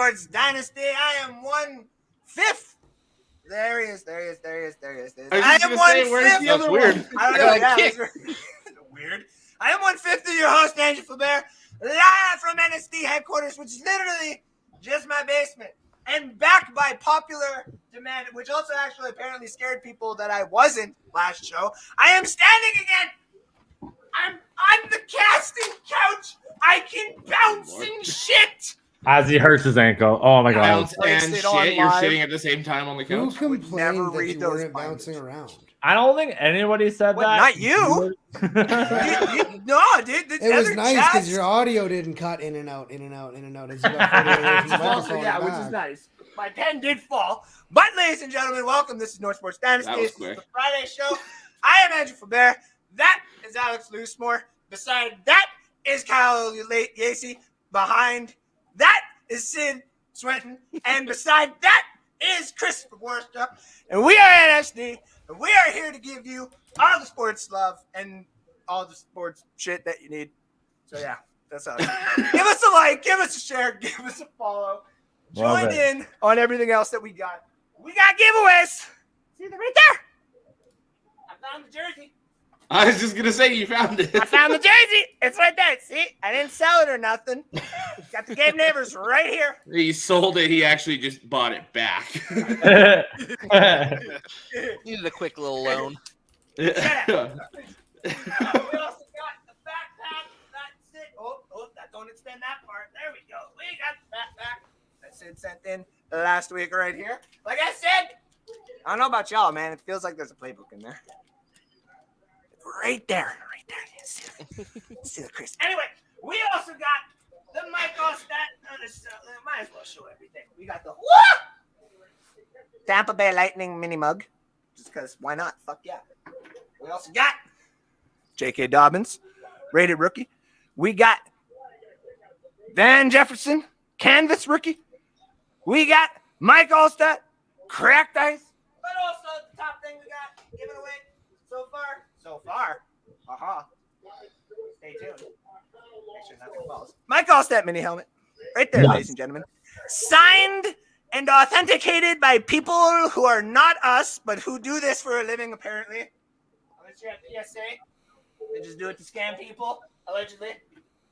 Sports Dynasty. I am 1/5. There he is. I am 1/5. That's weird. I don't know. Yeah, weird. I am 1/5 of your host, Andrew Faber, live from NSD headquarters, which is literally just my basement. And back by popular demand, which also actually apparently scared people that I wasn't last show. I am standing again. I'm on the casting couch. I can bounce and shit. As he hurts his ankle. Oh my god. Bounce and shit. You're sitting at the same time on the couch. Who complained that you weren't binders. bouncing around? I don't think anybody said that. Not you. No, dude. It was nice because your audio didn't cut in and out. As you got further away from the microphone. Yeah, which is nice. My pen did fall. But, ladies and gentlemen, welcome. This is North Sports Dynasty. This is the Friday show. I am Andrew Faber. That is Alex Loosemore. Beside that is Kyle Yacy. Behind that is Sid Swinton. And beside that is Christopher Worcester. And we are NSD. And we are here to give you all the sports love and all the sports shit that you need. So, yeah, that's us. Give us a like, give us a share, give us a follow. Join in on everything else that we got. We got giveaways. See them right there. I found the jersey. I was just going to say you found it. I found the jersey. It's right there. See? I didn't sell it or nothing. Got the Game Neighbors right here. He sold it. He actually just bought it back. Needed a quick little loan. We also got the backpack. That's it. Oh, that don't extend that part. There we go. We got the backpack. Sid sent in last week right here. Like I said, I don't know about y'all, man. It feels like there's a playbook in there. Right there. See the Chris. Anyway, we also got the Michael stat. Might as well show everything. We got the Tampa Bay Lightning mini mug. Just because, why not? Fuck yeah. We also got J.K. Dobbins, rated rookie. We got Van Jefferson, canvas rookie. We got Mike Allstott, cracked ice. But also the top thing we got given away so far. Stay tuned. Make sure nothing falls. Mike Allstott mini helmet. Right there, ladies and gentlemen. Signed and authenticated by people who are not us, but who do this for a living, apparently. Unless you're at PSA. They just do it to scam people, allegedly.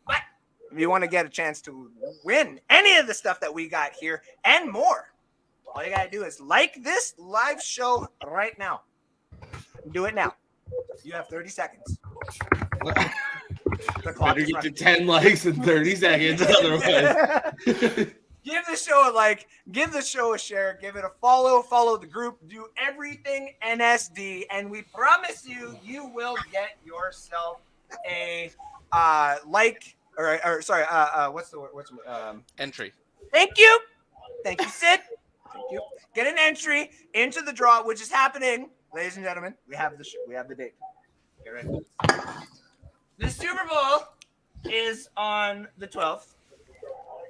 But if you want to get a chance to win any of the stuff that we got here and more, all you got to do is like this live show right now. Do it now. You have 30 seconds. Better get to 10 likes in 30 seconds. Otherwise, give the show a like. Give the show a share. Give it a follow. Follow the group. Do everything NSD, and we promise you will get yourself a what's the word? Entry. Thank you, Sid. Thank you. Get an entry into the draw, which is happening. Ladies and gentlemen, we have the date. Get ready. The Super Bowl is on the 12th.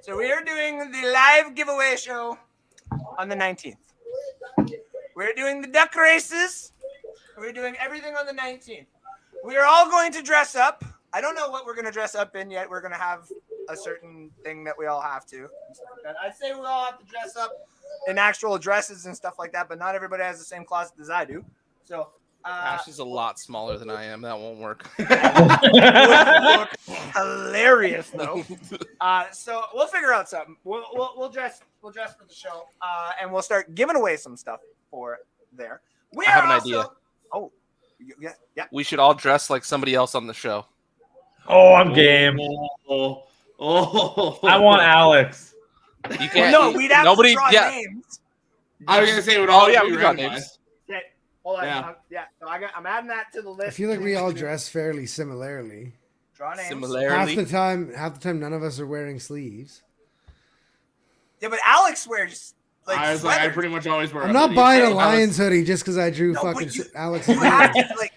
So we are doing the live giveaway show on the 19th. We're doing the duck races. We're doing everything on the 19th. We are all going to dress up. I don't know what we're going to dress up in yet. We're going to have a certain thing that we all have to. I'd say we all have to dress up in actual dresses and stuff like that, but not everybody has the same closet as I do. So Ash is a lot smaller than I am. That won't work. Hilarious though. So we'll figure out something. We'll dress for the show, and we'll start giving away some stuff for there. I have an idea. Oh, yeah. We should all dress like somebody else on the show. Oh, I'm game. Oh. I want Alex. You can't. No, we'd have to draw names. I was gonna say, we got names. names. Yeah, hold on. Yeah. So I'm adding that to the list. I feel like we all dress fairly similarly. Draw names. Similarly. Half the time, none of us are wearing sleeves. Yeah, but Alex wears I pretty much always wear. I'm not buying a Lions hoodie just because I drew Alex.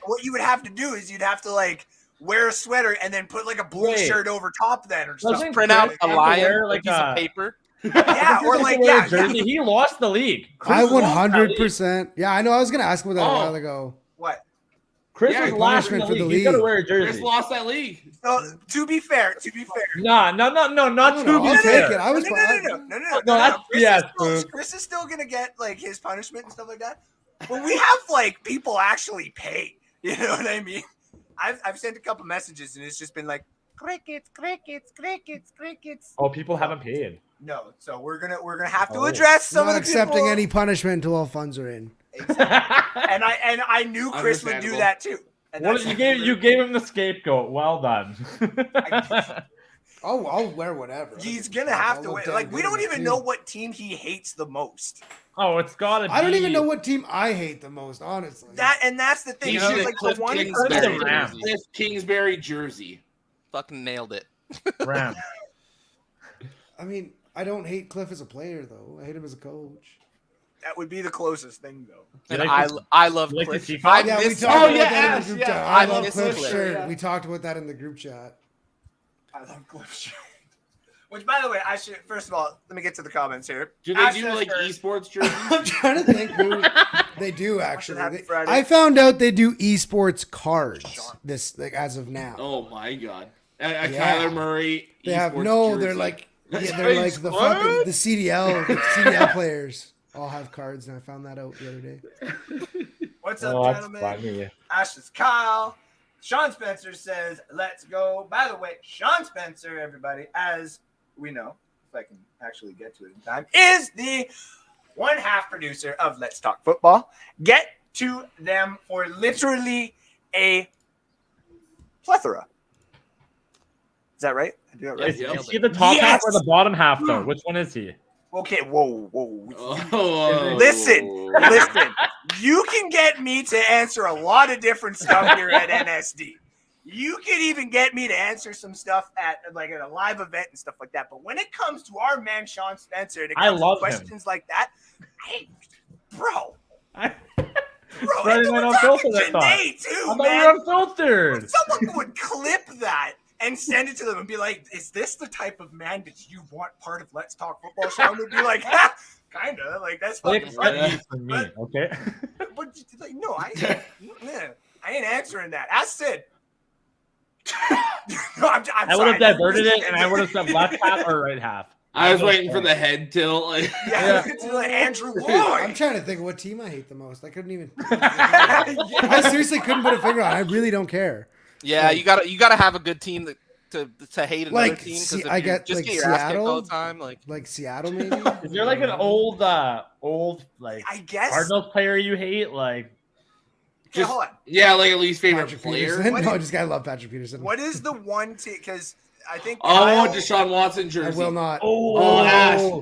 What you would have to do is you'd have to wear a sweater and then put a blue shirt over top then or something. Print out a lion piece of paper. Yeah, or jersey. He lost the league. I 100%. Yeah, I know. I was gonna ask him that a while ago. What? Chris Yeah, was last in the punishment for the league. He's got to league. wear a Chris jersey. lost that league. So, to be fair. No, not No, to be I'll fair. take it. I was No, that's yes, Chris is still gonna get like his punishment and stuff like that. But we have like people actually pay. You know what I mean? I've sent a couple messages and it's just been like crickets. Oh, people haven't paid. No, so we're gonna have to address some not of the accepting people. any punishment until all funds are in. Exactly. and I knew Chris would do that too. And What you gave him the scapegoat. Well done. Oh, I'll wear whatever. He's gonna have to win. Like we don't even know what team he hates the most. Oh, it's gotta be. I don't even know what team I hate the most, honestly. That's the thing. He He's should like Cliff the one. Kingsbury jersey. Fucking nailed it. Ram. I mean, I don't hate Cliff as a player, though. I hate him as a coach. That would be the closest thing, though. And I love like Cliff. the I Yeah, we miss talked Cliff. about that in the group chat. I love miss Cliff's Cliff. shirt. Yeah. We talked about that in the group chat. I love Cliff shirt. Which, by the way, I should first of all let me get to the comments here. Do they do like esports jerseys? I'm trying to think who they do actually. Happy Friday. I found out they do esports cards this like as of now. Oh my god. Yeah. Kyler Murray. They have esports they're jersey. like they're like the fucking the CDL players all have cards, and I found that out the other day. What's up, That's gentlemen? funny. Ashley's Kyle. Sean Spencer says, "Let's go." By the way, Sean Spencer, everybody, as we know, if I can actually get to it in time, is the one half producer of Let's Talk Football. Get to them for literally a plethora. Is that right? I do that right? Is he the top half or the bottom half, though? Which one is he? Okay, whoa. Oh. Listen. You can get me to answer a lot of different stuff here at NSD. You can even get me to answer some stuff at a live event and stuff like that. But when it comes to our man Sean Spencer, and it comes to questions like that, bro, Friday Night Unfiltered, I thought. Janae too, I thought man. we were unfiltered. Someone would clip that and send it to them and be like, "Is this the type of man that you want part of Let's Talk Football?" Sean would be like, "Kind of. Like that's fucking funny." From me, okay? But like, no, I ain't answering that. Ask Sid. No, I'm I would have diverted it, and I would have said left half or right half. I was waiting for the head tilt. Like, Yeah. Like Andrew Lloyd. I'm trying to think of what team I hate the most. I couldn't even. I seriously couldn't put a finger on it. I really don't care. Yeah, you gotta have a good team to hate another Like, team. see, Because I get, just like, get your ass kicked Seattle. all the time. Like Seattle, maybe. Is there like an old like I guess. Cardinals player you hate? Like, Okay, hold on. yeah, like at least favorite Patrick player. Peterson. What No, is- just gotta love Patrick Peterson. What is the one team? Because I think. Oh, Kyle- Deshaun Watson I jersey. will not. Oh,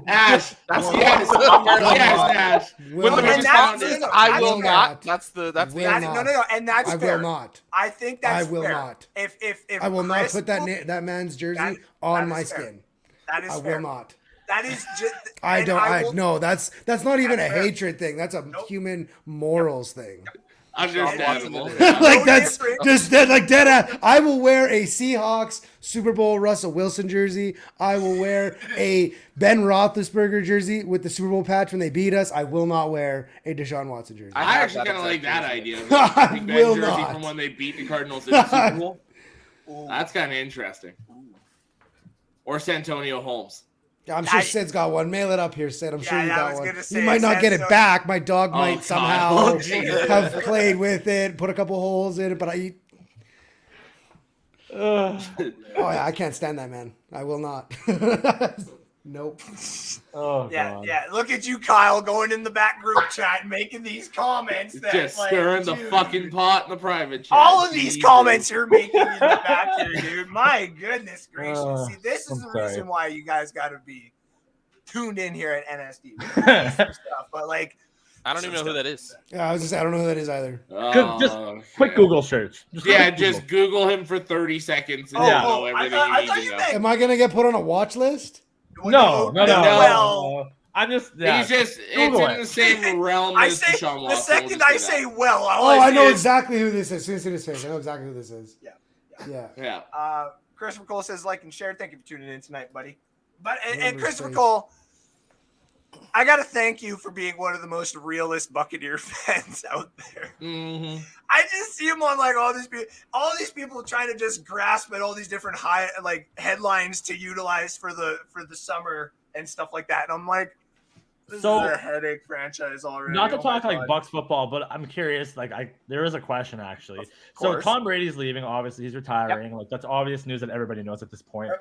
Ash. That's Yes, Ash. Will When the not. And that's- response is, no, I that's will fair. not. That's the Will That- not. no, and that's I fair. will not. I think that's I will fair. not. If I will not Chris put that man's jersey that on is my fair. skin. That is I fair. will not. That is just. I and don't. will- No, that's not even That's a fair. hatred thing. That's a human morals thing. Understandable. Like No that's different. just dead. Like dead ass. I will wear a Seahawks Super Bowl Russell Wilson jersey. I will wear a Ben Roethlisberger jersey with the Super Bowl patch when they beat us. I will not wear a Deshaun Watson jersey. I have actually that kind of like exact that jersey. idea. I Big Ben will jersey not. from when they beat the Cardinals in the Super Bowl. That's kind of interesting. Or Santonio Holmes. I'm sure Sid's got one. Mail it up here, Sid. I'm sure Yeah, you I got was one. gonna say, You might not get it so- back. My dog Oh, might God. somehow Oh, Jesus. have played with it, put a couple holes in it, but oh yeah, I can't stand that man. I will not. Nope. oh Yeah, god. yeah. Look at you, Kyle, going in the back group chat and making these comments. That, Just like, stirring the dude, fucking pot in the private chat. All of these Jesus. comments you're making in the back here, dude. My goodness gracious. See, this is I'm the sorry. reason why you guys got to be tuned in here at NSD. We don't do some stuff, but like, I don't even know who that is. Yeah, I was just I don't know who that is either. Just Oh, quick shit. Google search. Yeah, quick just Google him for 30 seconds and Oh, you'll Yeah. know I everything thought- I you thought need you to know. meant- Am I gonna get put on a watch list? No. Well, I'm just yeah. He's just, Google it's in the same realm I as say Deshaun the Watson. second I say well, all Oh, I see know is- exactly who this is. As soon as I see his face, I know exactly who this is. Yeah. Yeah. Yeah. Christopher Cole says like and share. Thank you for tuning in tonight, buddy. But and Remember his Christopher face. Cole, I gotta thank you for being one of the most realist Buccaneer fans out there. Mm-hmm. I just see him on like all these people trying to just grasp at all these different headlines to utilize for the summer and stuff like that. And I'm like, this is a headache franchise already. Not to talk like Bucs football, but I'm curious. There is a question actually. So Tom Brady's leaving. Obviously, he's retiring. Like that's obvious news that everybody knows at this point.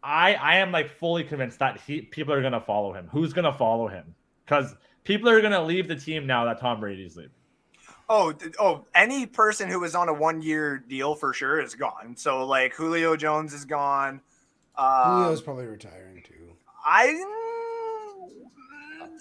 I am like fully convinced that people are gonna follow him. Who's gonna follow him? Because people are gonna leave the team now that Tom Brady's leaving. Oh, any person who was on a 1-year deal for sure is gone. So like Julio Jones is gone. Julio's probably retiring too.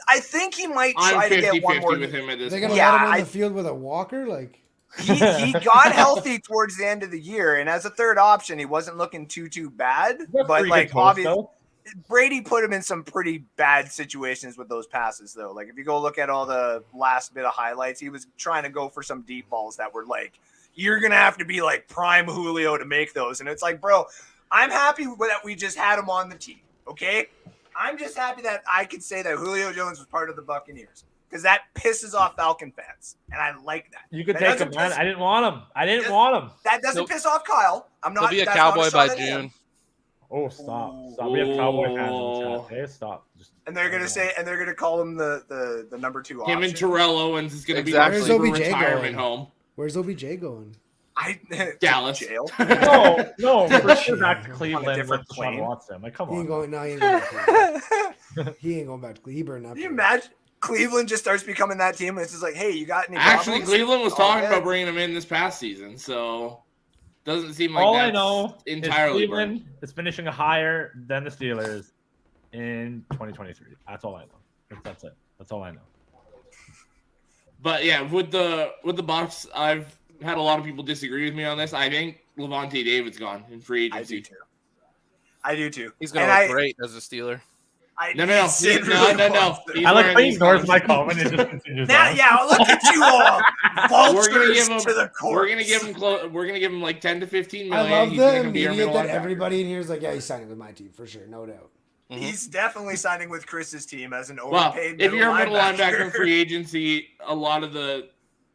I think he might try to get one more. With him at this They're gonna let him on the field with a walker, like. He got healthy towards the end of the year, and as a third option, he wasn't looking too bad. But like obviously, Brady put him in some pretty bad situations with those passes, though. Like if you go look at all the last bit of highlights, he was trying to go for some deep balls that were like, you're gonna have to be like prime Julio to make those, and it's like, bro, I'm happy that we just had him on the team. Okay, I'm just happy that I could say that Julio Jones was part of the Buccaneers. Because that pisses off Falcon fans, and I like that. You could take him, man. I didn't want him. That doesn't piss off Kyle. I'm not. He'll be a Cowboy by June. Oh, stop! We have Cowboy fans in the chat. Hey, stop. And they're gonna call him the number 2 option. Him and Terrell Owens is gonna be Where's OBJ retirement going? home. Where's OBJ going? Dallas. Jail. no, for sure back to Cleveland with Deshaun Watson. Like, come on. He ain't going back to Cleveland. He ain't going back to Cleveland. Can you imagine? Cleveland just starts becoming that team, and it's just like, hey, you got any Actually, problems? Cleveland was talking about bringing him in this past season, so doesn't seem like all that's I know entirely is Cleveland is finishing higher than the Steelers in 2023. That's all I know. That's it. That's all I know. But yeah, with the Bucs, I've had a lot of people disagree with me on this. I think Levante David's gone in free agency. I do too. He's gonna look great as a Steeler. No. I like how he ignores my comment and just continues on. Yeah, look at you all. We're gonna give him like 10 to 15 million. I love the immediate that everybody in here is like, yeah, he's signing with my team for sure, no doubt. Mm-hmm. He's definitely signing with Chris's team as an Well, overpaid. if you're a middle linebacker in free agency, a lot of the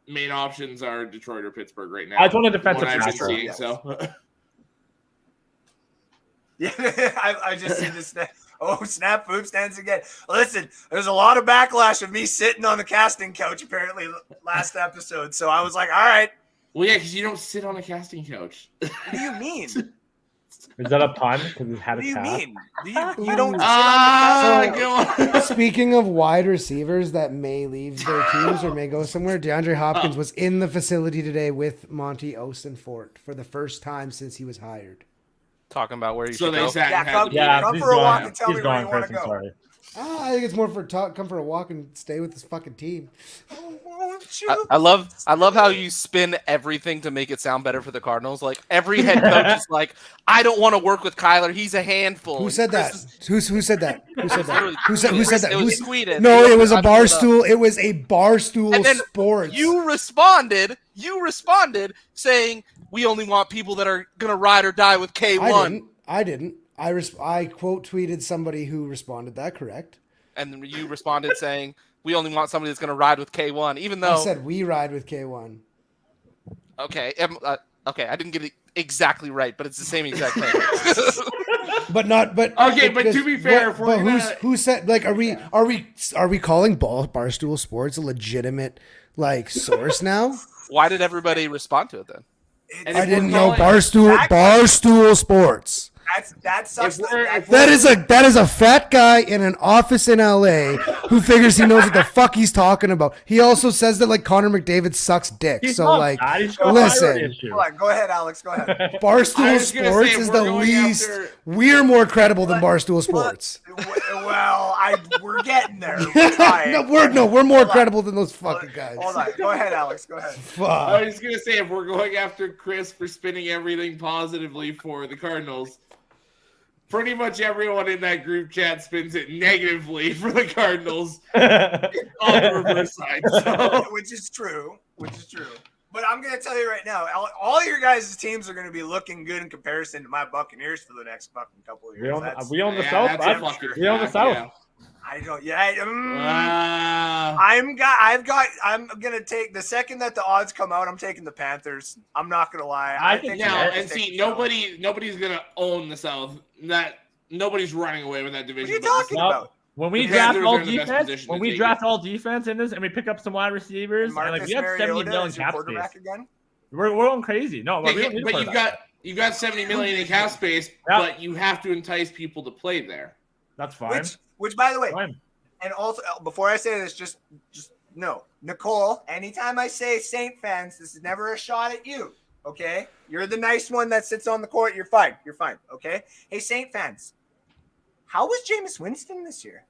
main options are Detroit or Pittsburgh right now. I just want a defensive tackle. tackle. So. Yeah, I just see this. Oh, snap, Foop stands again. Listen, there's a lot of backlash of me sitting on the casting couch apparently last episode. So I was like, all right. Well, yeah, because you don't sit on a casting couch. What do you mean? Is that a pun? Because we had what a do you cast? mean? You don't sit on the couch? Speaking of wide receivers that may leave their teams or may go somewhere, DeAndre Hopkins was in the facility today with Monty Osenfort for the first time since he was hired. Talking about where you should they go. Come for a walk and tell me where you want to go. Sorry. I think it's more for come for a walk and stay with this fucking team. I love how you spin everything to make it sound better for the Cardinals. Like every head coach is like, I don't want to work with Kyler. He's a handful. Who said that? Who said that? Who said that? Who said that? It was tweeted. No, it was a Barstool. It was a Barstool and then Sports. You responded saying we only want people that are gonna ride or die with K1. I didn't. I quote tweeted somebody who responded that correct. And then you responded saying we only want somebody that's gonna ride with K1, even though I said we ride with K1. Okay, okay, I didn't get it exactly right, but it's the same exact thing. But to be fair, who said like are we calling Barstool Sports a legitimate like source now? Why did everybody respond to it then? I didn't know Barstool Sports. That is a fat guy in an office in LA who figures he knows what the fuck he's talking about. He also says that like Connor McDavid sucks dick. So like, listen. Go ahead, Alex. Go ahead. Barstool Sports is the least. We're more credible than Barstool Sports. Well, we're getting there. We're more credible than those fucking guys. Hold on. Go ahead, Alex. Go ahead. Fuck. I was gonna say if we're going after Chris for spinning everything positively for the Cardinals. Pretty much everyone in that group chat spins it negatively for the Cardinals on the reverse side. So. Which is true. But I'm going to tell you right now, all your guys' teams are going to be looking good in comparison to my Buccaneers for the next fucking couple of years. We own the South. We own the South. I don't. Yeah. I'm gonna take the second that the odds come out. I'm taking the Panthers. I'm not gonna lie. I think now and see nobody's gonna own the South. Nobody's running away with that division. What are you talking about? When we draft all defense in this, and we pick up some wide receivers, and like we have 70 million cap space. Again? We're going crazy. No, but you've got 70 million in cap space, but you have to entice people to play there. That's fine. Which by the way, and also before I say this, just no, Nicole. Anytime I say Saint fans, this is never a shot at you. Okay, you're the nice one that sits on the court. You're fine. Okay. Hey, Saint fans, how was Jameis Winston this year?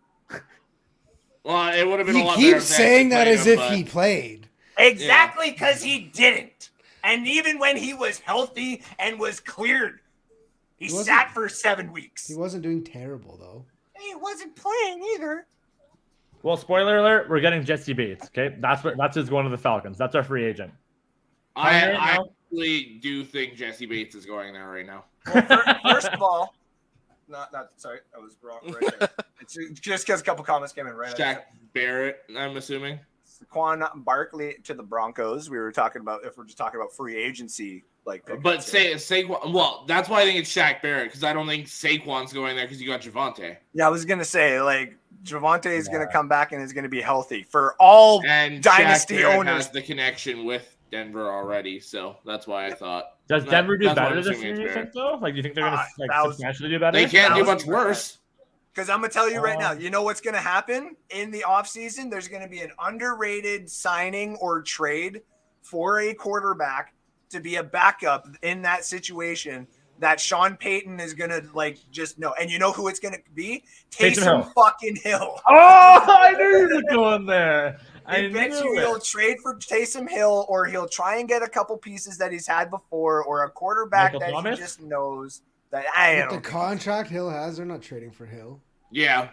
Well, it would have been a lot better. You keep saying that as if he played. Exactly, because he didn't. And even when he was healthy and was cleared, he sat for 7 weeks. He wasn't doing terrible, though. He wasn't playing either. Well, spoiler alert, we're getting Jesse Bates, okay? That's just going to the Falcons. That's our free agent. I actually do think Jesse Bates is going there right now. Well, first of all, sorry, I was wrong right there. It's just because a couple comments came in right. Shaq Barrett, I'm assuming. Saquon Barkley to the Broncos. We were talking about if we're just talking about free agency, like. But Saquon. Well, that's why I think it's Shaq Barrett because I don't think Saquon's going there because you got Javonte. Yeah, I was gonna say like Javonte is gonna come back and is gonna be healthy for all Dynasty Shaq owners. Has the connection with Denver already, so that's why I thought. Does Denver do better this year? You think though? Like, do you think they're gonna substantially do better? They can't do much worse. Because I'm going to tell you right now, you know what's going to happen in the offseason? There's going to be an underrated signing or trade for a quarterback to be a backup in that situation that Sean Payton is going to, like, just know. And you know who it's going to be? Taysom fucking Hill. Oh, I knew you were going there. I bet you he'll trade for Taysom Hill or he'll try and get a couple pieces that he's had before or a quarterback that he just knows. The contract Hill has, they're not trading for Hill. Yeah.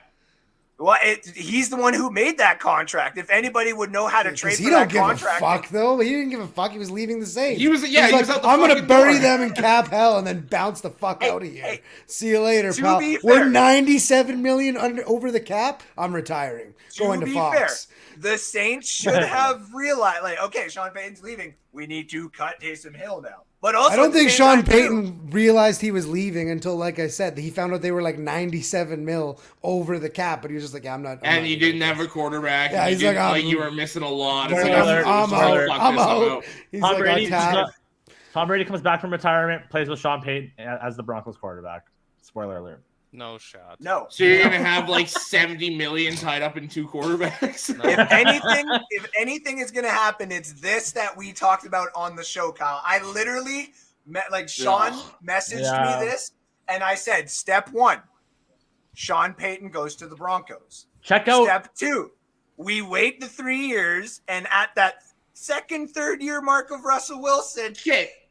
Well, he's the one who made that contract. If anybody would know how to trade for that contract. He don't give a fuck, though. He didn't give a fuck. He was leaving the Saints. He was like, I'm going to bury them in cap hell and then bounce the fuck out of here. See you later, pal. We're 97 million over the cap. I'm retiring. Going to Fox. Fair, the Saints should have realized, like, okay, Sean Payton's leaving. We need to cut Taysom Hill now. But also, I don't think Sean Payton realized he was leaving until, like I said, he found out they were like 97 mil over the cap. But he was just like, yeah, I'm not. And he didn't have a quarterback. Yeah, he's like, you were missing a lot. I'm out. He's Tom Brady comes back from retirement, plays with Sean Payton as the Broncos quarterback. Spoiler alert. No shot. No. So you're gonna have like 70 million tied up in 2 quarterbacks. No. If anything is gonna happen, it's this that we talked about on the show, Kyle. I literally Sean messaged me this, and I said, step 1, Sean Payton goes to the Broncos. Check out. Step 2, we wait the 3 years, and at that third year mark of Russell Wilson,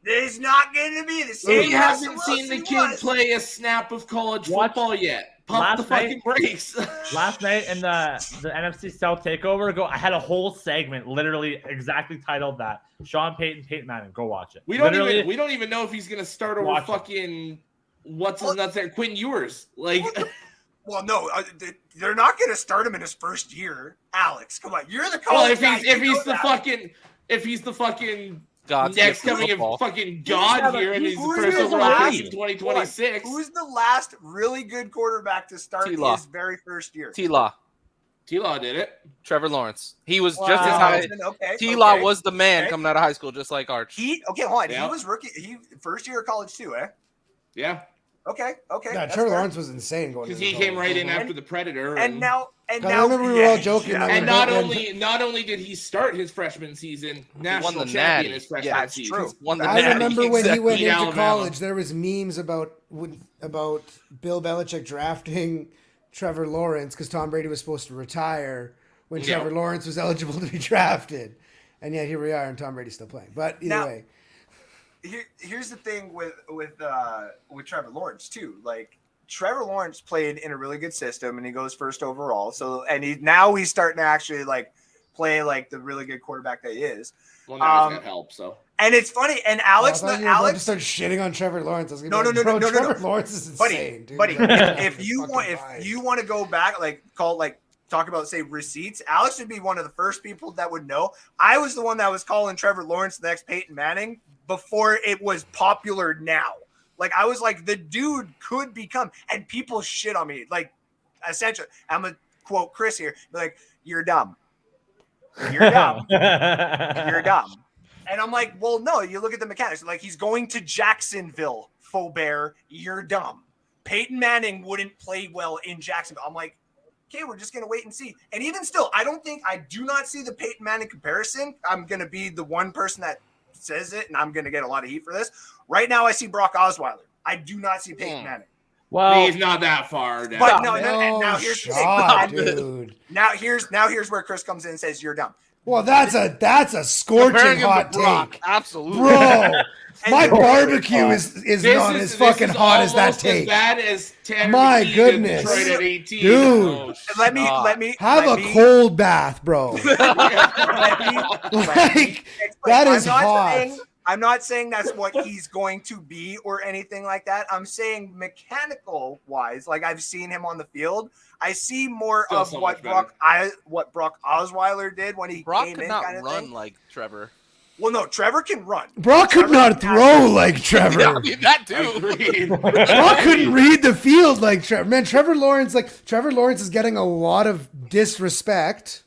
there's not going to be the same. We haven't seen the kid play a snap of college football yet. Pump the fucking brakes. Last night in the NFC South takeover, I had a whole segment literally exactly titled that. Sean Payton, Peyton Manning. Go watch it. We don't even know if he's going to start over fucking what's his nuts there, Quinn Ewers. Like. Well, no, they're not going to start him in his first year. Alex, come on, you're the college guy. If he's the fucking God's next coming of fucking God here, and he's the first overall pick in 2026. Who's the last really good quarterback to start his very first year? T-Law did it. Trevor Lawrence. He was just as high. T-Law was the man coming out of high school, just like Arch. Hold on. Yeah. He was rookie. He first year of college too, eh? Yeah. Okay. Yeah, Trevor Lawrence was insane going because he came right in after the Predator. And now, I remember we were all joking. Yeah. And not only did he start his freshman season, national champion his freshman season. True. I remember when he went into college, there was memes about Bill Belichick drafting Trevor Lawrence because Tom Brady was supposed to retire when Trevor Lawrence was eligible to be drafted, and yet here we are, and Tom Brady's still playing. But either way. Here's the thing with Trevor Lawrence too. Like Trevor Lawrence played in a really good system, and he goes first overall. So he's starting to actually like play like the really good quarterback that he is. Well, now he's got help, so. And it's funny. And Alex, I thought you were about to start shitting on Trevor Lawrence. I was gonna No. Trevor Lawrence is insane, buddy. dude. If you want to go back, like talk about say receipts, Alex would be one of the first people that would know. I was the one that was calling Trevor Lawrence the next Peyton Manning before it was popular now. Like I was like, the dude could become, and people shit on me. Like essentially, I'm gonna quote Chris here, like, you're dumb. You're dumb. You're dumb. And I'm like, well, no, you look at the mechanics. Like, he's going to Jacksonville, Faubert. You're dumb. Peyton Manning wouldn't play well in Jacksonville. I'm like, okay, we're just going to wait and see. And even still, I do not see the Peyton Manning comparison. I'm going to be the one person that says it, and I'm going to get a lot of heat for this. Right now, I see Brock Osweiler. I do not see Peyton Manning. Well, he's not that far down. But and now here's shot, dude. Now here's where Chris comes in and says, you're dumb. Well, that's a scorching hot take. Absolutely. Bro, my barbecue is not as fucking hot as that take. As bad as Tanner My McKee goodness. Detroit at 18. Dude. Oh, Let me have a cold bath, bro. Like, that is hot. I'm not saying that's what he's going to be or anything like that. I'm saying mechanical wise, like I've seen him on the field. I see more Still of so what much Brock Osweiler did when he Brock came could in. not kind of run thing. like Trevor. Well, no, Trevor can run. Brock could not throw like Trevor. Yeah, I mean, that too. Brock couldn't read the field like Trevor. Man, Trevor Lawrence is getting a lot of disrespect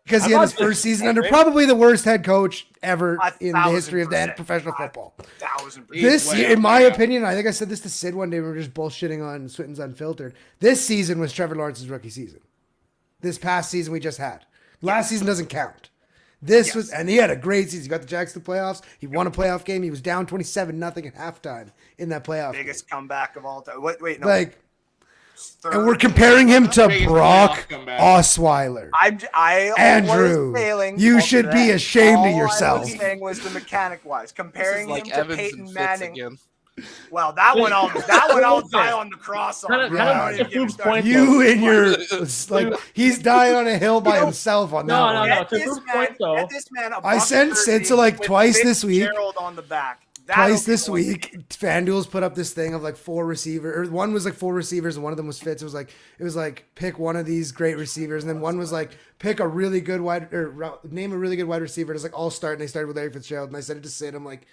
because he had his first season under probably the worst head coach ever in the history of the professional football. 1,000%. This year, in my opinion, I think I said this to Sid one day. We were just bullshitting on Switten's Unfiltered. This season was Trevor Lawrence's rookie season. This past season we just had. Last season doesn't count. This was, and he had a great season. He got the Jags to the playoffs. He won a playoff game. He was down 27-0 at halftime in that playoff Biggest game. comeback of all time. Wait, no. Like, and we're comparing him to Biggest Brock playoff comeback. Osweiler. Andrew, you should be ashamed of yourself. All I was saying was the mechanic wise, comparing Like him to Evans Peyton and Fitz Manning. again. Well, that one I'll die on the cross on. Kind of Don't even to get me Foob's started. point, You and your like he's dying on a hill by himself on that No, one. no. Get To this Foob's man, point, though, get this man a I sent bucket Sid jersey to like with twice this week. Fitzgerald on the back. Twice this week, FanDuel's put up this thing of like 4 receivers, or one was like 4 receivers and one of them was Fitz. It was like pick one of these great receivers, and then one was like pick a really good name a really good wide receiver. It's like all start, and they started with Larry Fitzgerald, and I said it to Sid. I'm like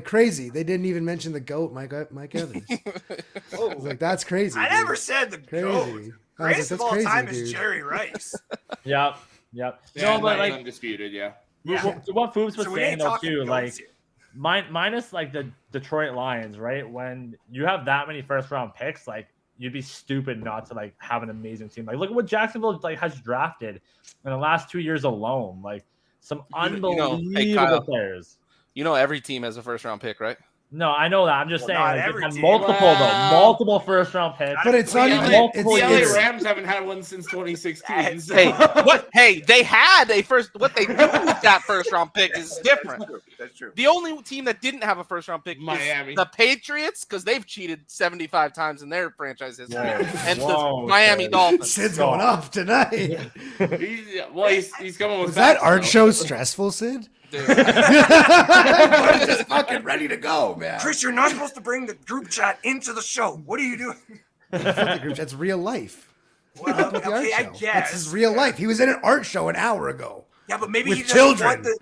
crazy. They didn't even mention the GOAT, Mike Evans. I was like, that's crazy. I dude. never said the Crazy. GOAT. I was like, Greatest that's of all crazy, time dude. is Jerry Rice. Yep. Yeah, No, but that's like undisputed, yeah. to what Foobs was So we saying ain't though talking too, goats like here. minus like the Detroit Lions, right? When you have that many first round picks, like you'd be stupid not to like have an amazing team. Like look at what Jacksonville like has drafted in the last 2 years alone. Like some unbelievable hey, Kyle. players. You know every team has a first round pick, right? No, I know that. I'm just saying, not like, every they've had team. multiple first round picks. But it's not even. multiple The years. LA Rams haven't had one since 2016. So. Hey, they had a first. What they do with that first round pick is different. That's true. The only team that didn't have a first round pick Miami. is the Patriots, because they've cheated 75 times in their franchise history, and Whoa, the Miami okay. Dolphins. Sid's going off tonight. He's coming with Was that facts, art though. show stressful, Sid? Dude. I'm just fucking ready to go, man. Chris, you're not supposed to bring the group chat into the show. What are you doing? That's real life. Well, With the art okay, I show. guess. That's his real life. He was in an art show an hour ago. Yeah, but maybe With he doesn't children. want wrong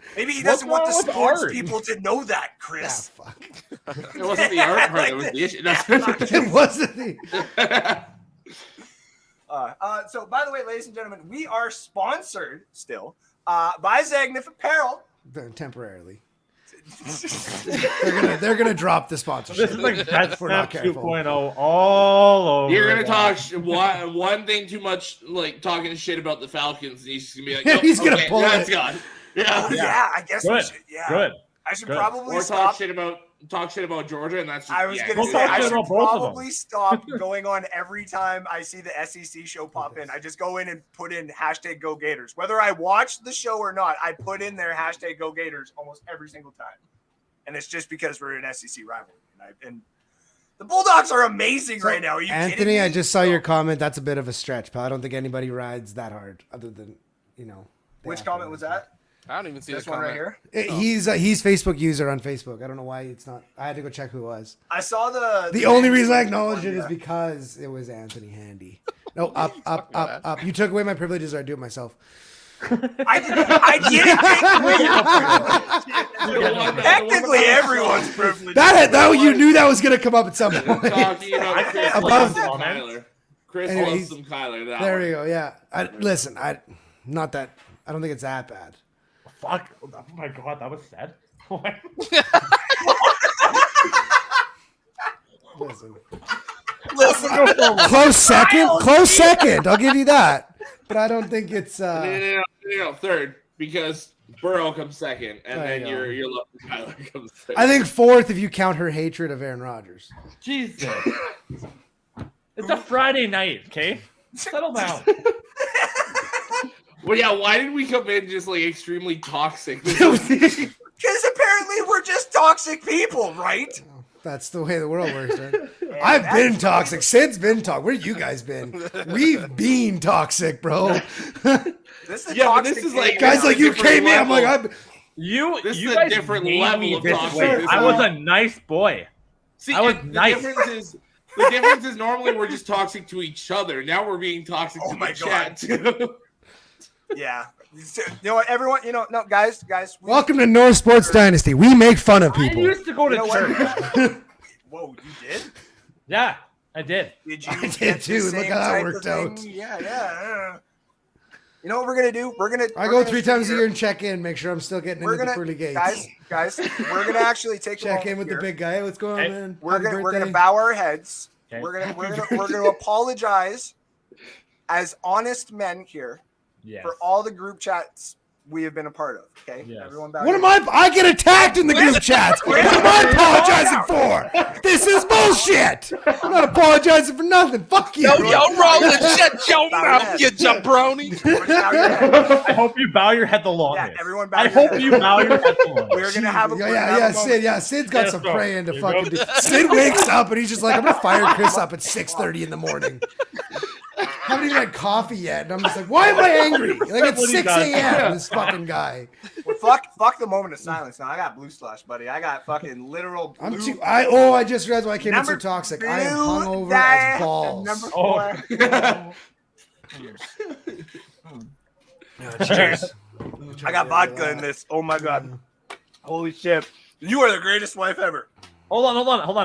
the with sports art? people to know that, Ah, Chris. fuck. It wasn't the art part. It was the issue. It wasn't the. So, by the way, ladies and gentlemen, we are sponsored still by ZAGNIF Apparel. Temporarily. They're gonna drop the sponsorship. This is like that's We're not Snap careful. 2.0 all over. You're gonna again. talk one thing too much, like talking shit about the Falcons, and he's just gonna be like, nope, He's gonna okay, pull that's it. gone. Oh, Yeah. yeah, I guess we Good. should. Yeah, Good. I should Good. probably Or stop. talk shit about Georgia, and that's just, I was yeah, gonna We'll say talk I shit should about both of them. probably stop going on every time I see the SEC show pop in. I just go in and put in hashtag Go Gators. Whether I watch the show or not, I put in there hashtag Go Gators almost every single time. And it's just because we're an SEC rivalry. And the Bulldogs are amazing right now. Are you kidding Anthony, me? I just saw your comment. That's a bit of a stretch, pal. I don't think anybody rides that hard, other than Which comment was that? I don't even see This the one comment. right here. He's Facebook user on Facebook. I don't know why it's not. I had to go check who it was. I saw The only reason I acknowledged it is because it was Anthony Handy. No, up. You took away my privileges, or I do it myself. I didn't take away. Technically, everyone's privileged. That you knew that was gonna come up at some point. Talking about Chris loves some Kyler. Chris loves some Kyler. There we go. Yeah. I don't think it's that bad. Fuck. Oh my god, that was sad. Listen. Close second. I'll give you that. But I don't think it's No, third, because Burrow comes second, and then your love for Kyler comes third. I think fourth if you count her hatred of Aaron Rodgers. Jesus. It's a Friday night, okay? Settle down. Well, yeah, why did we come in just like extremely toxic? Because apparently we're just toxic people, right? That's the way the world works, right? I've been toxic. Sid's been toxic. Where you guys been? We've been toxic, bro. This is this is like guys like you came in. I'm like, this is guys a different made level me of this toxic. way. I was a nice boy. See, I was the nice. The difference is normally we're just toxic to each other. Now we're being toxic to the chat too. Yeah. You know what, everyone? No, guys. welcome to North Sports Dynasty. We make fun of people. I used to go to church. Whoa, you did? Yeah, I did. Did you? I did too. Look how that worked out. Yeah. You know what we're gonna do? I go 3 times a year and check in, make sure I'm still getting into the pearly gates. Guys, we're gonna actually take check in with the big guy. Hey, what's going on, man? We're gonna bow our heads. Okay. We're gonna apologize as honest men here for all the group chats we have been a part of. Okay, yes. Everyone bow. What am I get attacked in the group chats. What am I apologizing for? This is bullshit. I'm not apologizing for nothing. Fuck you. Yo, Roland, shut your mouth, you jabroni. I hope you bow your head the longest. Yeah, everyone bow I your hope head. you bow your head the longest. We're gonna have a Sid. Yeah, Sid's got some praying to fucking do. Sid wakes up and he's just like, I'm gonna fire Chris up at 6:30 in the morning. Haven't even had coffee yet, and I'm just like, why am I angry? Like it's 6 a.m. This fucking guy. Well, fuck the moment of silence. Now I got blue slush, buddy. I got fucking literal. Blue. I just realized why I came in so toxic. I am hungover as balls. Number 4. Cheers. I got vodka in this. Oh my god. Holy shit. You are the greatest wife ever. Hold on.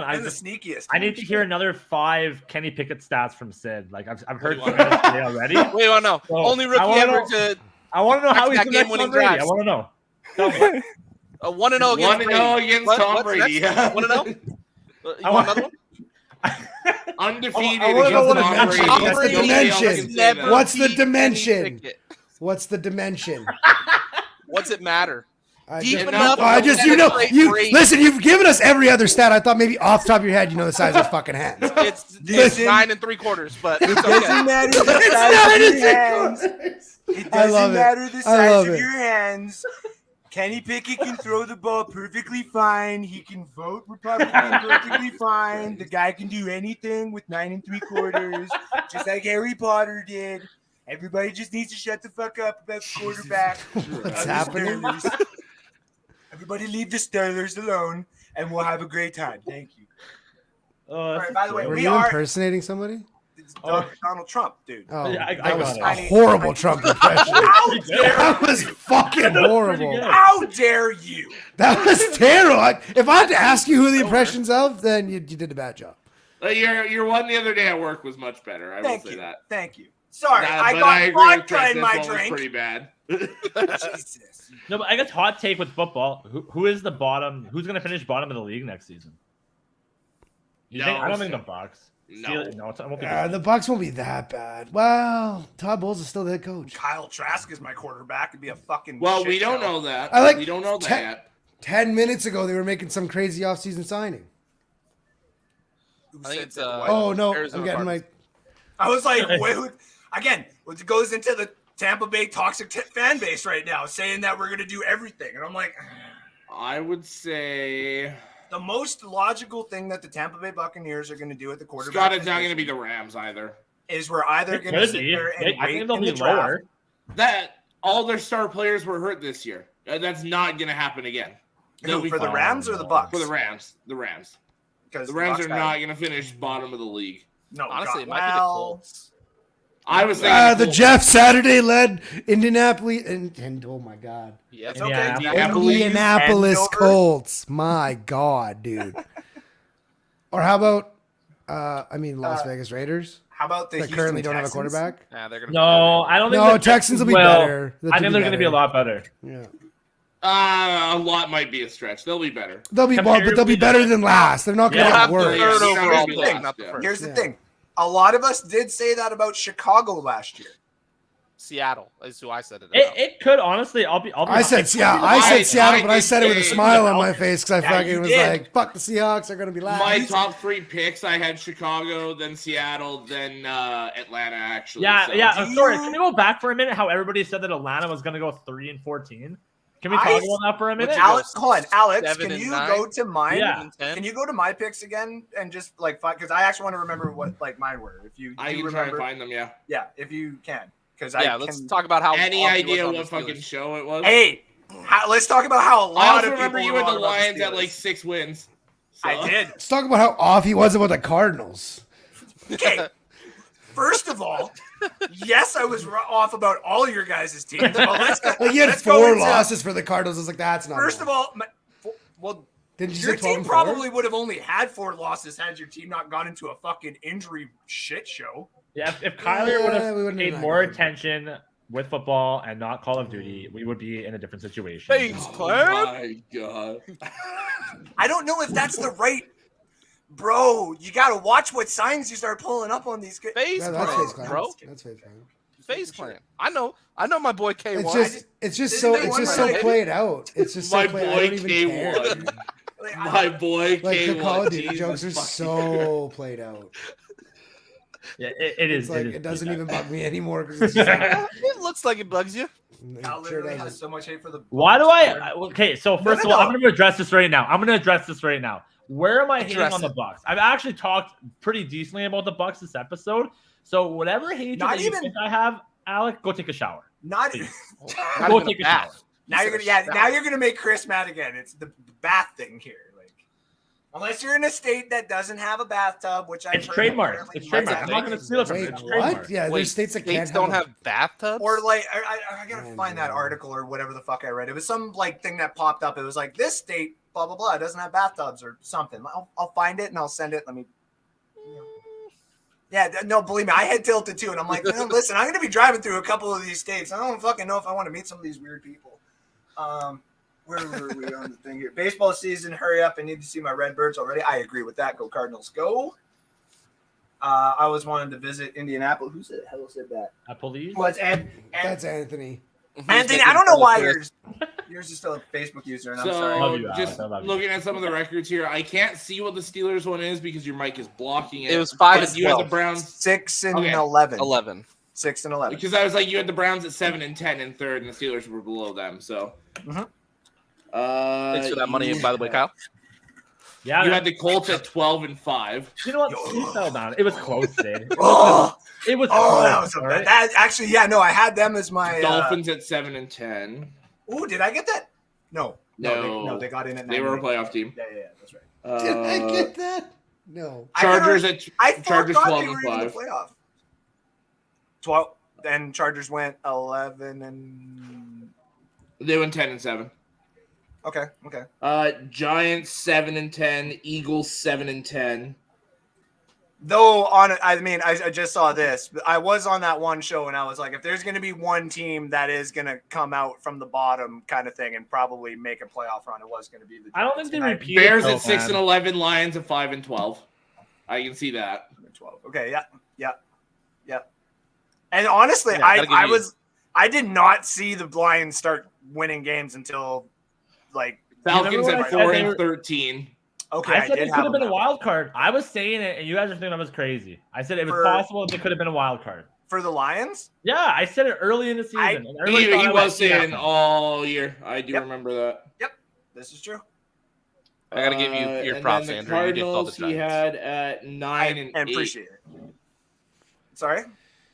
And the sneakiest. I need to hear another 5 Kenny Pickett stats from Sid. Like I've heard today already. Wait, no. So, only rookie ever to. I want to know how he's the next game-winning Tom Brady. drives. I want to know. Tell me. 1-0 against Tom Brady. 1-0. You want another one? Undefeated I wanna know against what Tom the Brady. dimension. What's the dimension? Pickett. What's the dimension? What's it matter? Listen, Brady. you've given us every other stat. I thought maybe off the top of your head, you know the size of his fucking hands. It's 9 3/4, but it's It doesn't okay. matter the size of your hands. It I love doesn't it. matter the I size love of it. your hands. Kenny Pickett can throw the ball perfectly fine. He can vote Republican perfectly fine. The guy can do anything with 9 3/4, just like Harry Potter did. Everybody just needs to shut the fuck up about the quarterback. What's happening? Everybody leave the Steelers alone, and we'll have a great time. Thank you. Oh, Right, by the way, Were we you are impersonating somebody? Donald Trump, dude. Oh, Yeah, I that was got a it. horrible Trump impression. How dare That was fucking horrible. good. How dare you? That was terrible. If I had to ask you who the impression's of, then you did a bad job. Your one the other day at work was much better. I will Thank say you. that. Thank you. Sorry, Nah, I but got agree with vodka Chris, in this my one was drink. pretty bad. Jesus. No, but I guess hot take with football. Who is the bottom? Who's going to finish bottom of the league next season? I don't think the Bucks. No. It won't be. The Bucks won't be that bad. Well, Todd Bowles is still the head coach. Kyle Trask is my quarterback. It'd be a fucking. Well, shit we don't show. know that. We don't know that yet. 10 minutes ago, they were making some crazy offseason signing. Who I think said it's that? Oh, no. Arizona I'm getting my... I was like, wait, again, it goes into the Tampa Bay toxic fan base right now, saying that we're gonna do everything, and I'm like, I would say the most logical thing that the Tampa Bay Buccaneers are gonna do at the quarterback. Scott is not going to be the Rams either. Is we're either It gonna could sit be. there and I wait think they'll in the be draft. lower. That all their star players were hurt this year. That's not going to happen again. Who, for the Rams or the Bucks? For the Rams. The Rams. Because the Rams are not going to finish bottom of the league. No, honestly, it might be the Colts. I was thinking the Jeff Saturday led Indianapolis and oh my god. Yeah, it's okay. Indianapolis Colts. My god, dude. Or how about Las Vegas Raiders? How about the that Houston currently don't have a Texans? quarterback? Nah, they're gonna No, I don't think No, the Texans will be will. better. I think they're going to be a lot better. Yeah. A lot might be a stretch. They'll be better. They'll be but they'll be better than last. They're not going to Yeah, get worse. third overall Here's the pick, thing. not the first. Here's the thing. A lot of us did say that about Chicago last year. Seattle is who I said it about. It could honestly. I'll be. I said Seattle. I said Seattle, but I said it with a smile on my face because I fucking was like, "Fuck, the Seahawks are going to be last." My top 3 picks, I had Chicago, then Seattle, then Atlanta. Actually, Yeah, so. yeah. Sorry, can we go back for a minute? How everybody said that Atlanta was going to go 3-14. Can we talk about that for a minute? Alex, hold on, Alex. 7 Can and you 9? go to mine? Yeah. Can you go to my picks again and just like because I actually want to remember what like mine were. If you I do can remember, try and find them. Yeah. yeah, if you can, because Let's talk about how. Any off he was idea on what the fucking Steelers. show it was? Hey, let's talk about how a I lot also of remember people you were had the wrong about Lions at Steelers. like 6 wins. So. I did. Let's talk about how off he was about the Cardinals. Okay. First of all, yes, I was off about all your guys' teams. But Like he had let's go 4 into- losses for the Cardinals. I was like, that's not. First enough. of all, well, Didn't you your say 12 team and 4? probably would have only had 4 losses had your team not gone into a fucking injury shit show. Yeah, if Kyler would we have wouldn't paid have more done that. attention with football and not Call of Duty, we would be in a different situation. Thanks, Oh Claire. my god. I don't know if that's the right. Bro, you got to watch what signs you start pulling up on these. Face Yeah, that's Clan, Face Clan. bro. That's Face Clan. Face Clan. I know my boy K1. It's just Isn't so there one so where- played out. It's just so My played out. I boy don't even care. K1. Like, My boy Like K1. the Call of Duty Jesus jokes are fucking so played out. Yeah, it is. It's like is it doesn't pretty even bad. bug me anymore because it's just like, It looks like it bugs you. Cal it sure literally has doesn't. so much hate for the. Why do I? Okay, so first no, of all, no. I'm going to address this right now. Where am I hating Address on the it. Bucks? I've actually talked pretty decently about the Bucks this episode. So whatever hatred Not that you even- think I have, Alec, go take a shower. Not. Not Go even take a bath. shower. Now you're gonna now you're gonna make Chris mad again. It's the bath thing here. Like, unless you're in a state that doesn't have a bathtub, which I've It's heard trademarked. apparently It's might trademarked. have I'm not going to steal it from you. Wait, It's what? trademarked. Yeah, Wait, there's states that can't don't have. have bathtubs. Or like I gotta find that article or whatever the fuck I read. It was some like thing that popped up. It was like this state blah blah blah doesn't have bathtubs or something. I'll find it and I'll send it. Let me. Yeah, no, believe me, I had tilted too, and I'm like, no, listen, I'm gonna be driving through a couple of these states. I don't fucking know if I want to meet some of these weird people. Where were we on the thing here? Baseball season, hurry up! I need to see my Redbirds already. I agree with that. Go Cardinals, go! I always wanted to visit Indianapolis. Who said the hell said that? Police? Was That's Anthony. Anthony, I don't know why yours is still a Facebook user, and I'm sorry. Love you, So, Alex. just I love you. looking at some of the records here, I can't see what the Steelers one is because your mic is blocking it. It was 5 But and you had the 12. Browns 6 and Okay. 11. 11. 6 and 11. because I was like, you had the Browns at 7 and 10 in third, and the Steelers were below them. So, Mhm. Thanks for that money, by the way, Kyle. Yeah. You had the Colts at 12 and 5. You know what? Please settle down. It was close, Dave. Oh, It was oh, close. that was so all bad. right? That actually, yeah, no, I had them as my. Dolphins at 7 and 10. Oh, did I get that? No, No. they got in at 9. They were a playoff team. Yeah, that's right. Did I get that? No. Chargers I at Chargers forgot 12 they and were in the 5. playoff. 12. Then Chargers went 11 and. They went 10 and 7. Okay. Giants 7 and 10. Eagles 7 and 10. Though I just saw this. I was on that one show and I was like, if there's going to be one team that is going to come out from the bottom kind of thing and probably make a playoff run, it was going to be the. I don't think they Giants. repeated. Bears though, at 6 man. and 11. Lions at 5 and 12. I can see that. 12. Okay, yeah. And honestly, Yeah, I gotta give I did not see the Lions start winning games until like Falcons remember at what I 4 said? They and were- 13. okay. I said did it could have been a them. wild card. I was saying it, and you guys are thinking I was crazy. I said it was For- possible that it could have been a wild card. For the Lions? Yeah, I said it early in the season. and everybody He thought I was saying yeah. all year. I do Yep. remember that. This is true. I gotta give you your and props, then Andrew. You did all the Cardinals he Giants. had at 9 and 8. appreciate it. Sorry?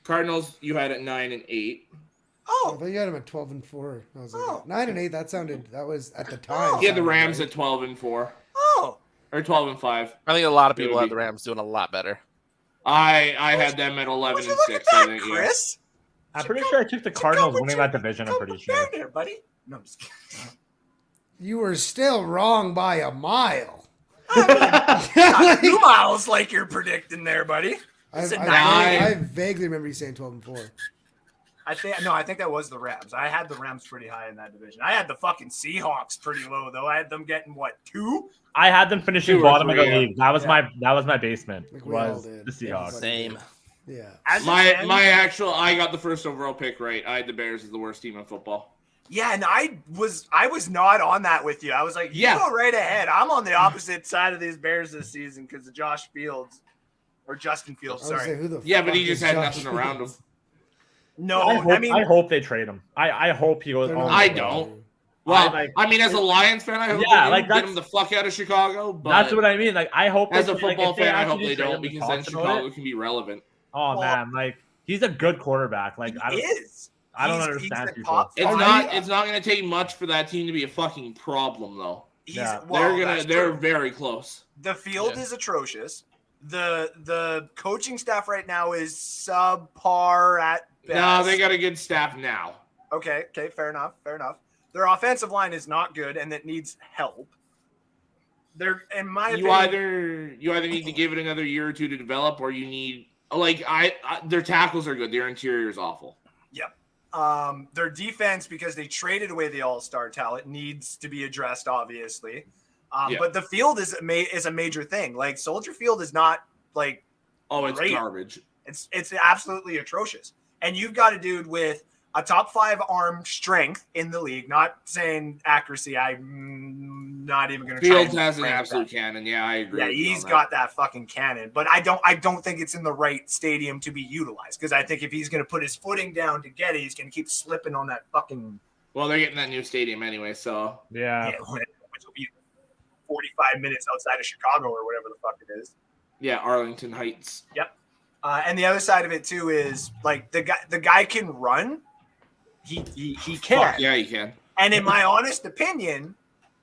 Cardinals you had at 9 and 8. I thought you had him at 12-4. I was like, 9-8. That was at the time. He had the Rams at 12-4. Oh. Or 12-5. I think a lot of people have the Rams doing a lot better. I had them at 11-6. I think. Chris? I'm pretty sure I took the Cardinals winning that division. I'm pretty sure. There, buddy. No, I'm just kidding. You were still wrong by a mile. Not 2 miles like you're predicting there, buddy. I vaguely remember you saying 12-4. I think that was the Rams. I had the Rams pretty high in that division. I had the fucking Seahawks pretty low though. I had them getting 2? I had them finishing 2 or bottom of 3, the league. That was my basement. Like we all Was did. the Seahawks. Same. Yeah. I got the first overall pick right. I had the Bears as the worst team in football. Yeah, and I was not on that with you. I was like, you go right ahead. I'm on the opposite side of these Bears this season because of Justin Fields. Sorry. But he just had nothing around him. No, I hope they trade him. I hope he goes. I don't. Well, I mean, as a Lions fan, I hope they get him the fuck out of Chicago. But that's what I mean. Like, I hope as a football fan, I hope they don't because then Chicago can be relevant. Oh man, like he's a good quarterback. Like I don't understand people. It's not going to take much for that team to be a fucking problem, though. They're very close. The field is atrocious. The coaching staff right now is subpar at best. No, they got a good staff now. Okay, fair enough. Their offensive line is not good, and it needs help. They're, in my opinion, you either need to give it another year or two to develop, or you need their tackles are good. Their interior is awful. Yep. Their defense, because they traded away the all-star talent, needs to be addressed, obviously. But the field is a major thing. Like Soldier Field is not like it's great. garbage. It's absolutely atrocious. And you've got a dude with a top 5 arm strength in the league. Not saying accuracy. I'm not even going to. Fields has an absolute cannon. Yeah, I agree. Yeah, he's got that fucking cannon. But I don't think it's in the right stadium to be utilized because I think if he's going to put his footing down to get it, he's going to keep slipping on that fucking. Well, they're getting that new stadium anyway, so yeah. Which will be 45 minutes outside of Chicago or whatever the fuck it is. Yeah, Arlington Heights. Yep. And the other side of it too is like the guy can run. He can. Fuck yeah, he can. And in my honest opinion,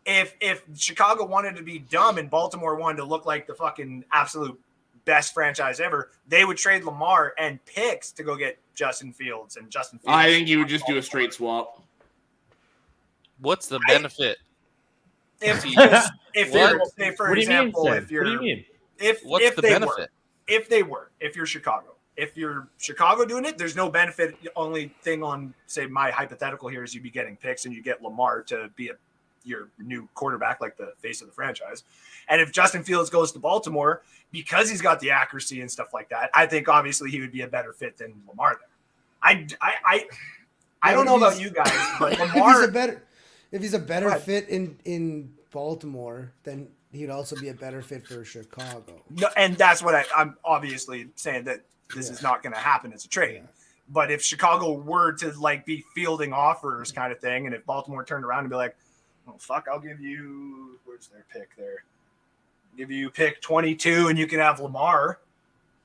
if Chicago wanted to be dumb and Baltimore wanted to look like the fucking absolute best franchise ever, they would trade Lamar and picks to go get Justin Fields. I think you would just do a straight swap. What's the benefit? If you're Chicago. If you're Chicago doing it, there's no benefit. The only thing on, say, my hypothetical here is you'd be getting picks and you get Lamar to be your new quarterback, like the face of the franchise. And if Justin Fields goes to Baltimore, because he's got the accuracy and stuff like that, I think obviously he would be a better fit than Lamar there. I don't know about you guys, but Lamar, if he's a better fit in Baltimore, then he'd also be a better fit for Chicago. No, and that's what I'm obviously saying, that this is not going to happen as a trade. Yeah. But if Chicago were to be fielding offers kind of thing, and if Baltimore turned around and be like, "Well, fuck, I'll give you where's their pick there? Give you pick 22, and you can have Lamar."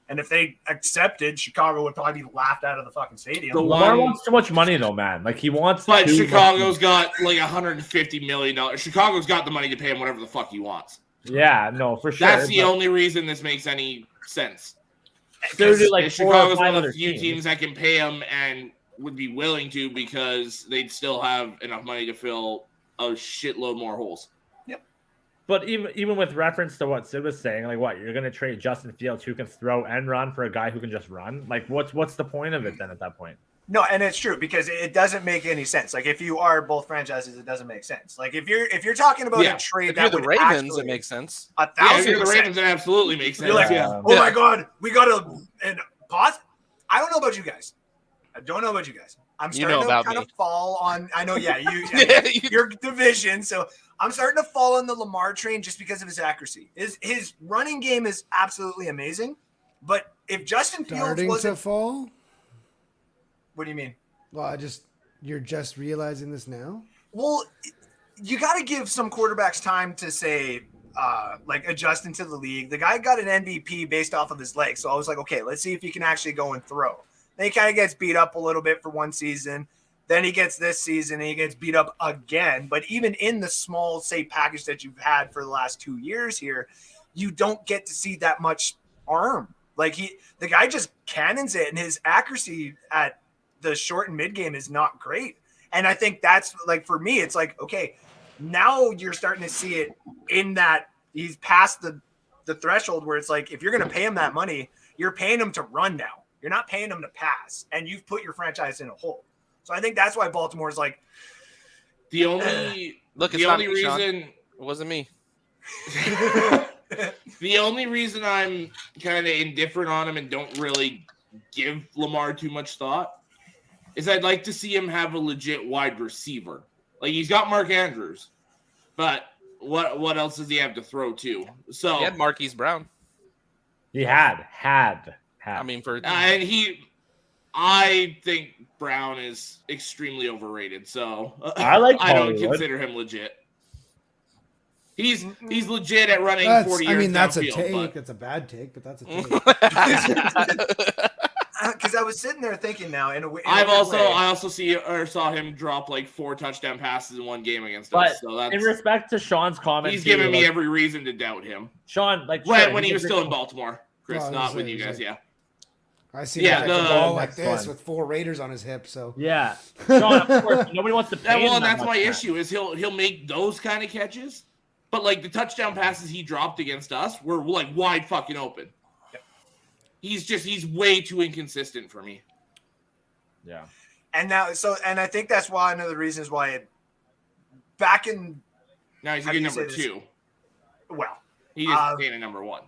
And if they accepted, Chicago would probably be laughed out of the fucking stadium. Lamar wants too much money, though, man. Like he wants. But Chicago's got $150 million. Chicago's got the money to pay him whatever the fuck he wants. Yeah, no, for sure. That's the only reason this makes any sense. Chicago's one of the few teams that can pay him and would be willing to because they'd still have enough money to fill a shitload more holes. Yep. But even with reference to what Sid was saying, you're going to trade Justin Fields who can throw and run for a guy who can just run? Like, what's the point of it then at that point? No, and it's true because it doesn't make any sense. Like if you are both franchises, it doesn't make sense. Like if you're talking about a trade if that you're the Ravens, it makes sense. 1,000%. If you're the Ravens, it absolutely makes sense. You're like, oh my god, we got to and pause. I don't know about you guys. I'm starting to kind of fall on. I know, your division. So I'm starting to fall on the Lamar train just because of his accuracy. His running game is absolutely amazing, but if Justin Fields wasn't to fall. What do you mean? Well, you're just realizing this now? Well, you got to give some quarterbacks time to say, adjust into the league. The guy got an MVP based off of his legs. So I was like, okay, let's see if he can actually go and throw. Then he kind of gets beat up a little bit for one season. Then he gets this season and he gets beat up again. But even in the small, say, package that you've had for the last 2 years here, you don't get to see that much arm. Like the guy just cannons it, and his accuracy at the short and mid game is not great. And I think that's like, for me, it's like, okay, now you're starting to see it in that he's past the threshold where it's like, if you're going to pay him that money, you're paying him to run now. You're not paying him to pass, and you've put your franchise in a hole. So I think that's why Baltimore is like the only reason it wasn't me. The only reason I'm kind of indifferent on him and don't really give Lamar too much thought is I'd like to see him have a legit wide receiver. Like, he's got Mark Andrews, but what else does he have to throw to? So he had Marquise Brown. He had. I mean, I think Brown is extremely overrated. So I don't consider him legit. He's legit at running 40 yards. I mean, that's a downfield, take. It's a bad take, but that's a take. Because I was sitting there thinking now. I also saw him drop like 4 touchdown passes in one game against us. So that's, in respect to Sean's comments, he's giving me every reason to doubt him. Sean, when he was still in Baltimore, Chris, not with you guys. Yeah. I see him the ball like this with 4 Raiders on his hip. So yeah, Sean, of course, nobody wants to pay him. Well, and that's my issue is he'll make those kind of catches, but like the touchdown passes he dropped against us were like wide fucking open. He's way too inconsistent for me. Yeah. And I think that's why one of the reasons why now he's a good number 2. Well, he is a number 1.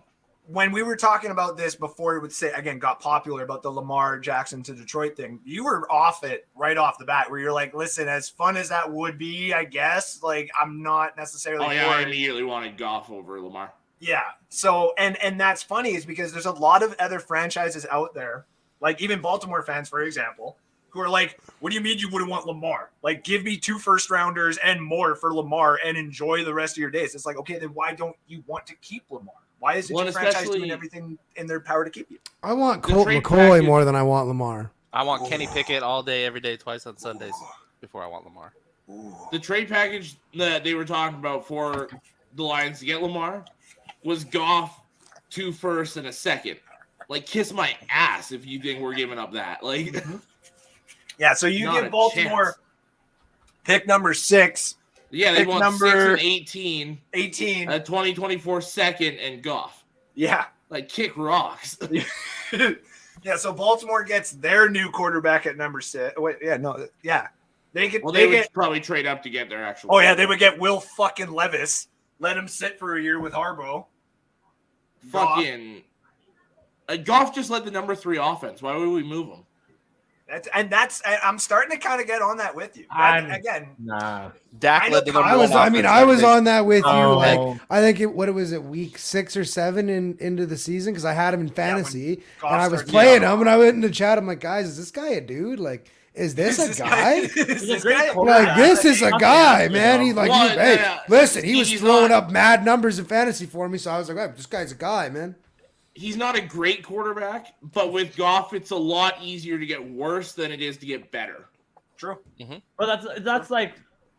When we were talking about this before it would say again got popular about the Lamar Jackson to Detroit thing, you were off it right off the bat where you're like, listen, as fun as that would be, I guess, like I'm not necessarily. Oh yeah, I immediately wanted Goff over Lamar. Yeah. So and that's funny is because there's a lot of other franchises out there, like even Baltimore fans, for example, who are like, what do you mean you wouldn't want Lamar? Like, give me 2 first-rounders and more for Lamar and enjoy the rest of your days. It's like, okay, then why don't you want to keep Lamar? Why is it your franchise doing everything in their power to keep you? I want Colt McCoy more than I want Lamar. I want Kenny Pickett all day, every day, twice on Sundays before I want Lamar. The trade package that they were talking about for the Lions to get Lamar was Goff, 2 firsts and a second. Like, kiss my ass if you think we're giving up that. Like, yeah. So you give Baltimore pick number 6. Yeah, they want number 6 and 18. 18. A 2024 second and Goff. Yeah. Like, kick rocks. Yeah, so Baltimore gets their new quarterback at number 6. Wait, yeah, no, yeah. They would probably trade up to get their actual. Oh, yeah, they would get Will fucking Levis. Let him sit for a year with Harbaugh. Fucking Goff just led the number 3 offense. Why would we move him? I'm starting to kind of get on that with you. Nah. Dak led the number 1 I was on that with you. Oh. Like, I think week 6 or 7 into the season because I had him in fantasy and I was playing him and I went into chat. I'm like, guys, is this guy a dude? Like, is this a guy? This is a guy, man. He's like, listen, he was throwing up mad numbers in fantasy for me, so I was like, this guy's a guy, man. He's not a great quarterback, but with Goff, it's a lot easier to get worse than it is to get better. True. Mm-hmm. But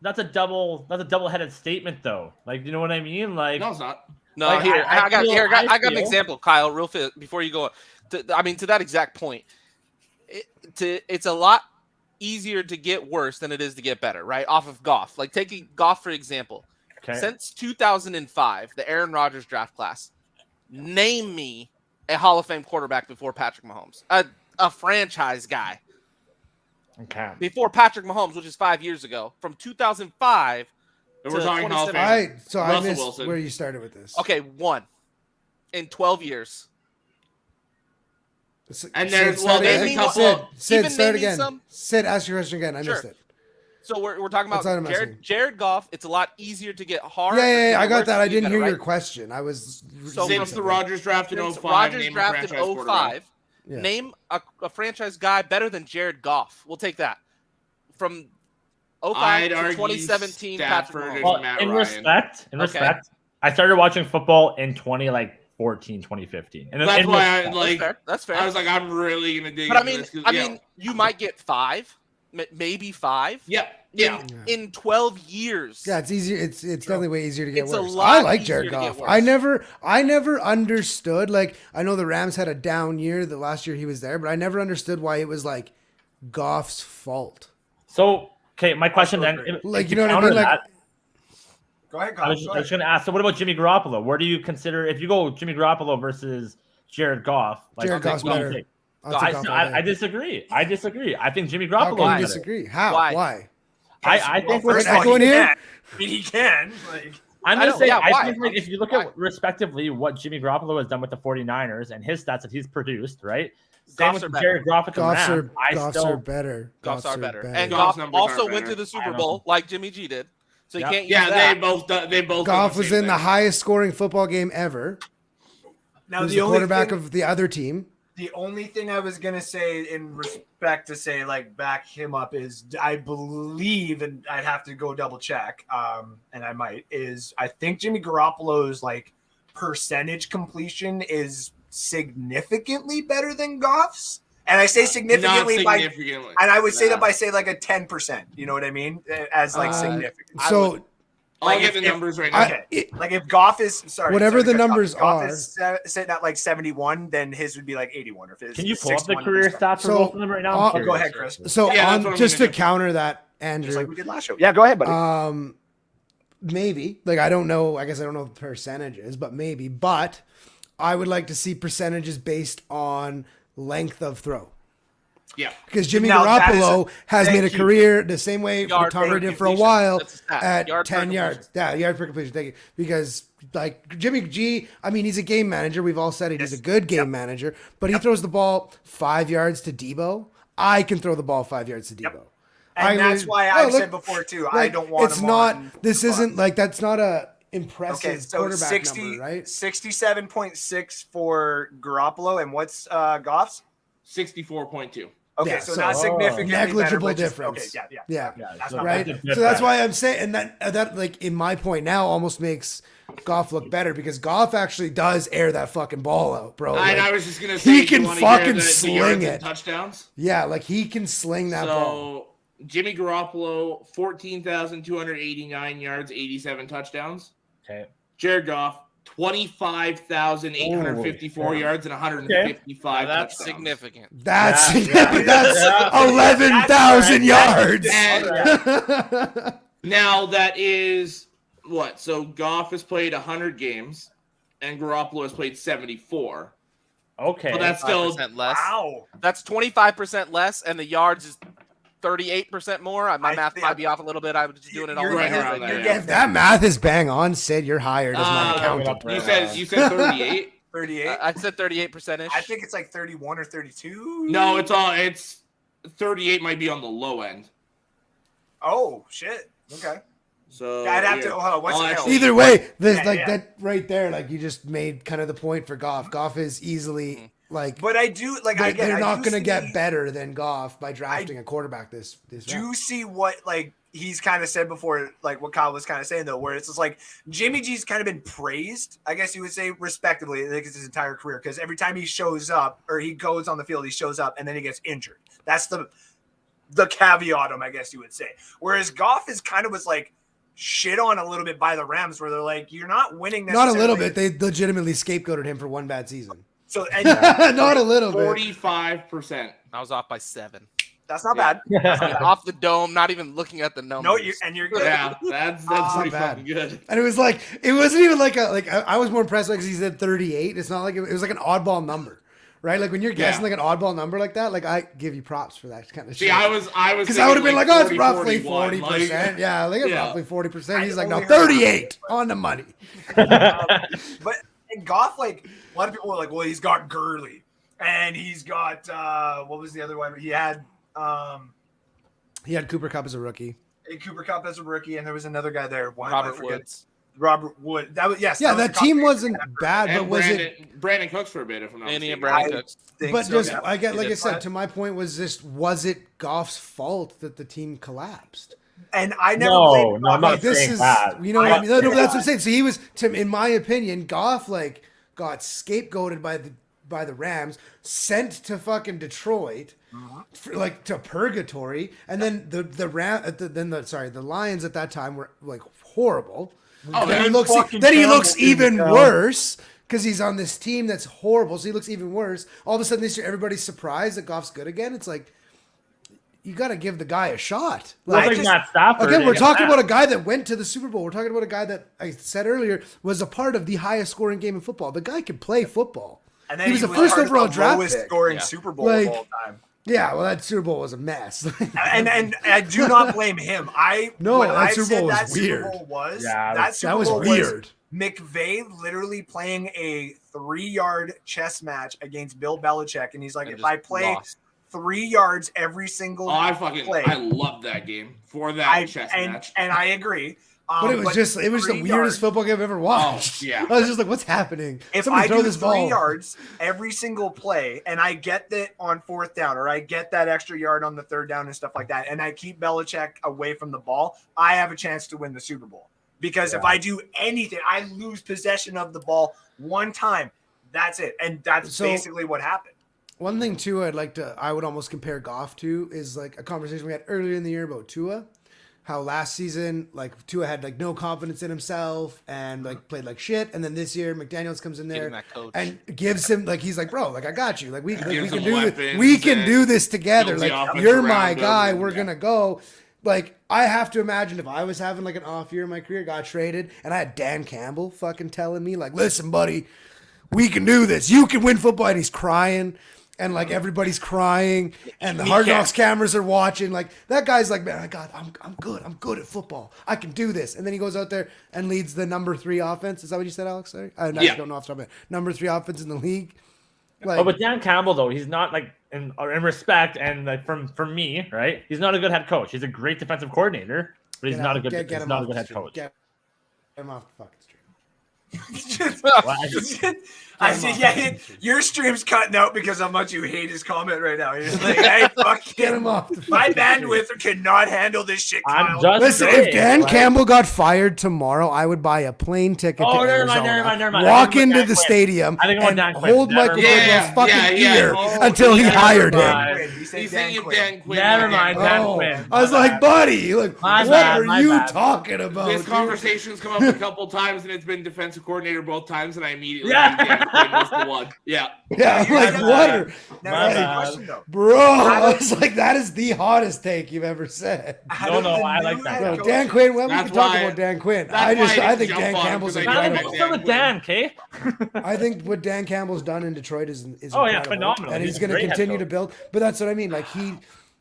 that's a double-headed statement, though. Like, you know what I mean? Like, no, it's not. No, like, here I got an feel example, Kyle. Real fast before you go. To that exact point, it's a lot easier to get worse than it is to get better, right? Off of Goff. Like, taking Goff for example. Okay. Since 2005, the Aaron Rodgers draft class. Name me a Hall of Fame quarterback before Patrick Mahomes, a franchise guy. Okay. Before Patrick Mahomes, which is 5 years ago, from 2005 and we're talking Hall of Fame. I missed Wilson. Where you started with this. Okay, 1 in 12 years. And there's a couple. Sid, start again. Sid, ask your question again. I missed it. So we're talking about Jared Goff. It's a lot easier to get hard. Yeah, I got that. I didn't hear your question. I was since the Rodgers draft in 05. Rodgers draft in 05. Name a franchise guy better than Jared Goff. We'll take that. From 05 to 2017, Patrick Mahomes. Well, in respect, I started watching football in 2014, 2015. And that's why that's fair. I was like, I'm really gonna dig. But I mean, you might get 5. maybe 5. Yeah. In 12 years. Yeah, it's easier. It's definitely way easier to get It's a worse. lot I like easier Jared to get Goff. worse. I never understood. Like, I know the Rams had a down year the last year he was there, but I never understood why it was like Goff's fault. So, okay, my question then, Like, if you know what I counter mean? Like, that, Go ahead, I Kyle. was just going to ask. So, what about Jimmy Garoppolo? Where do you consider if you go Jimmy Garoppolo versus Jared Goff? Like, Jared Goff's what do you better. think? I'll take Goff all I day. disagree. I think Jimmy How Garoppolo can is you better. disagree? How? Why? I think we're first of all, echoing he here? can. I mean, he can. Like, I'm I going to know, say, yeah, I why? think like, if you look Why? at respectively what Jimmy Garoppolo has done with the 49ers and his stats that he's produced, right? Same Goff's with are Jared Goff at the Goffs Rams. are better. Goffs are better. And Goff's Goff numbers also are went better. to the Super I know. Bowl like Jimmy G did. So you Yep. can't use Yeah, that. they both. Goff did was same in the thing. highest scoring football game ever. now He was the the only quarterback thing, of the other team. the only thing I was gonna say in respect to say like back him up is I believe, and I'd have to go double check, and I might, is I think Jimmy Garoppolo's like percentage completion is significantly better than Goff's. And I say Not significantly by, significantly. and I would say that Nah. by say like a 10%. You know what I mean? As like significant. So I'll like get if- the numbers right now. Okay. Like if Goff is Whatever the to cut you off. numbers If Goff are. is sitting at like 71, then his would be like 81. Or if his Can you is pull up the 61, career it's stats for So, both of them right now? I'm oh, curious. go ahead, Chris. So Yeah, that's what I'm just to gonna do. counter that, just Andrew, like we did last show. Yeah, go ahead, buddy. maybe. Like, I don't know. I guess I don't know the percentages, but maybe. But I would like to see percentages based on length of throw. Yeah. Because Jimmy Now, that is Garoppolo has thank made a you. career the same way Yard Tom per Brady did for a completion. while That's a stat. at Yard per 10 yards. Yeah, yard per completion. Thank you. Because, like, Jimmy G, I mean, he's a game manager. We've all said it. He's a good game manager. But he throws the ball 5 yards to Debo. I can throw the ball 5 yards to Debo. And that's why I've said before, too, I don't want it's him not, on this the isn't, Bucs. like, that's not a impressive Okay, so quarterback 60, number, right? 67.6 for Garoppolo. And what's Goff's? 64.2. Okay, Yeah, so so- not significantly Negligible better, but just- difference. okay, yeah. Yeah. That's so not Right. bad. So that's why I'm saying, and that like in my point now almost makes Goff look better because Goff actually does air that fucking ball out, bro. And Like, I was just gonna say he do you can wanna hear fucking the sling yards and it. touchdowns. yeah, like he can sling that ball. So Jimmy Garoppolo, 14,289 yards, 87 touchdowns. Okay. Jared Goff, 25,854 yards and 155 Now, that's touchdowns. significant. That's Yeah. that's Yeah. 11,000 yards. And now that is what? So Goff has played 100 games, and Garoppolo has played 74. Okay. But that's still 5% less. Wow. That's 25% less, and the yards is 38% more. My math might be off a little bit. I was just doing it all You're in my right head. around but that, yeah. yeah. If that math is bang on, Sid, you're hired as my accountant. You said 38. 38. I said 38%ish. I think it's like 31 or 32. No, it's 38 might be on the low end. Oh, shit. Okay. So I'd have to. yeah. Hold on. What's I'll the actually- Either way, this Yeah, like yeah. that right there, like you just made kind of the point for Goff. Goff is easily like But I do like. they're I not do going to see- get better than Goff by drafting a quarterback this Do round. see what like he's kind of said before, like what Kyle was kind of saying though, where it's just like Jimmy G's kind of been praised, I guess you would say respectively, like his entire career, because every time he shows up or he goes on the field, he shows up and then he gets injured. That's the caveat I guess you would say. Whereas Goff is kind of was like shit on a little bit by the Rams, where they're like, you're not winning. Not a little necessarily. bit. They legitimately scapegoated him for one bad season. So and Not a little bit. 45%. I was off by 7. that's not bad. I mean, off the dome, not even looking at the numbers. No, you're good. Yeah, that's Not pretty bad. fucking good. And it was like it wasn't even like I was more impressed because he said 38. It's not like it was like an oddball number, right? Like when you're guessing like an oddball number like that, like I give you props for that kind of shit. See, I was because I would have been like, oh, it's 40, roughly 41, 40%. Yeah, like it's Yeah. roughly 40%. He's I like, no, only heard 38 on the money. But and Goff, like a lot of people were like, well, he's got Gurley and he's got what was the other one? He had He had Cooper Kupp as a rookie. Cooper Kupp as a rookie, and there was another guy there. Why am I Robert forgetting? Woods. Robert Wood. That was yes. Yeah, was that the team combination. wasn't bad, but And was it? Brandon Cooks for a bit, if I'm not Andy and mistaken. Brandon Cooks. Think But so, just yeah. I get like I Is it said, fun? to my point was it Goff's fault that the team collapsed? And I never No, played no, I'm Goff. not Like this saying is that. you know what I mean? No, I- that's what I'm saying. So he was, in my opinion, Goff like got scapegoated by the Rams, sent to fucking Detroit, to purgatory, and then the Lions at that time were like horrible. Oh, then he looks even worse because he's on this team that's horrible. So he looks even worse. All of a sudden this year, everybody's surprised that Goff's good again. It's like, you got to give the guy a shot. Matt Stafford. Again, we're talking about a guy that went to the Super Bowl. We're talking about a guy that I said earlier was a part of the highest scoring game in football. The guy can play football. And then he was the first overall draft pick. Scoring Super Bowl of all time. Yeah, well, that Super Bowl was a mess. and I do not blame him. That Super Bowl was weird. That was weird. McVay literally playing a 3-yard chess match against Bill Belichick, and he's like, if I play 3 yards every single play, I love that game for that chess match. And I agree. But it was just the weirdest football game I've ever watched. Oh, yeah. I was just like, what's happening? If Somebody I throw do this 3 ball. yards every single play, and I get that on 4th down, or I get that extra yard on the 3rd down and stuff like that, and I keep Belichick away from the ball, I have a chance to win the Super Bowl. Because if I do anything, I lose possession of the ball one time. That's it. And that's basically what happened. One thing, too, I would almost compare Goff to is like a conversation we had earlier in the year about Tua. How last season, Tua had no confidence in himself and played like shit, and then this year McDaniels comes in there and gives him he's like, bro, I got you, we can do this, we can do this together, you're my guy, we're gonna go. I have to imagine if I was having an off year in my career, got traded, and I had Dan Campbell fucking telling me listen, buddy, we can do this, you can win football, and he's crying. And everybody's crying, and the Hard Knocks cameras are watching. That guy's like, man, I'm good at football. I can do this. And then he goes out there and leads the number 3 offense. Is that what you said, Alex? Sorry, I don't know off the top of it. Number 3 offense in the league. But Dan Campbell though, he's not in respect and from me, right? He's not a good head coach. He's a great defensive coordinator, but he's not a good head coach. Get him off the fucking stream. I see. Your stream's cutting out because how much you hate his comment right now. You're just like, hey, fuck get him off. My bandwidth cannot handle this shit. Kyle. Listen, if Dan Campbell got fired tomorrow, I would buy a plane ticket to Arizona, never mind. walk into the stadium, and hold Michael Bidwell's fucking ear until he hired him. He's thinking of Dan Quinn. Never mind, Dan Quinn. I was like, buddy, what are you talking about? This conversation's come up a couple times, and it's been defensive coordinator both times, and I immediately think Dan Quinn was the one. Yeah, what? Bro, I was like, that is the hottest take you've ever said. No, I like that. No, Dan Quinn. Well, we can talk about Dan Quinn. I think Dan Campbell's incredible. What's up with Dan, okay? I think what Dan Campbell's done in Detroit is phenomenal. And he's going to continue to build. But that's what I mean.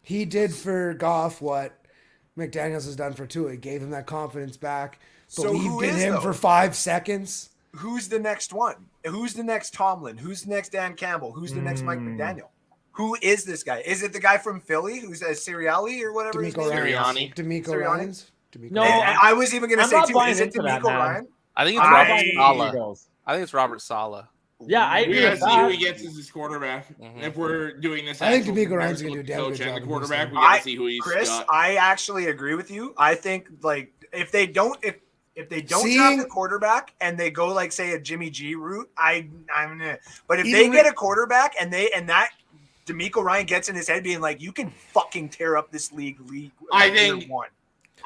He did for Goff what McDaniels has done for Tua. He gave him that confidence back. Believed in him for 5 seconds. Who's the next one? Who's the next Tomlin? Who's the next Dan Campbell? Who's the next Mike McDaniel? Who is this guy? Is it the guy from Philly who's a Sirianni or whatever? DeMeco Ryans? No, I was even going to say too. Is it DeMeco Ryan? I think it's Robert Saleh. I think it's Robert Saleh. Yeah, I agree. We gotta see who he gets as his quarterback. If we're doing this, I think DeMeco Ryan's gonna do a damn good job. The quarterback, we gotta see who he's Chris, got. I actually agree with you. I think if they don't draft a quarterback and they go say a Jimmy G route, I'm gonna. But if they get a quarterback and that DeMeco Ryan gets in his head being like, you can fucking tear up this league. I think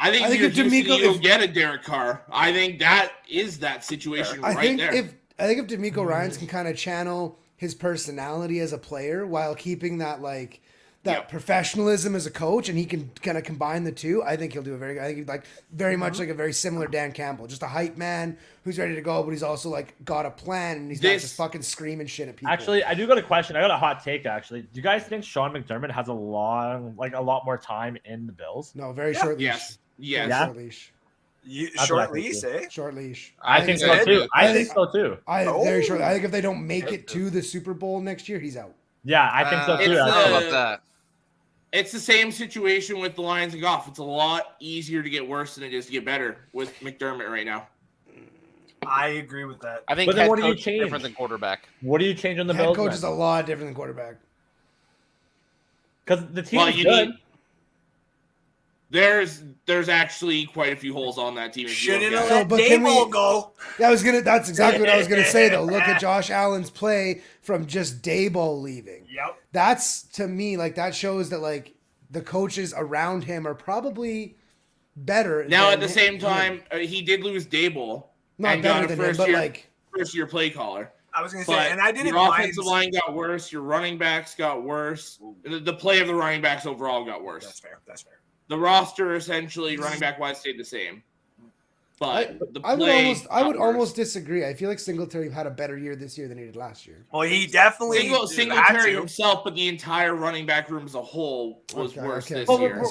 if DeMeco get a Derek Carr, I think that is that situation there. I think if DeMeco Ryans can kind of channel his personality as a player while keeping that professionalism as a coach, and he can kind of combine the two, I think he'll do a very good. I think very much a very similar Dan Campbell, just a hype man who's ready to go, but he's also got a plan and he's not just fucking screaming shit at people. Actually, I do got a question. I got a hot take. Actually, do you guys think Sean McDermott has a lot more time in the Bills? No, very short leash. Yes. Short leash. Short leash, eh? Short leash. I think so too. Very short. I think if they don't make it to the Super Bowl next year, he's out. Yeah, I think so too. About that. It's the same situation with the Lions and Goff. It's a lot easier to get worse than it is to get better with McDermott right now. I agree with that. I think head coach coach is change? different than quarterback. What do you change on the Bills? Head coach is a lot different than quarterback. Because the team's good. There's actually quite a few holes on that team. Shouldn't have let Dayball go. That's exactly what I was gonna say though. Look at Josh Allen's play from just Dayball leaving. Yep. That's to me like that shows that like the coaches around him are probably better. Now at the same time, he did lose Dayball. Not better than him, but like first year play caller. I was going to say, and I didn't mind. Your offensive line got worse. Your running backs got worse. The play of the running backs overall got worse. That's fair. The roster essentially, running back wise, stayed the same. But I would almost disagree. I feel like Singletary had a better year this year than he did last year. Well, he definitely Singletary himself, but the entire running back room as a whole was worse this year.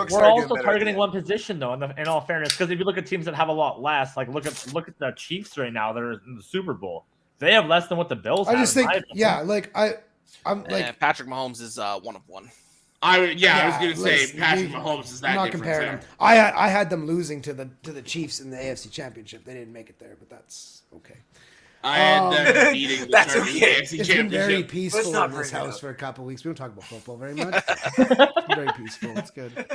We're also targeting one position though. In all fairness, because if you look at teams that have a lot less, like look at the Chiefs right now, they're in the Super Bowl. They have less than what the Bills have. I just think, I'm like Patrick Mahomes is 1 of 1. I was going to say Patrick Mahomes is that not different comparing there. them. I had them losing to the Chiefs in the AFC Championship. They didn't make it there, but that's okay. I had them beating the that's AFC okay. Championship. It's been very peaceful in this house for a couple weeks. We don't talk about football very much. It's been very peaceful. It's good.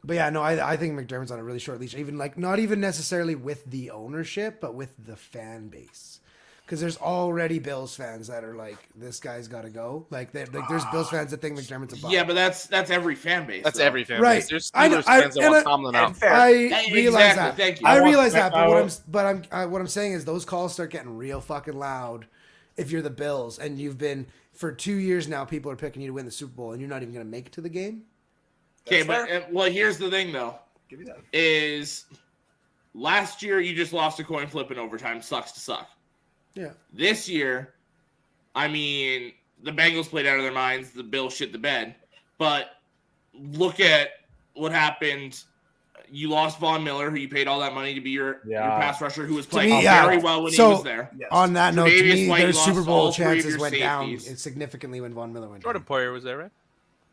But yeah, no, I think McDermott's on a really short leash. Even like not even necessarily with the ownership, but with the fan base. Because there's already Bills fans that are like, this guy's got to go. Like there's Bills fans that think McDermott's a bust. Yeah, but that's every fan base. That's though. every fan Right. base. There's Steelers fans that want Tomlin out. I realize that. Thank you. I realize that, but what I'm saying is those calls start getting real fucking loud if you're the Bills and you've been for 2 years now. People are picking you to win the Super Bowl and you're not even going to make it to the game. Okay, but here's the thing though. Give me that. Is last year you just lost a coin flip in overtime. Sucks to suck. Yeah. This year, I mean, the Bengals played out of their minds. The Bills shit the bed. But look at what happened. You lost Von Miller, who you paid all that money to be your pass rusher, who was playing very well when he was there. Yes. On that note, to me, White their lost Super Bowl all three of chances your went down safeties. significantly when Von Miller went Jordan down. Poyer was there, right?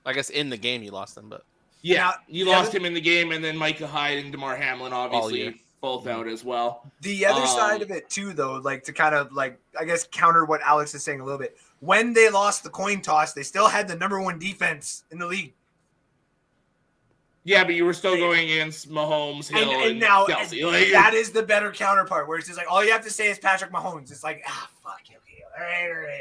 I guess in the game you lost them, but Yeah, you lost him in the game, and then Micah Hyde and DeMar Hamlin, obviously, both out as well. The other side of it, too, though, like to kind of, like, I guess, counter what Alex is saying a little bit. When they lost the coin toss, they still had the #1 defense in the league. Yeah, but you were still going against Mahomes, Hill, and now Kelsey. That is the better counterpart, where it's just like, all you have to say is Patrick Mahomes. It's like, fuck, okay, all right.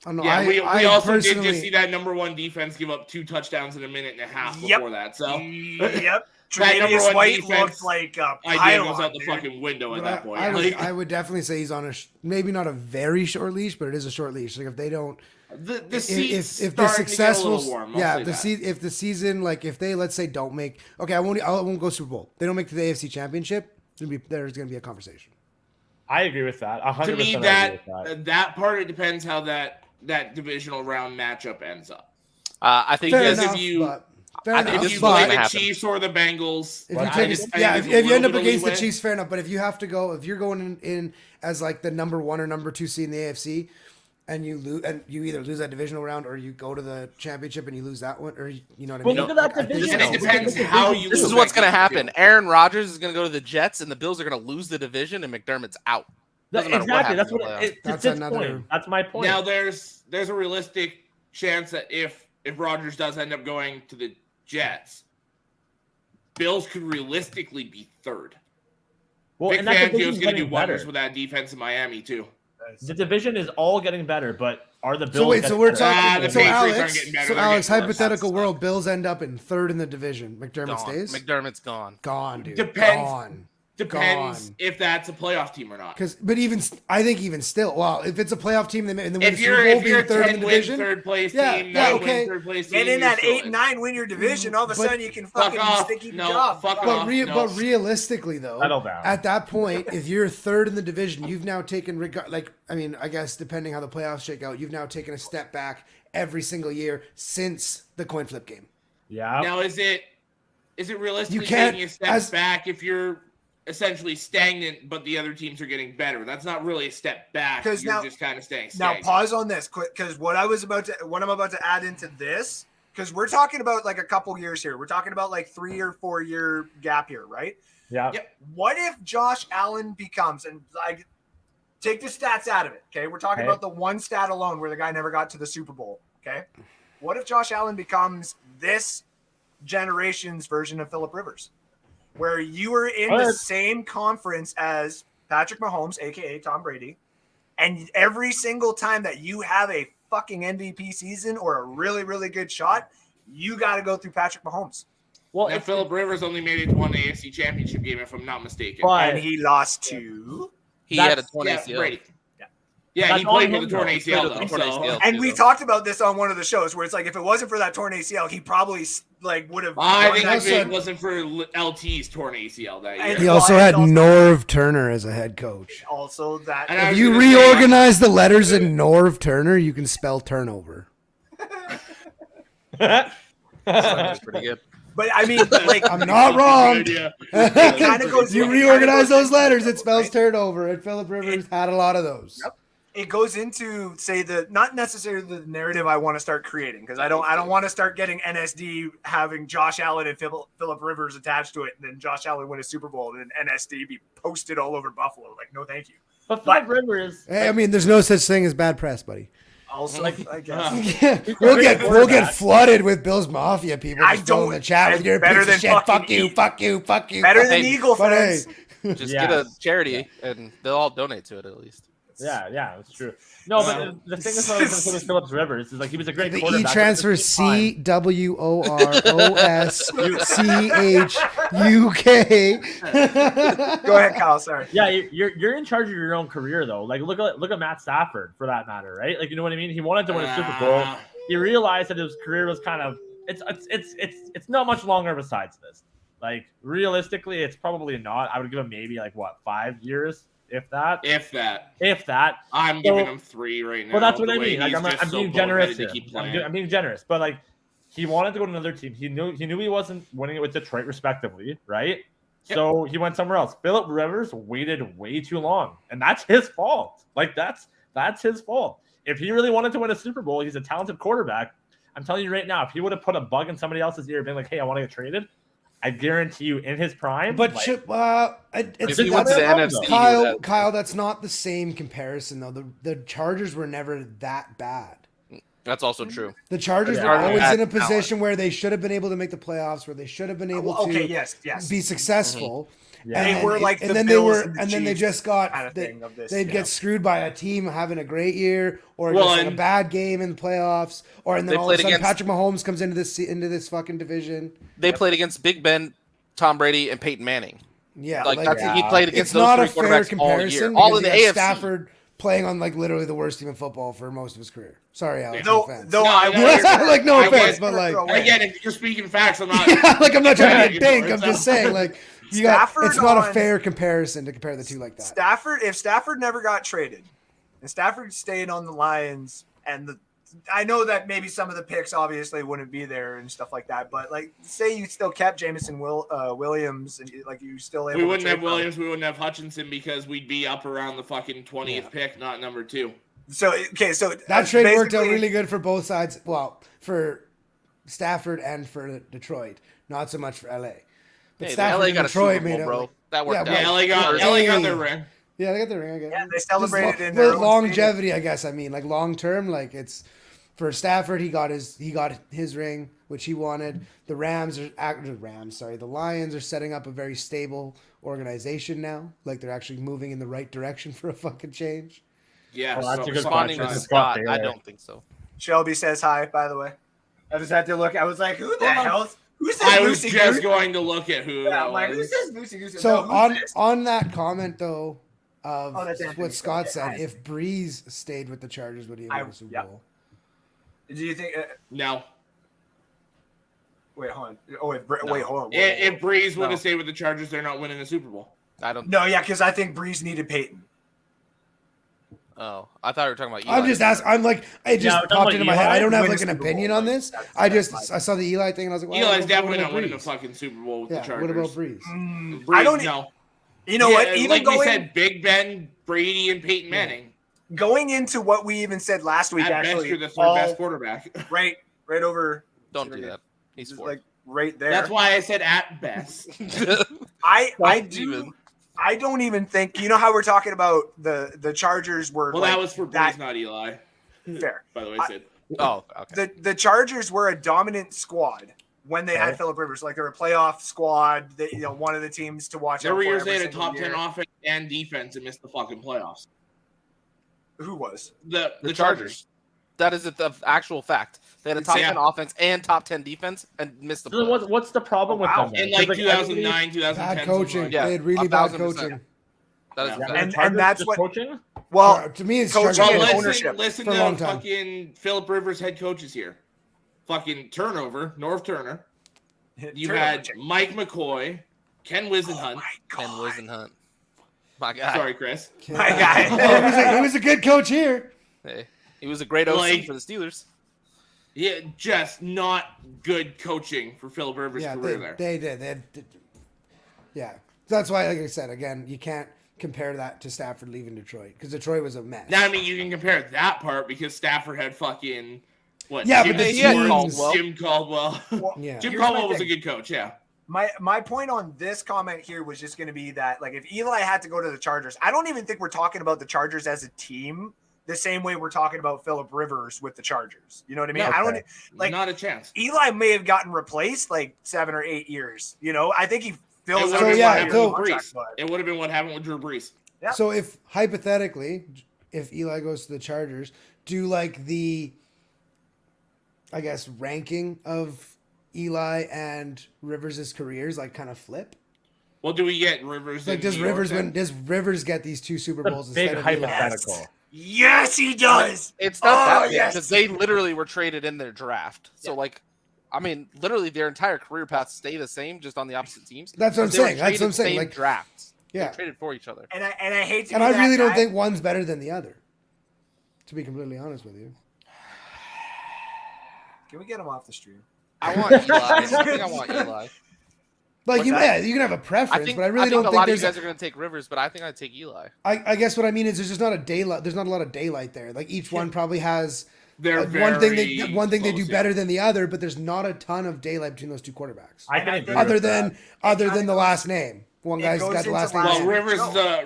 I don't know. Yeah, we also did personally, just see that #1 defense give up 2 touchdowns in a minute and a half before that. So yep. that Tre'Davious White defense, looked like a idea was out the dude. fucking window at that point. I would definitely say he's on a maybe not a very short leash, but it is a short leash. Like if they don't, the seats if the successful, warm, if the season, like if they let's say don't make, okay, I won't go Super Bowl. They don't make the AFC Championship. There's gonna be a conversation. I agree with that. 100%. To me, that part it depends how that divisional round matchup ends up. I think Fair because enough, if you, but if you play the Chiefs or the Bengals, if you end up against the Chiefs, fair enough. But if you have to go, if you're going in as like the #1 or #2 seed in the AFC, and you lose, and you either lose that divisional round or you go to the championship and you lose that one, or you know what I mean? Look at that division. It depends how you. This is what's going to happen. Aaron Rodgers is going to go to the Jets, and the Bills are going to lose the division, and McDermott's out. Exactly. That's what. That's another. That's my point. Now there's a realistic chance that if Rodgers does end up going to the Jets, Bills could realistically be 3rd. Well, Vic Fangio's going to do wonders with that defense in Miami too. The division is all getting better, but are the Bills? So we're talking. The So Patriots aren't getting better. Alex, hypothetical world, Bills end up in 3rd in the division. McDermott stays. McDermott's gone. Gone, dude. Depends if that's a playoff team or not. But I think even still, well, if it's a playoff team, then win the if Super Bowl, being 3rd in the division, third place yeah, team, yeah, 9 okay. win third place team, Get in that 8-9, win your division. All of a sudden, you can fucking sticky job. But realistically, though, settle down. At that point, if you're 3rd in the division, you've now taken I guess depending how the playoffs shake out, you've now taken a step back every single year since the coin flip game. Yeah. Now, is it realistically can't- taking a step back if you're essentially stagnant, but the other teams are getting better? That's not really a step back. You're just kind of staying stagnant. Now, pause on this quick, because what I'm about to add into this, because we're talking about like a couple years here. We're talking about like 3 or 4 year gap here, right? Yeah. Yep. What if Josh Allen becomes, and like, take the stats out of it, okay? We're talking about the one stat alone where the guy never got to the Super Bowl, okay? What if Josh Allen becomes this generation's version of Phillip Rivers, where you were in the same conference as Patrick Mahomes, aka Tom Brady, and every single time that you have a fucking MVP season or a really, really good shot, you got to go through Patrick Mahomes. Well, if Phillip Rivers only made it to one AFC Championship game, if I'm not mistaken, and he lost to. He had a torn ACL. Brady. Yeah, he played with a torn ACL, though. And we talked about this on one of the shows where it's like, if it wasn't for that torn ACL, he probably would have. I think if it wasn't for LT's torn ACL that year. He also had Norv Turner as a head coach. Also, that if you reorganize the letters in Norv Turner, you can spell turnover. That's pretty good. But I mean, I'm not wrong. It kind of goes. You reorganize those letters, it spells turnover. And Phillip Rivers had a lot of those. Yep. It goes into not necessarily the narrative I want to start creating, because I don't want to start getting NSD having Josh Allen and Phillip Rivers attached to it, and then Josh Allen win a Super Bowl, and then NSD be posted all over Buffalo. Like, no, thank you. But Phillip Rivers. Hey, I mean, there's no such thing as bad press, buddy. Also, I guess we'll get flooded with Bills Mafia people. I don't in the chat with your better than shit. Fuck you. Better than Eagle fans. Just get a charity, and they'll all donate to it at least. Yeah, that's true. No, but the thing is with Phillip Rivers is like he was a great quarterback. The e-transfer CWOROSCHUK. Go ahead, Kyle. Sorry. Yeah, you're in charge of your own career though. Like look at Matt Stafford for that matter, right? Like you know what I mean. He wanted to win a Super Bowl. He realized that his career was kind of it's not much longer besides this. Like realistically, it's probably not. I would give him maybe 5 years. If that. I'm giving him 3 right now. Well, that's what I mean. Like, I'm being generous here. I'm being generous, but he wanted to go to another team. He knew he wasn't winning it with Detroit, respectively, right? Yep. So he went somewhere else. Phillip Rivers waited way too long, and that's his fault. That's his fault. If he really wanted to win a Super Bowl, he's a talented quarterback. I'm telling you right now, if he would have put a bug in somebody else's ear, being like, "Hey, I want to get traded," I guarantee you, in his prime. But Kyle, that's not the same comparison though. The Chargers were never that bad. That's also true. The Chargers were always in a position where they should have been able to make the playoffs, where they should have been able to be successful. Mm-hmm. Yeah. And then they just got they'd get screwed by a team having a great year or just a bad game in the playoffs, and then all of a sudden Patrick Mahomes comes into this fucking division. They played against Big Ben, Tom Brady, and Peyton Manning. Yeah, he played against those three quarterbacks all year, all in the AFC. Stafford playing on literally the worst team in football for most of his career. Sorry, Alex. No offense, but again, if you're speaking facts, I'm not. I'm not trying to be a dink. I'm just saying, it's not a fair comparison to compare the two like that. If Stafford never got traded, and Stafford stayed on the Lions, and I know that maybe some of the picks obviously wouldn't be there and stuff like that, but say you still kept Jameson Williams, and you still able. We wouldn't have Williams. We wouldn't have Hutchinson because we'd be up around the fucking 20th pick, not number 2. So that trade worked out really good for both sides. Well, for Stafford and for Detroit, not so much for LA. But Stafford LA got Detroit a Super Bowl, bro. That worked out. LA got their ring. Yeah, they got their ring. I guess. Yeah, they celebrated in their longevity. I guess. I mean, long term, it's for Stafford. He got his ring, which he wanted. The The Lions are setting up a very stable organization now. They're actually moving in the right direction for a fucking change. Yeah, that's a good responding to Scott. I don't think so. Shelby says hi. By the way, I just had to look. I was like, who the hell? I was just going to look at who. Yeah, who says Moosey Goose? So on that comment though, of what Scott said, if Breeze stayed with the Chargers, would he have won the Super Bowl? Do you think? No. Wait, hold on. Wait, hold on. If Breeze would have stayed with the Chargers, they're not winning the Super Bowl. I don't. No, yeah, because I think Breeze needed Payton. Oh, I thought we were talking about Eli. I'm just asking. It just popped into my head. I don't have an opinion on this. I saw the Eli thing and I was like, well, Eli's definitely not winning the fucking Super Bowl with the Chargers. What about Breeze? I don't know. You know what? Even we said, Big Ben, Brady, and Peyton Manning. Going into what we even said last week, actually, you're the third best quarterback. Right over. Don't do that. He's fourth. Right there. That's why I said at best. I don't even think, you know how we're talking about the Chargers were. Well, that was for Breeze, not Eli. Fair. By the way, Sid. Oh, okay. The Chargers were a dominant squad when they had Phillip Rivers. Like, they were a playoff squad. They, one of the teams to watch. There out were for years every they had a single top 10 year. offense and defense and missed the fucking playoffs. Who was? The Chargers. That is the actual fact. They had a top 10 offense and top 10 defense and missed the playoffs. What's the problem with them? In like 2009, 2010. Bad coaching. Yeah, They had really bad 1,000%. coaching. That is a fact. And that's just what. coaching. Well, To me, it's coaching Chargers. and ownership Listen for a long to time. fucking Phillip Rivers head coaches here. Fucking turnover, Norv Turner. You had Mike McCoy, Ken Wisenhunt. Ken Wisenhunt. My guy. Sorry, Chris. My guy. He was a good coach here. Hey, he was a great OC for the Steelers. Yeah, just not good coaching for Phillip Rivers' career there. They did. Yeah. That's why, like I said, again, you can't compare that to Stafford leaving Detroit because Detroit was a mess. Now, I mean, you can compare that part because Stafford had fucking what? Yeah, Jim, but the he had teams- Caldwell. Jim Caldwell. Well, Yeah. Jim here's Caldwell my was a thing. good coach. Yeah. My point on this comment here was just going to be that, like, if Eli had to go to the Chargers, I don't even think we're talking about the Chargers as a team the same way we're talking about Phillip Rivers with the Chargers. You know what I mean? No, I don't like not a chance. Eli may have gotten replaced like 7 or 8 years. I think he fills It out would his have contract, been what happened with contract, Brees. but- It would have been what happened with Drew Brees. Yeah. So if hypothetically, if Eli goes to the Chargers, do like the, I guess, ranking of Eli and Rivers' careers like kind of flip? Well, do we get Rivers? Like, in does New York Rivers then? win? Does Rivers get these 2 Super It's Bowls a big instead of Eli? hypothetical. Yes, he does. It's not that big yes. because they literally were traded in their draft. So, literally their entire career paths stay the same, just on the opposite teams. That's what I'm But they were saying. That's what I'm traded saying. same Like, drafts. yeah. They traded for each other. And I hate to. And be I that really don't guy. think one's better than the other. To be completely honest with you. Can we get him off the stream? I want Eli. I think I want Eli. Like, What's that? you can have a preference, I think, but I really think don't a think lot of there's. you guys are going to take Rivers, but I think I'd take Eli. I guess what I mean is there's just not a daylight. There's not a lot of daylight there. Like each one probably has They're one thing they very do close, better than the other, but there's not a ton of daylight between those 2 quarterbacks. I can agree Other with than the last name. One it guy's goes got the into last name. last Well, name.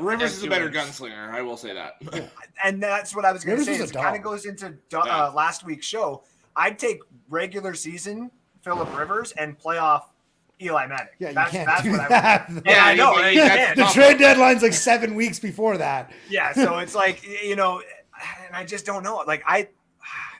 Rivers is a better Two gunslinger. I will say that. And that's what I was going to Rivers say. was It a kind of dog. goes into Yeah. last week's show. I'd take regular season Phillip Rivers and playoff Eli Manning. Yeah, you that's can't do what I that. would. Yeah, I know. but You that's can't. The tough. trade deadline's like 7 weeks before that. Yeah, so it's like, and I just don't know. Like,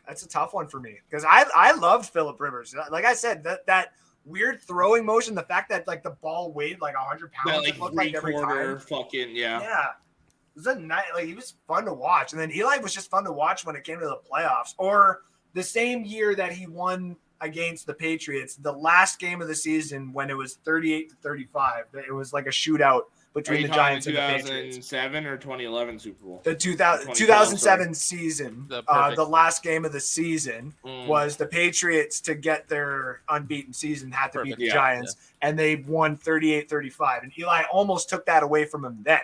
that's a tough one for me because I loved Phillip Rivers. Like I said, that weird throwing motion, the fact that like the ball weighed like 100 That pounds, like it looked like every three-quarter time. fucking yeah. Yeah. It was a night, like he was fun to watch. And then Eli was just fun to watch when it came to the playoffs. Or the same year that he won against the Patriots, the last game of the season when it was 38-35. It was like a shootout Are between you the talking Giants and the Patriots. 2007 or 2011 Super Bowl? The 2007 2007 season, The perfect. the last game of the season Mm. was the Patriots to get their unbeaten season had to beat Perfect. the Yeah. Giants, and they won 38-35. And Eli almost took that away from him then.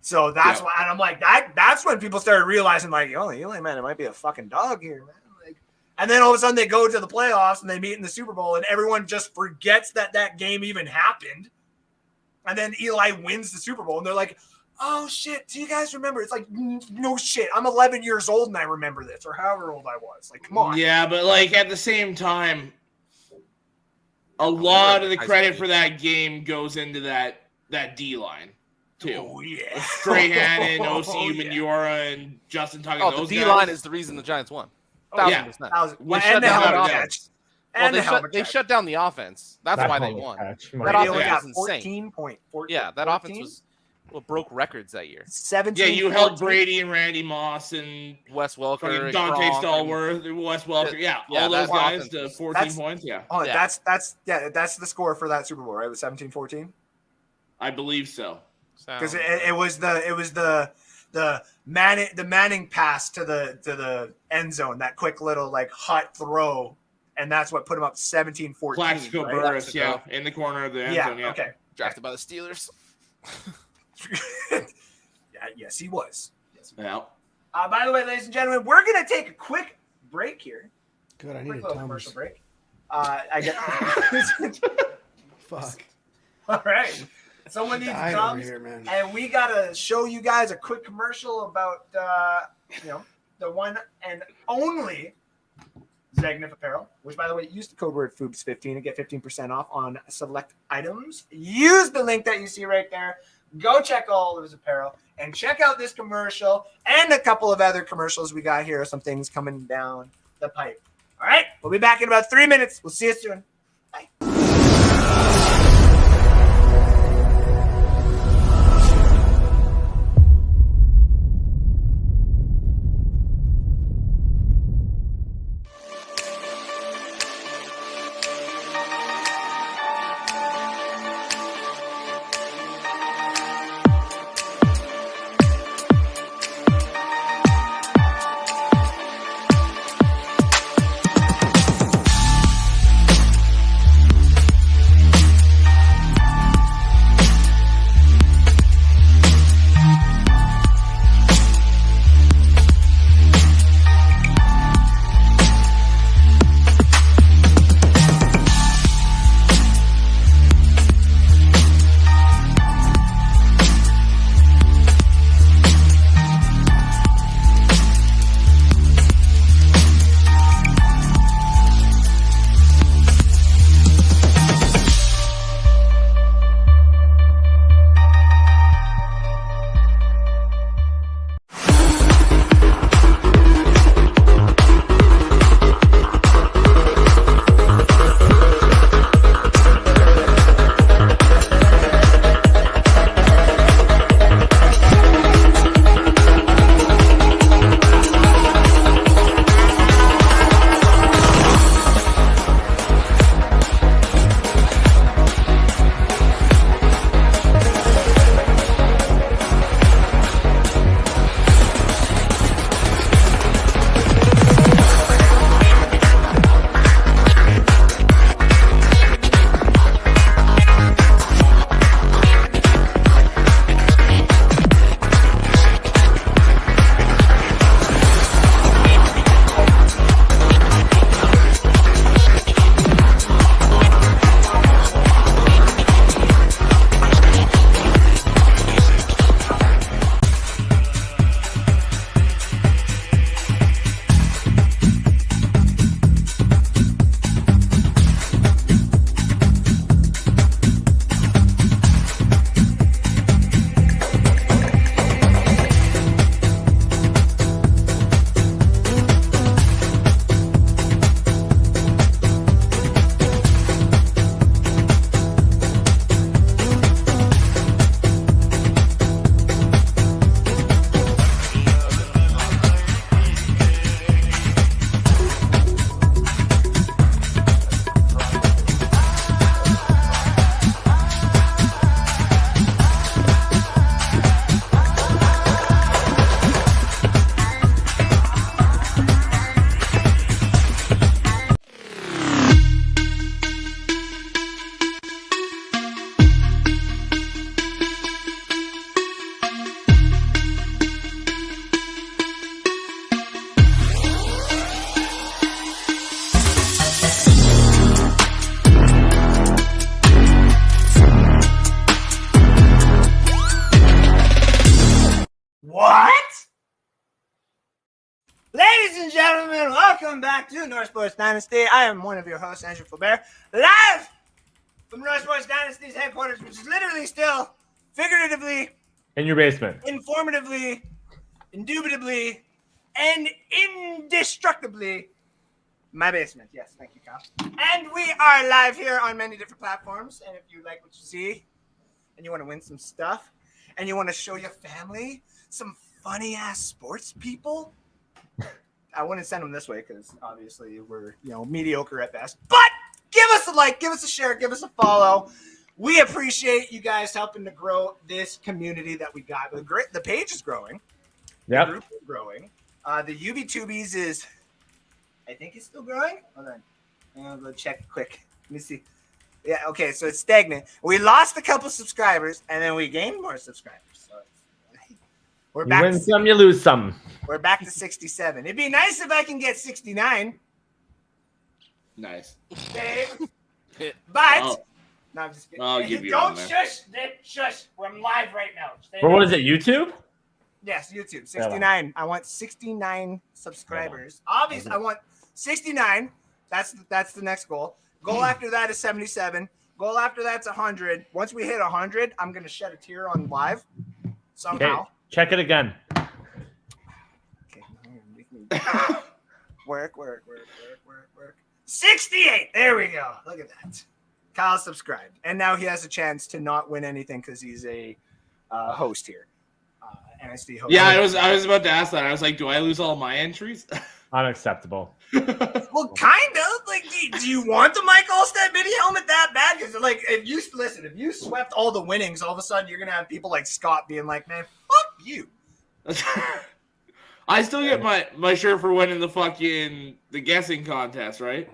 So that's why, and I'm like, that's when people started realizing, like, oh, Eli, man, it might be a fucking dog here, man. Like, and then all of a sudden they go to the playoffs and they meet in the Super Bowl, and everyone just forgets that game even happened. And then Eli wins the Super Bowl, and they're like, oh, shit, do you guys remember? It's like, no shit. I'm 11 years old, and I remember this, or however old I was. Like, come on. Yeah, but like at the same time, a lot of the credit for that game goes into that D line too. Oh, yeah. Strahan, Oh, OCU, yeah. Manura, and Justin Tucker. Oh, the those D guys. line is the reason the Giants won. Oh, yeah. 1,000%. We And shut the down helmet the catch. Well, And the helmet they catch. shut down the offense. That's That why they helmet won. catch. They That only offense got was insane. 14 point. 14, Yeah, that 14? offense broke records that year. 17. Yeah, you held 14. Brady and Randy Moss and Wes Welker, fucking and Dante Gronk, Stallworth, Wes Welker. Yeah, Yeah, all those that guys offense to was- 14 That's- points. Yeah, Oh, Yeah. that's the score for that Super Bowl, right? It was 17-14. I believe so. Because it was the Manning pass to the end zone, that quick little like hot throw, and that's what put him up 17-14. Plaxico right? Burris, Plaxico. yeah, in the corner of the end Yeah. zone. Yeah, Okay. drafted by the Steelers. Yeah. Yes, he was. Yes. Yeah. By the way, ladies and gentlemen, we're gonna take a quick break here. Good, I Quick need a little commercial Tums. break. I get. Fuck. All right. Someone needs Dying over Tums. here, man. And we gotta show you guys a quick commercial about the one and only ZAGNIF apparel, which, by the way, use the code word FOOBS15 to get 15% off on select items. Use the link that you see right there. Go check all of his apparel and check out this commercial and a couple of other commercials we got here. Some things coming down the pipe. All right, we'll be back in about 3 minutes. We'll see you soon. Bye. Welcome back to North Sports Dynasty. I am one of your hosts, Andrew Flaubert, live from North Sports Dynasty's headquarters, which is literally still, figuratively, in your basement, informatively, indubitably, and indestructibly my basement. Yes, thank you, Kyle. And we are live here on many different platforms. And if you like what you see and you want to win some stuff and you want to show your family some funny ass sports people, I wouldn't send them this way because obviously we're, mediocre at best. But give us a like, give us a share, give us a follow. We appreciate you guys helping to grow this community that we got. The page is growing. Yep. The group is growing. The UB2Bs is, I think it's still growing. Hold on. I'll go check quick. Let me see. Yeah, okay, so it's stagnant. We lost a couple subscribers, and then we gained more subscribers. So we're back. You win some, you lose some. We're back to 67. It'd be nice if I can get 69. Nice. Okay. But no, I'm just kidding. I'll give you Don't one, shush. Shush. I'm live right now. Or what is it, YouTube? Yes, YouTube. 69. I want 69 subscribers. Obviously, I want 69. That's the next goal. Goal after that is 77. Goal after that's 100. Once we hit 100, I'm gonna shed a tear on live somehow. Okay, check it again. Okay. Work. 68. There we go. Look at that. Kyle subscribed, and now he has a chance to not win anything because he's a host here. NSD host. Yeah, I was about to ask that. I was like, do I lose all my entries? Unacceptable. Well, kind of. Like, do you want the Mike Allsted mini helmet that bad? Because, like, if you swept all the winnings, all of a sudden you're gonna have people like Scott being like, "Man, fuck you." I still get my shirt for winning the guessing contest, right?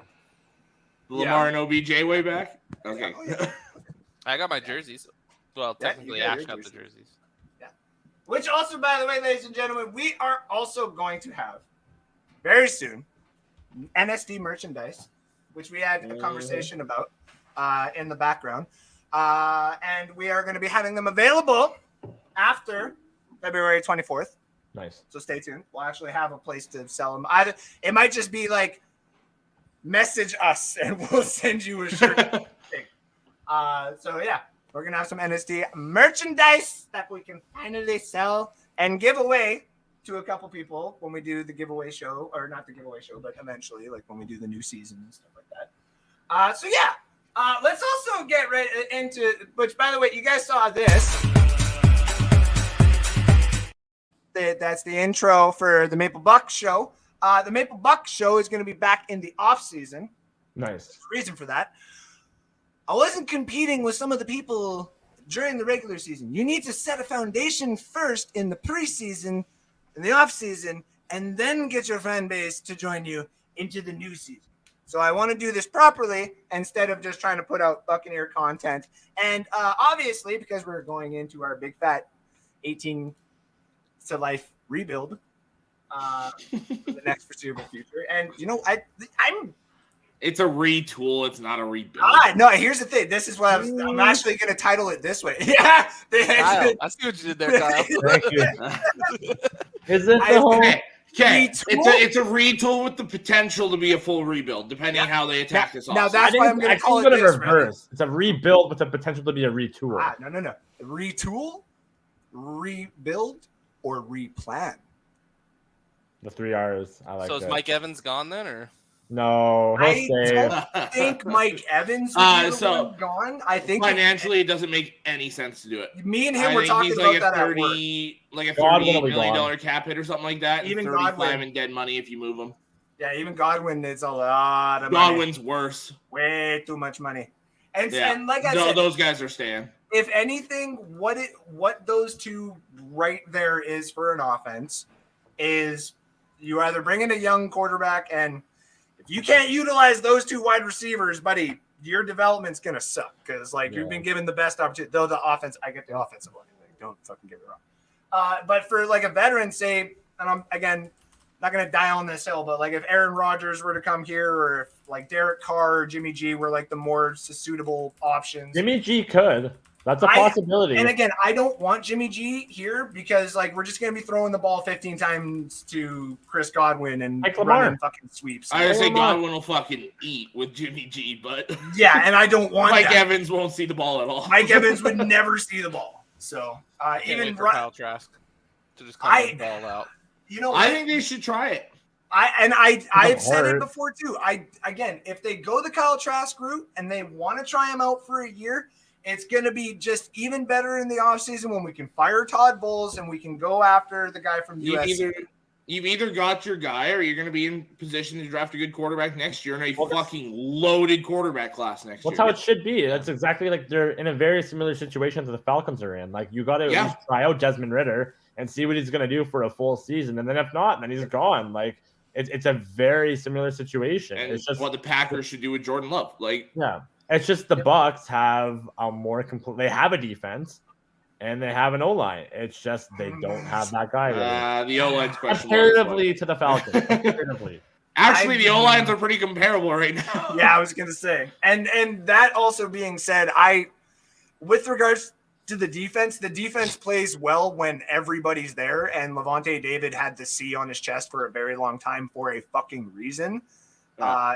The Lamar and OBJ way back. Okay. Yeah. I got my jerseys. Well, technically, Ash got the jerseys. Yeah. Which also, by the way, ladies and gentlemen, we are also going to have very soon NSD merchandise, which we had a conversation about in the background. And we are going to be having them available after February 24th. Nice. So stay tuned. We'll actually have a place to sell them. It might just be like, message us and we'll send you a shirt. So yeah, we're going to have some NSD merchandise that we can finally sell and give away to a couple people when we do the giveaway show, or not the giveaway show, but eventually, like when we do the new season and stuff like that. So yeah, let's also get right into, which by the way, you guys saw this. That's the intro for the Maple Bucks show. The Maple Bucks show is going to be back in the offseason. Nice. There's a reason for that. I wasn't competing with some of the people during the regular season. You need to set a foundation first in the preseason, in the offseason, and then get your fan base to join you into the new season. So I want to do this properly instead of just trying to put out Buccaneer content. And obviously, because we're going into our big fat 18 to life rebuild for the next foreseeable future. And you know, I'm it's a retool, it's not a rebuild. No, here's the thing. This is what I'm actually going to title it this way. Yeah, Kyle, I see what you did there, Kyle. Thank you. Is it the whole? Okay, it's a retool with the potential to be a full rebuild, depending how they attack this. Now that's why I'm going to call it this. Reverse. It's a rebuild with the potential to be a retool. No. Retool, rebuild, or replan. The 3 R's. I like. So is Mike Evans gone then, or? No, I don't think Mike Evans is gone. I think financially it doesn't make any sense to do it. Me and him were talking about that at work. Like a $38 million cap hit or something like that. Even 35 Godwin in dead money if you move him. Yeah, even Godwin is a lot of money. Godwin's worse. Way too much money. And like I said, those guys are staying. If anything, what those two right there is for an offense is you either bring in a young quarterback, and if you can't utilize those two wide receivers, buddy, your development's gonna suck because you've been given the best opportunity. Though the offense, I get the offensive line. Don't fucking get it wrong. But for like a veteran, say, and I'm again not gonna die on this hill, but like if Aaron Rodgers were to come here, or if like Derek Carr or Jimmy G were like the more suitable options. Jimmy G could. That's a possibility. And again, I don't want Jimmy G here because we're just going to be throwing the ball 15 times to Chris Godwin and running fucking sweeps. I say Godwin will fucking eat with Jimmy G, but yeah, and I don't want Mike Evans won't see the ball at all. Mike Evans would never see the ball. So even Kyle Trask to just the ball out. You know, I think they should try it. I've said it before too. Again, if they go the Kyle Trask route and they want to try him out for a year, it's going to be just even better in the offseason when we can fire Todd Bowles and we can go after the guy from USC. You've either got your guy or you're going to be in position to draft a good quarterback next year and a fucking loaded quarterback class next year. That's how it should be. That's exactly they're in a very similar situation to the Falcons are in. You got to at least try out Desmond Ridder and see what he's going to do for a full season. And then if not, then he's gone. It's a very similar situation. And it's just what the Packers should do with Jordan Love. Yeah. It's just the Bucks have a more complete. They have a defense, and they have an O-line. It's just they don't have that guy. Really. The O-line's questionable. Comparatively to the Falcons. Comparatively. Actually, the O-lines are pretty comparable right now. Yeah, I was gonna say, and that also being said, with regards to the defense plays well when everybody's there, and Levante David had the C on his chest for a very long time for a fucking reason.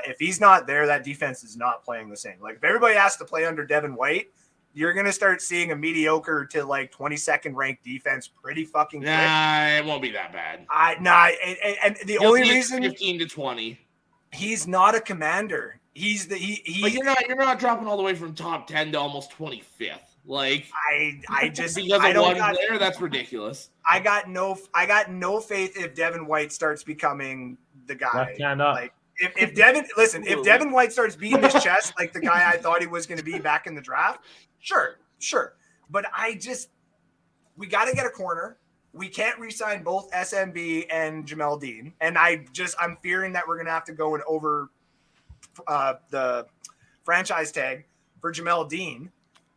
If he's not there, that defense is not playing the same. Like if everybody has to play under Devin White, you're gonna start seeing a mediocre to like 22nd ranked defense pretty fucking quick. Nah, it won't be that bad. And the only reason 15 to 20. He's not a commander. He's the But you're not dropping all the way from top 10 to almost 25th. Like I just because of one player, that's ridiculous. I got no faith if Devin White starts becoming the guy. Like if Devin White starts beating his chest like the guy I thought he was going to be back in the draft, sure. But we got to get a corner. We can't re-sign both SMB and Jamel Dean, and I'm fearing that we're going to have to go and over the franchise tag for Jamel Dean.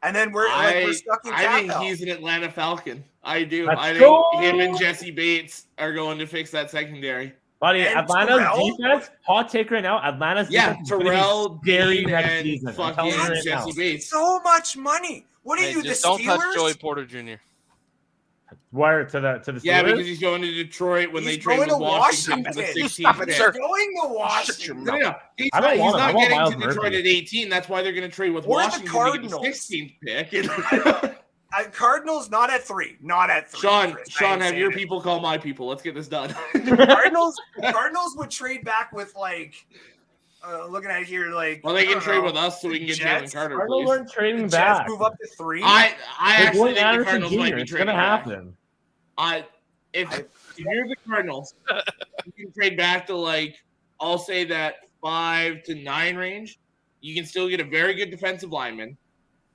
And then we're stuck in cap I think hell. he's an Atlanta Falcon. I do. Let's I think go. him and Jesse Bates are going to fix that secondary. Buddy, And Atlanta's Terrell? defense, hot take right now, Atlanta's defense Terrell, is scary Dean, next and season. I'm telling you fucking right now. Jesse Bates. So much money. What are you, the just don't touch Steelers? Joey Porter Jr. Where to the Steelers? Yeah, because he's going to Detroit when He's they trade going with to Washington for the Washington. 16th Stop it, pick. sir. Going to Washington. No. He's I don't want him. I not want getting Miles to Detroit Murphy. at 18. That's why they're going to trade with Or the Washington to get the Cardinals. 16th pick. Cardinals not at 3. Not at 3. Sean, Chris. I ain't have saying your it. people call my people. Let's get this done. Cardinals would trade back with like looking at it here like Well, they I can don't trade know. with us so we can get Jets? Jalen Carter, Cardinals please. aren't trading Jets back. move up to 3. I They're actually going think the Anderson Cardinals might Jr. be It's trading gonna back. happen. If you're the Cardinals, you can trade back to like I'll say that 5 to 9 range. You can still get a very good defensive lineman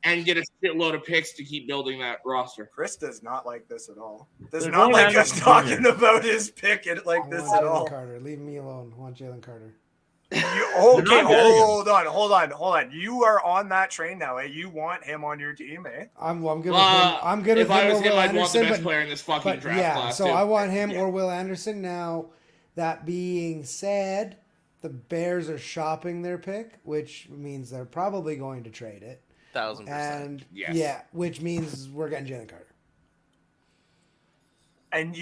and get a shitload of picks to keep building that roster. Chris does not like this at all. Does They're not going like us Anderson talking Jr. about his pick like I this want at Jalen all. Carter. Leave me alone. I want Jalen Carter. Okay, not getting hold on. You are on that train now, eh? You want him on your team, eh? I'm good with him. I'm good with If I him was or him, Will I'd want the Anderson. best player in this fucking draft yeah, class. so too. I want him or Will Anderson. Now, that being said, the Bears are shopping their pick, which means they're probably going to trade it. 1,000%. And Yes. which means we're getting Jalen Carter. And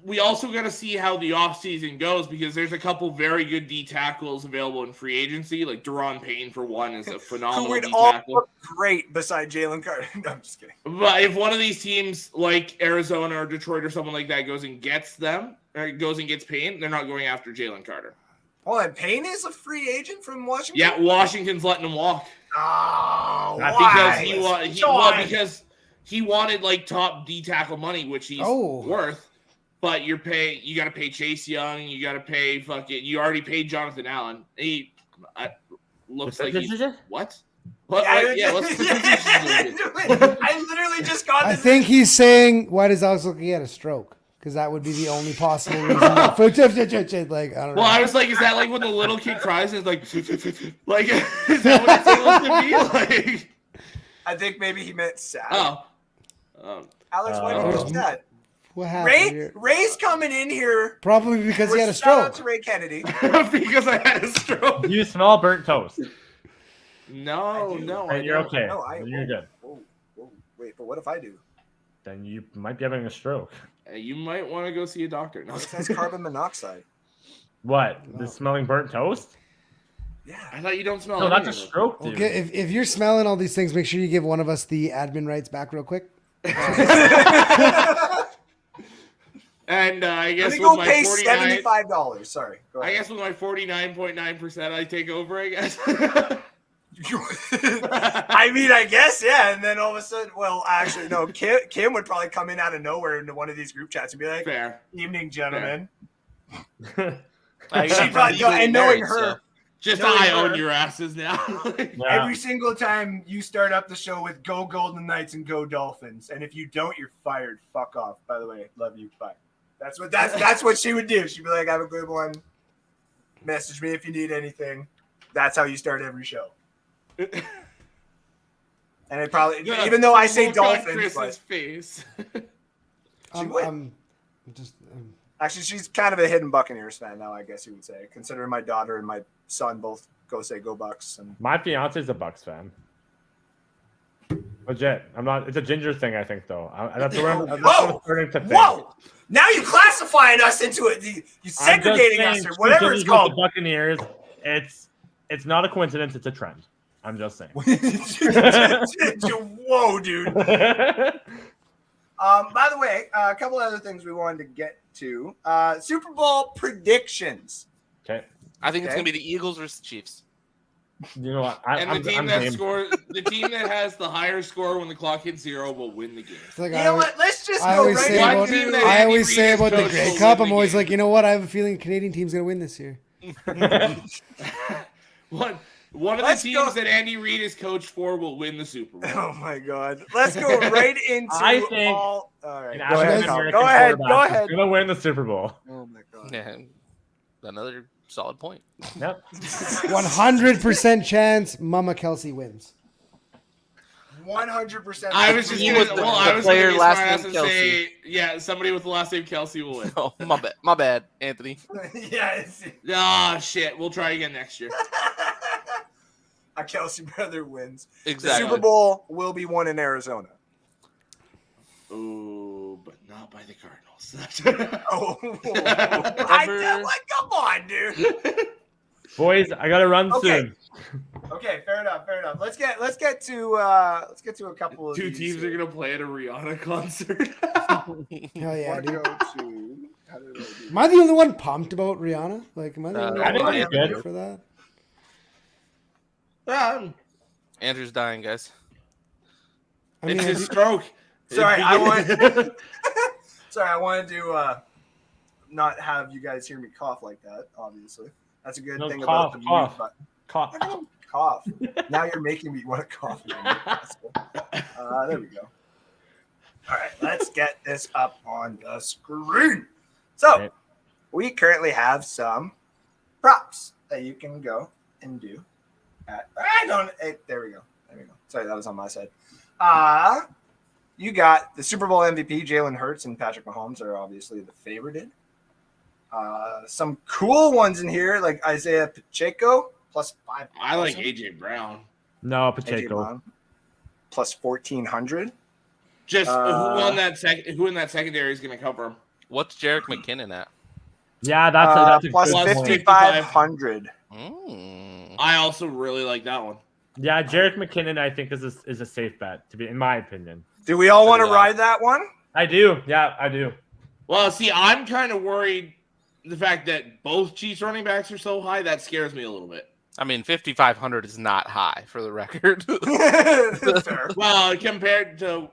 We also got to see how the offseason goes because there's a couple very good D tackles available in free agency. Like Deron Payton, for one, is a who phenomenal would D all tackle. look great beside Jalen Carter. No, I'm just kidding. But if one of these teams, like Arizona or Detroit or someone like that, goes and gets them, or goes and gets Payton, they're not going after Jalen Carter. Hold on, Payne is a free agent from Washington? Yeah, Washington's letting him walk. Oh, Because because he wanted like top D tackle money, which he's worth. But you got to pay Chase Young, you got to pay you already paid Jonathan Allen. Looks like he's what? What? I literally just got I this. think he's saying, why does Alex look like he had a stroke? Because that would be the only possible reason. Like, I don't know. Well, I was like, is that like when the little kid cries and it's like is that what it's supposed to be? Like, I think maybe he meant sad. Oh. Alex, why did you do that? What happened? Ray's coming in here. Probably because he had a Shout out stroke. to Ray Kennedy. Because I had a stroke. Do you smell burnt toast? No. And you're okay. No, Then you're good. Whoa, wait, but what if I do? Then you might be having a stroke. You might want to go see a doctor. No, It says carbon monoxide. What? The smelling burnt toast? Yeah. I thought you don't smell. No, any that's a of them. stroke, dude. Okay, if you're smelling all these things, make sure you give one of us the admin rights back real quick. And I Let guess me with go my pay 49, $75. Sorry. Go I ahead. guess with my 49.9%, I take over. I guess. I mean, I guess, yeah. And then all of a sudden, well, actually, no. Kim would probably come in out of nowhere into one of these group chats and be like, Fair. "Evening, gentlemen." I She'd probably go, and knowing her, Just knowing I her- own your asses now. Yeah. every single time you start up the show with "Go Golden Knights" and "Go Dolphins," and if you don't, you're fired. Fuck off. By the way, love you. Bye. That's what she would do. She'd be like, "Have a good one. Message me if you need anything." That's how you start every show. And it probably, even though I say Look on Dolphins, Chris's but face. actually, she's kind of a hidden Buccaneers fan now, I guess you would say, considering my daughter and my son both go Bucks. And My fiance's a Bucks fan. Legit. I'm not. It's a ginger thing, I think, though. That's what I'm starting to think. Whoa! Now you classifying us into it. You segregating us or whatever it's called. The Buccaneers. It's not a coincidence. It's a trend. I'm just saying. Whoa, dude. By the way, a couple other things we wanted to get to. Super Bowl predictions. Okay. I think it's gonna be the Eagles versus the Chiefs. You know what? The team that has the higher score when the clock hits 0 will win the game. Like you know what? Let's just I go always right say into. I always say about the Grey Cup. I'm always like, you know what? I have a feeling the Canadian team's gonna win this year. One of the teams that Andy Reid is coached for will win the Super Bowl. Oh my God! Let's go right into all right. Go ahead. Go ahead. Gonna win the Super Bowl. Oh my God! Yeah, another solid point. Yep. 100% chance Mama Kelsey wins. 100%. I was just going to say, yeah, somebody with the last name Kelsey will win. Oh, my bad, Anthony. Yes. Ah, shit. We'll try again next year. A Kelsey brother wins. Exactly. The Super Bowl will be won in Arizona. Oh, but not by the Cardinals. Come on, dude. Boys, I gotta run soon. Okay, fair enough. Let's get to a couple of two teams are gonna play at a Rihanna concert. Hell yeah, dude. Am I the only one pumped about Rihanna? Like, am I the only one good for that? Andrew's dying, guys. I mean, it's his stroke. Sorry, I wanted to not have you guys hear me cough like that. Obviously, that's a good thing about the mute button. Cough. Now you're making me want to cough. There we go. All right, let's get this up on the screen. So, we currently have some props that you can go and do. There we go. Sorry, that was on my side. You got the Super Bowl MVP, Jalen Hurts and Patrick Mahomes are obviously the favorited. Some cool ones in here, like Isaiah Pacheco, plus 5,000. I like AJ Brown. No, Pacheco. Plus 1,400. Just who in that secondary is going to cover him? What's Jerick McKinnon at? Yeah, that's a plus 5,500. I also really like that one. Yeah, Jerick McKinnon, I think is a safe bet to be, in my opinion. Do we all want to ride that one? I do. Yeah, I do. Well, see, I'm kind of worried the fact that both Chiefs running backs are so high. That scares me a little bit. I mean, 5,500 is not high for the record. Well, compared to,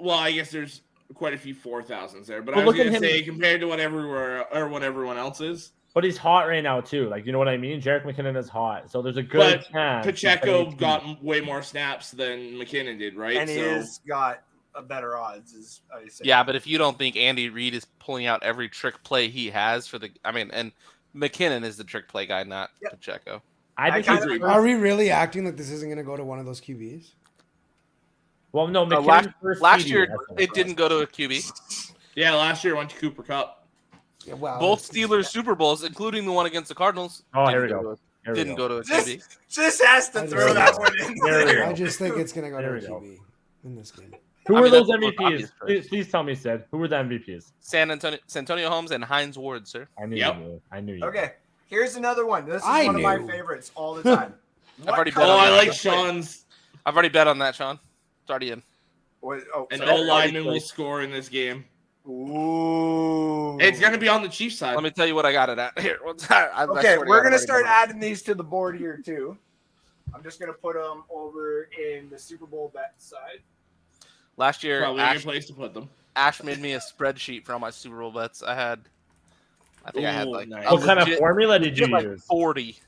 I guess there's quite a few 4,000s there. But I was going to say compared to what everyone else is. But he's hot right now too. Like, you know what I mean? Jerick McKinnon is hot, so there's a good chance. Pacheco got way more snaps than McKinnon did, right? And he's got a better odds, is how you say. Yeah, but if you don't think Andy Reid is pulling out every trick play he has and McKinnon is the trick play guy, not Pacheco. Are we really acting like this isn't going to go to one of those QBs? Well, no. Last year it didn't go to a QB. Yeah, last year it went to Cooper Kupp. Yeah, wow. Both Steelers Super Bowls, including the one against the Cardinals. Oh, here we go. Didn't go to a QB. Just has to throw that one in there. I just think it's going to go to a QB in this game. Who were those MVPs? Please tell me, Sid. Who were the MVPs? Santonio Holmes and Hines Ward, sir. I knew you. Okay, here's another one. This is one of my favorites all the time. I like Sean's. I've already bet on that, Sean. It's already in. An O-lineman will score in this game. Ooh. It's going to be on the Chiefs side. Let me tell you what I got it at. Here. Okay, we're going to start adding these to the board here, too. I'm just going to put them over in the Super Bowl bet side. Last year, probably a good place to put them. Ash made me a spreadsheet for all my Super Bowl bets. I think I had like nice. What kind of formula did you use? 40.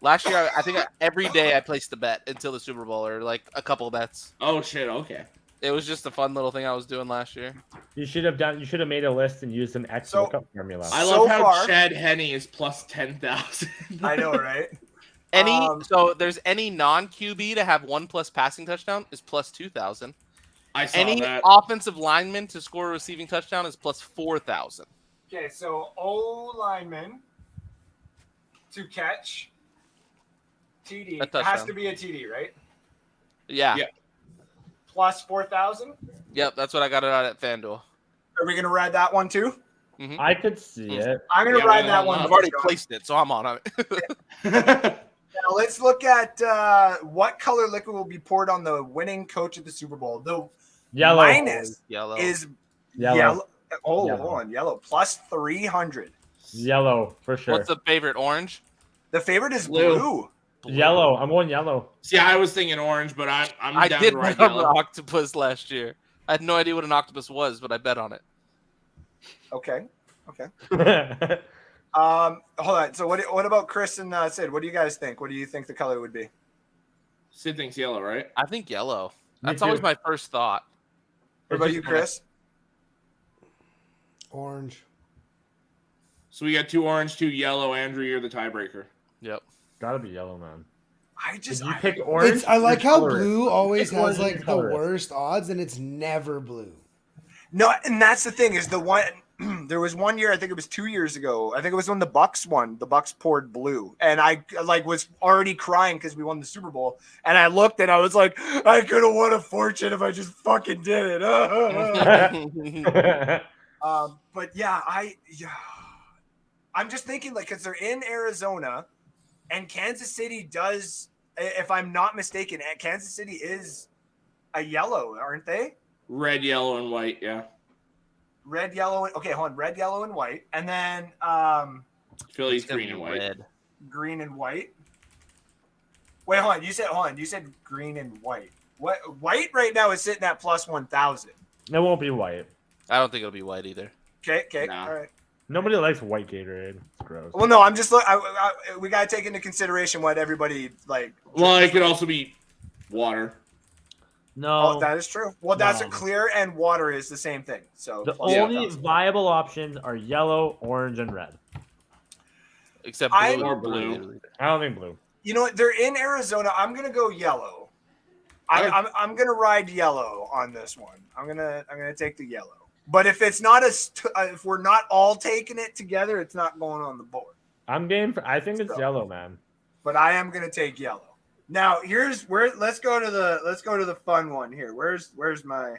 Last year, I think every day I placed a bet until the Super Bowl, or like a couple of bets. Oh shit! Okay. It was just a fun little thing I was doing last year. You should have made a list and used an X lookup formula. I love how Chad Henne is plus 10,000. I know, right? So there's any non-QB to have 1+ passing touchdown is plus 2,000. I saw any that. offensive lineman to score a receiving touchdown is plus 4,000. Okay, so O lineman to catch TD. It has to be a TD, right? Yeah. Plus 4,000. Yep, that's what I got it at FanDuel. Are we going to ride that one too? Mm-hmm. I could see it. I'm going to ride that one. I've already placed it, so I'm on it. Now let's look at what color liquid will be poured on the winning coach of the Super Bowl. The Yellow. minus Yellow. is Yellow. yellow. Oh, Yellow. hold on. Yellow. Plus 300. Yellow, for sure. What's the favorite? Orange? The favorite is blue. Yellow. I'm going yellow. See, I was thinking orange, but I'm I down did to ride bet on the yellow. octopus last year. I had no idea what an octopus was, but I bet on it. Okay. Hold on. So what about Chris and Sid? What do you guys think? What do you think the color would be? Sid thinks yellow, right? I think yellow. Me That's too. always my first thought. What about you, Chris? Orange. So we got 2 orange, 2 yellow. Andrew, you're the tiebreaker. Yep. Gotta be yellow, man. Did you pick orange? I like how color it. blue always Pick orange has and like the color it. worst odds, and it's never blue. No, and that's the thing is the one. There was one year, I think it was 2 years ago. I think it was when the Bucks won. The Bucks poured blue, and I was already crying because we won the Super Bowl. And I looked and I was like, I could have won a fortune if I just fucking did it. But yeah, I'm just thinking because they're in Arizona, and Kansas City does. If I'm not mistaken, Kansas City is a yellow, aren't they? Red, yellow, and white. Yeah. Red, yellow. Okay, hold on. Red, yellow, and white, and then Philly's green and white. Red. green and white. Wait, hold on. You said green and white. What white right now is sitting at plus 1,000. It won't be white. I don't think it'll be white either. Okay, Nah. all right. Nobody likes white Gatorade. It's gross. Well, no, I'm just we gotta take into consideration what everybody like. Well, it could also be water. No. Oh, that is true. Well, that's No. a clear and water is the same thing. So The plus only 1,000. viable options are yellow, orange, and red. Except blue. I'm- Or blue. I don't think blue. You know what? They're in Arizona. I'm gonna go yellow. I'm gonna ride yellow on this one. I'm gonna take the yellow. But if it's not if we're not all taking it together, it's not going on the board. I'm game for. I think it's yellow, man. But I am gonna take yellow. Now let's go to the fun one here. Where's my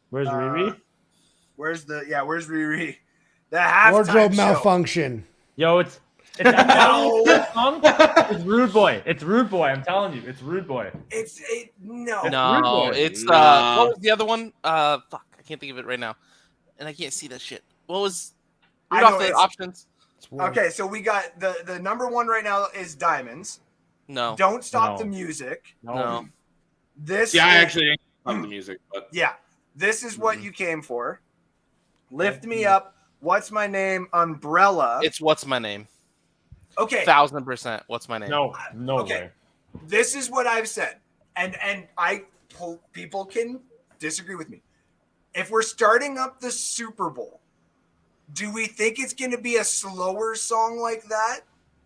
Where's Riri? where's Riri? The halftime Wardrobe show. malfunction. Yo, it's No. It's Rude Boy. It's Rude Boy. I'm telling you, it's Rude Boy. No. Rude No, Boy. it's Nah. what was the other one? Fuck, I can't think of it right now, and I can't see that shit. What was? I Read know, off the it's- options. It's weird. Okay, so we got the number one right now is Diamonds. No. Don't stop No. the music. No. This Yeah, I is- actually didn't love the music, but Yeah, this is what you came for. Lift me up. What's my name? Umbrella. It's what's my name. Okay, 1000%. What's my name? No Okay. way. this is what I've said, and people can disagree with me. If we're starting up the Super Bowl, do we think it's going to be a slower song like that?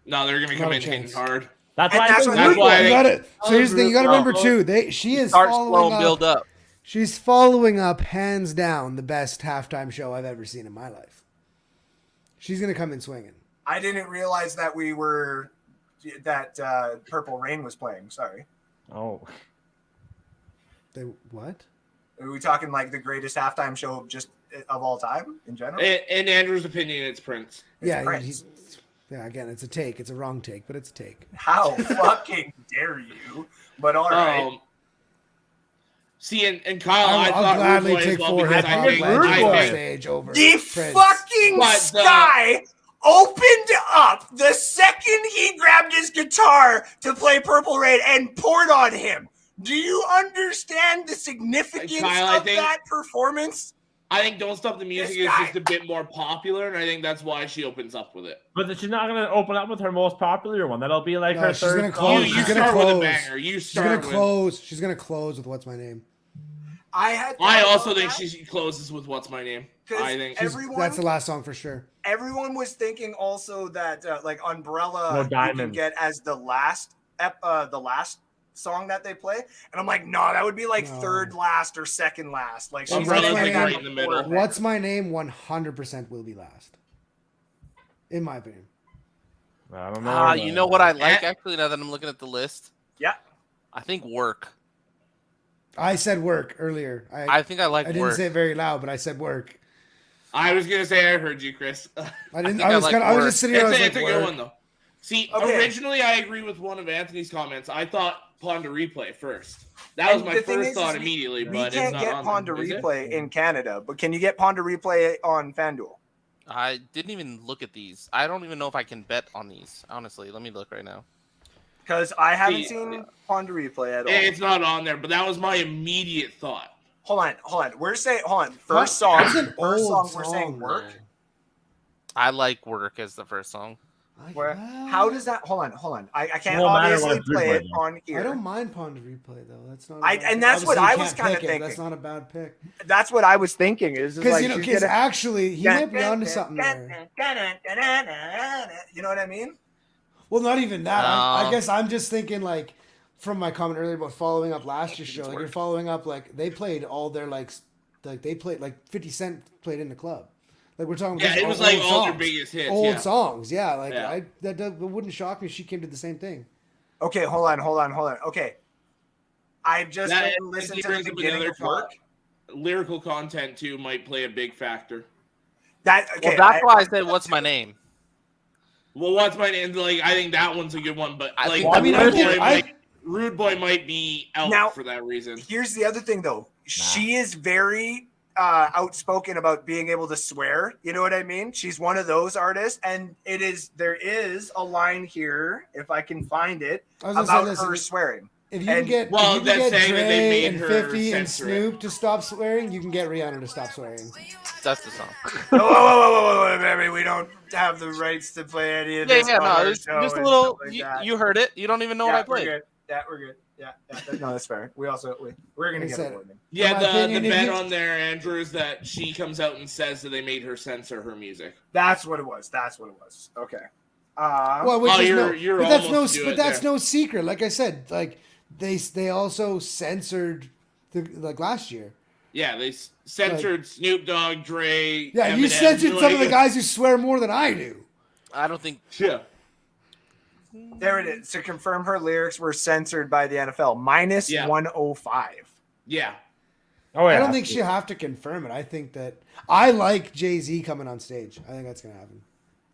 no, they're gonna be Not a coming in chance. hard. That's And why that's I think what- Rude That's why Boy. You gotta, so here's the thing. You got to remember No. too. She is Start slow following and build up. up. She's following up, hands down, the best halftime show I've ever seen in my life. She's gonna come in swinging. I didn't realize that Purple Rain was playing. Sorry. Oh, They what? Are we talking like the greatest halftime show of all time in general? In Andrew's opinion, it's Prince. Yeah, Prince. again, it's a take. It's a wrong take, but it's a take. How fucking dare you? But all right. See, and Kyle, I I'll thought gladly Rude Boy take as well four because hip hop I think Rude legends Boy. on I think stage over The Prince. fucking But the- sky opened up the second he grabbed his guitar to play Purple Rain and poured on him. Do you understand the significance Kyle, I of think- that performance? Don't Stop the Music This is guy. just a bit more popular, and I think that's why she opens up with it. but she's not gonna open up with her most popular one. That'll be like No, her she's third. gonna song. close. You She's gonna start with a close. banger. You She's gonna start with. close. She's gonna close with "What's My Name." I Also think she closes with "What's My Name." I think. That's the last song for sure. Everyone was thinking also that like Umbrella No, you can Diamonds. get as the last song that they play, and I'm like, no, that would be like No. third last or second last. Like she's Umbrella's like like right in the middle. "What's My Name" 100% will be last, in my opinion. I don't know. You know what I like actually now that I'm looking at the list? Yeah. I think Work. I said work earlier. I think I like I didn't work. say it very loud, but I said work. I was gonna say I heard you, Chris. I didn't. think I was I like kind of. I was work. just sitting here. I was It's like, a good work. one though. See, Okay. originally I agree with one of Anthony's comments. I thought Pond to Replay first. That was And my the thing first is thought we- immediately, We but it's can't not get on Pond to there, is it? Replay in Canada, but can you get Pond to Replay on FanDuel? I didn't even look at these. I don't even know if I can bet on these. Honestly, let me look right now. Because I haven't See, seen Pond to Replay at all. It's not on there, but that was my immediate thought. Hold on. We're saying, first song. That's an First old song, we're saying song, work. though. I like work as the first song. Where, how does that? Hold on. I can't Won't matter obviously what it's play it replayed, though. on here. I don't mind Pond to Replay though. That's not. And that's what Obviously, I you was can't kinda pick it. thinking. That's not a bad pick. That's what I was thinking. Is Because like, you know, she's because gonna- actually he might be onto something there. You know what I mean? Well, not even that. I No. guess I'm just thinking like from my comment earlier about following up last year's show. it's Like you're work. following up like they played all their like they played like 50 Cent played in the club. Like we're talking. Yeah, about it was old like all their songs. biggest hits. Old yeah. songs. Yeah, like Yeah. that wouldn't shock me if she came to the same thing. Okay, hold on. Okay, I've just That listened to brings the up beginning another of work. Lyrical content too might play a big factor. That okay. Well, that's why I said, "What's my name?" Well, what's my name? Like, I think that one's a good one, but I like, think- I mean, Rude Boy might be out Now- for that reason. Here's the other thing, though. She is very outspoken about being able to swear. You know what I mean? She's one of those artists, and there is a line here, if I can find it, I was gonna about say, listen, her swearing. if you can and- get, Well, if you that's can get saying that they Dre made and her 50 and censor it. Snoop to stop swearing, you can get Rihanna to stop swearing. That's the song. Whoa, baby, we don't have the rights to play any of Yeah, this. yeah, on no, our it's show just a and little. stuff like You, that. you heard it. You don't even know Yeah, what I we're played. good. Yeah, we're good. Yeah, no, that's fair. We're gonna Like I get said, a warning. Yeah, my the opinion, if bet you- on there, Andrew, is that she comes out and says that they made her censor her music. That's what it was. Okay. Well, which Oh, is you're but that's almost to but it that's there. no secret. Like I said, like they also censored like last year. Yeah, they censored Snoop Dogg, Dre. Yeah, you Eminem, censored some of the like- guys who swear more than I do. I don't think. Yeah. There it is. To confirm her lyrics were censored by the NFL. Minus Yeah. 105. Yeah. Oh yeah. I don't think she'll have to confirm it. I think that I like Jay-Z coming on stage. I think that's gonna happen.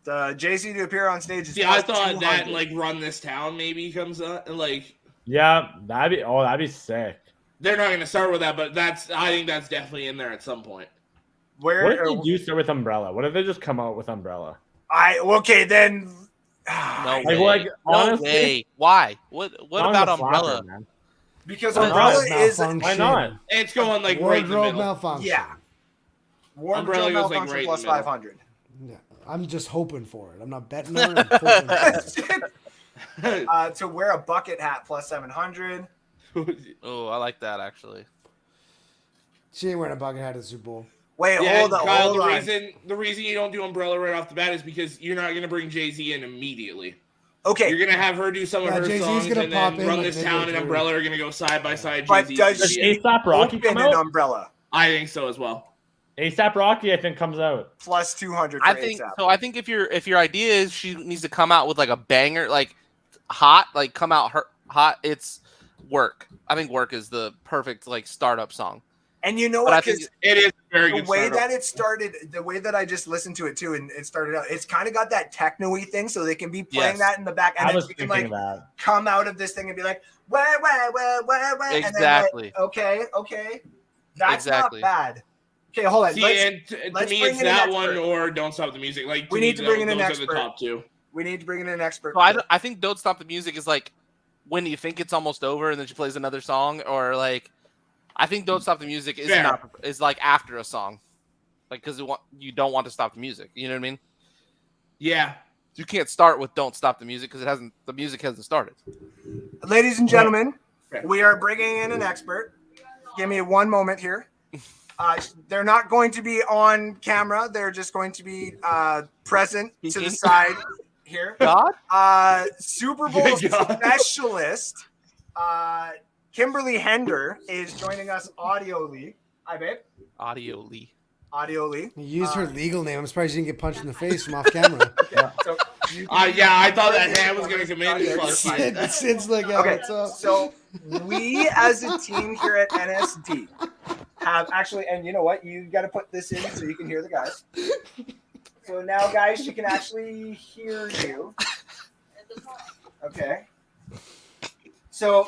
The Jay-Z to appear on stage is See, I plus thought that 200. like Run This Town maybe comes up. Like, Yeah, that'd be sick. they're not gonna start with that, but I think that's definitely in there at some point. Where What if they do start with Umbrella? What if they just come out with Umbrella? okay then. No Like, way. like, no honestly- way. Why? What Song's about a flopper, Umbrella? man. Because Why Umbrella not? is Why not? It's going like right in the Wardrobe middle. malfunction. yeah. Wardrobe Umbrella goes, like, malfunction right in plus the middle. 500. Yeah, I'm just hoping for it. I'm not betting on it. I'm hoping for it. To wear a bucket hat plus 700. Oh, I like that actually. She ain't wearing a bucket hat at the Super Bowl. Wait, Yeah, hold Kyle, on. the reason you don't do Umbrella right off the bat is because you're not gonna bring Jay-Z in immediately. Okay, You're gonna have her do some of Yeah, her Jay-Z's songs, gonna and pop then in Run like This midway Town and through. Umbrella are gonna go side by side. But Jay-Z. does Does she A$AP Rocky open come an out? umbrella I think so as well. A$AP Rocky, I think, comes out. plus 200 for I think ASAP. so. I think if your idea is she needs to come out with like a banger, like hot, like come out hot, it's Work. I think Work is the perfect like startup song. And you know But I what? think 'Cause It is a very the good way startup. that it started, the way that I just listened to it too, and it started out, it's kind of got that techno-y thing, so they can be playing Yes. that in the back, and I then was you can thinking like of that. come out of this thing and be like, where, and Exactly. then like, okay, that's Exactly. not bad. Okay, hold on. See, Let's- and to let's me, bring it's in an that one expert. or Don't Stop the Music. Like We me, need to bring in an those are expert. the top two. we need to bring in an expert. So I think Don't Stop the Music is like when you think it's almost over and then she plays another song, or like I think Don't Stop the Music is Fair. is like after a song, like because you don't want to stop the music. You know what I mean? Yeah. You can't start with Don't Stop the Music because the music hasn't started. Ladies and gentlemen, Okay. we are bringing in an expert. Give me one moment here. They're not going to be on camera. They're just going to be present to the side here. God, Super Bowl Good God. specialist Kimberly Hender is joining us audioly. Hi, babe. Audio Lee. Audio-ly. You used her legal name. I'm surprised you didn't get punched in the face from off camera. So I thought that hand was gonna come in and fuck. Sid's like, Okay, what's up? so we as a team here at NSD have actually, and you know what? You got to put this in so you can hear the guys. So now, guys, she can actually hear you. Okay. So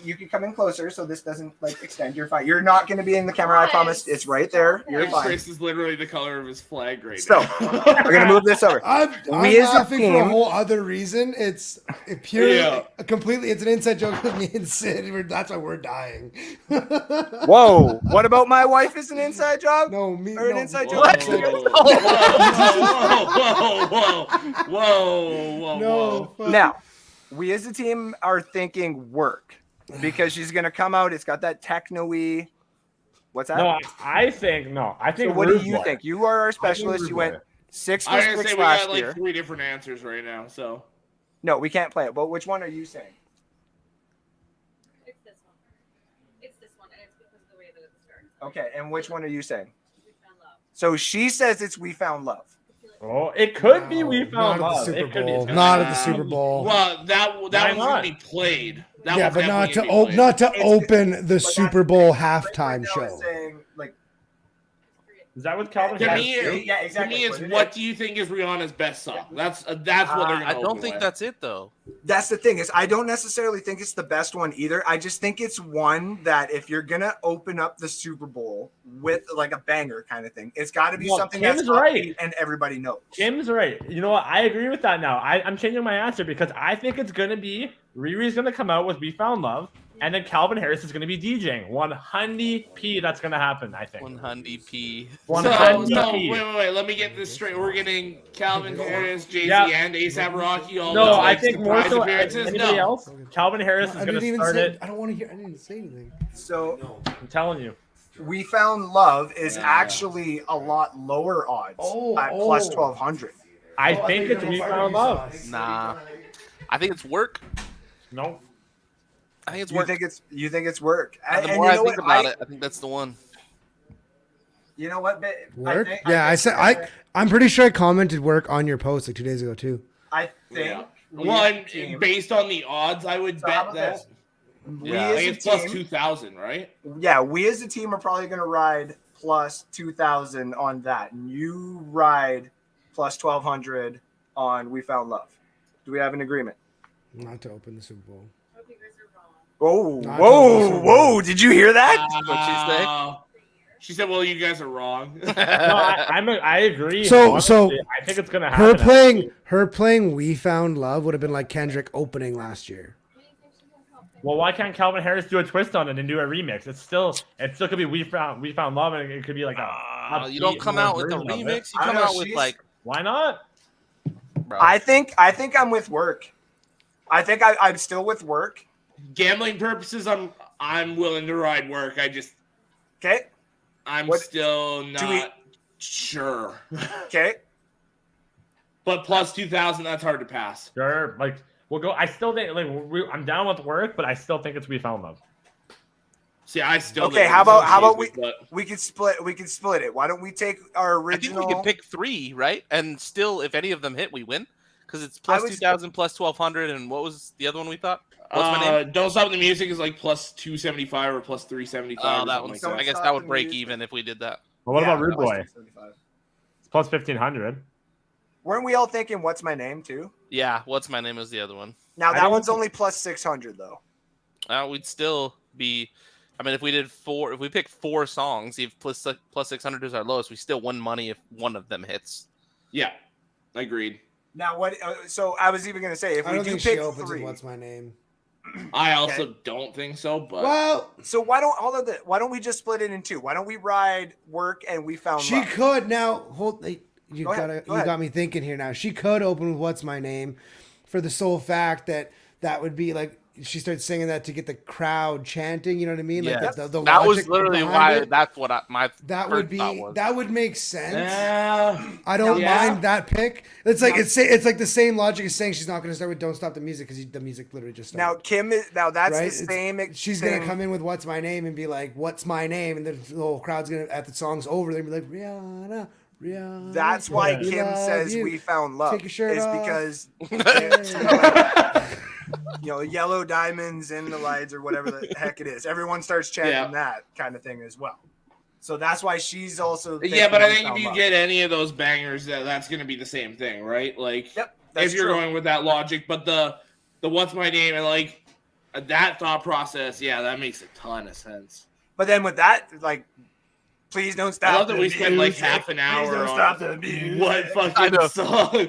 you can come in closer so this doesn't like extend. You're fine. You're not going to be in the camera. I promise. It's right there. You're fine. Chris is literally the color of his flag right So now. we're going to move this over. I'm We as a laughing for a team- whole other reason. It's completely. It's an inside joke with me and Sid. That's why we're dying. Whoa! What about my wife is an inside job? No, me. Or an no. inside Whoa, joke? whoa. No. fuck. Now, we as a team are thinking work because she's going to come out. It's got that techno-y. What's that? No, I think So what do Rude you Boy. think? You are our specialist. Rude You Boy. went 6 for I was gonna 6 say we last got like year. 3 different answers right now. So No, we can't play it. But which one are you saying? It's this one. It's this one, and it's because of the way that it starts. Okay, and which one are you saying? We found love. So she says it's We Found Love. Oh, it could be we Not found at the love. Super It could be. Bowl. It's Not at the Super Bowl. well, that Why one's gonna not? be played. That Yeah, one's but not to definitely gonna be played. not to It's- open the But Super that's- Bowl right halftime now show. it's saying, like, Is that what Calvin To Harris me, do? yeah, exactly. To me, it's Put it what in. do you think is Rihanna's best song? That's what they're gonna. I don't open think with. that's it though. That's the thing is I don't necessarily think it's the best one either. I just think it's one that if you're gonna open up the Super Bowl with like a banger kind of thing, it's got to be Well, something Tim's that's right. upbeat and everybody knows. Jim's right. You know what? I agree with that now. I'm changing my answer because I think it's going to be Riri's going to come out with We Found Love, and then Calvin Harris is going to be DJing. 100p that's going to happen, I think. 100p. So, 100p. wait. Let me get this straight. We're getting Calvin Harris, Jay-Z, Yeah. and A$AP Rocky. All No, as, I like, think more surprise so appearances? anybody No. else. Calvin Harris is I going didn't to even start say. it. I don't want to hear. I didn't say anything. So I'm telling you. We Found Love is Yeah. actually a lot lower odds at plus 1200. I think it's We Found Love. Nah. I think it's work. No. I think it's You work. think it's work? And the And more you I know think what? about it, I think that's the one. You know what? Work? I said I'm pretty sure I commented work on your post like 2 days ago too. I think. Yeah. we Well, as a and team- based on the odds, I would So how bet about that. this? We Yeah, I as think a it's plus team- 2,000, right? Yeah, we as a team are probably going to ride plus 2,000 on that. And you ride plus 1,200 on We Found Love. Do we have an agreement? Not to open the Super Bowl. I think you guys are wrong. Whoa, Not whoa, totally. whoa. Did you hear that? What'd she say? She said, "Well, you guys are wrong." No, I agree. So- honestly. I think it's going to happen. Her playing We Found Love would have been like Kendrick opening last year. Well, why can't Calvin Harris do a twist on it and do a remix? It still could be We Found Love, and it could be like a. You don't come out with a version of it. remix. You I come don't know, out with she's- like, Why not? bro. I think I'm with work. I think I'm still with work. Gambling purposes, I'm willing to ride work. Okay. I'm What- still do we- not sure. Okay. But plus 2,000, that's hard to pass. Sure, like we'll go. I still think I'm down with work, but I still think it's We Found Love. See, I still Okay, think how it's about cheesy, but we could split it. Why don't we take our I think original? we can pick 3, right? And still, if any of them hit, we win. Because it's plus would- 2,000, plus 1,200, and what was the other one we thought? What's my name? Don't Stop the Music is like plus 275 or plus 375. Oh, or that something one. like Don't I guess Stop that the would break Music. even if we did that. But what Yeah, about Rude that was Boy? 275. It's plus 1,500. Weren't we all thinking What's My Name too? Yeah, What's My Name is the other one. Now I that don't- one's only plus 600 though. We'd still be. I mean, if we pick 4 songs, if plus 600 is our lowest, we still win money if one of them hits. Yeah, agreed. Now what? So I was even gonna say if I we don't do think she pick opens 3. with What's My Name. I also don't think so, but Well, So why don't we just split it in 2? Why don't we ride work and We Found she Love? could now. You Go ahead, go you ahead. got me thinking here now. She could open with What's My Name, for the sole fact that would be like she started singing that to get the crowd chanting. You know what I mean? Yeah. Like the That was logic literally behind why. it. That's what my That first would thought be was. that would make sense. I don't don't mind that pick. It's like it's like the same logic as saying she's not going to start with "Don't Stop the Music" because the music literally just started. Now Kim is that's Right? the same. She's gonna come in with "What's My Name" and be like, "What's my name?" and the whole crowd's gonna at the song's over. They're gonna be like, "Rihanna, Rihanna." That's why Yeah. Kim says you. we found love. Take your shirt is off. because yellow diamonds in the lights or whatever the heck it is. Everyone starts chanting that kind of thing as well. So that's why she's also. Yeah, but I think if you get any of those bangers, that's going to be the same thing, right? Like, if you're going with that logic, but the "What's My Name" and like that thought process, that makes a ton of sense. But then with that, like, please don't stop. I love that we spent like half an hour on what fucking song.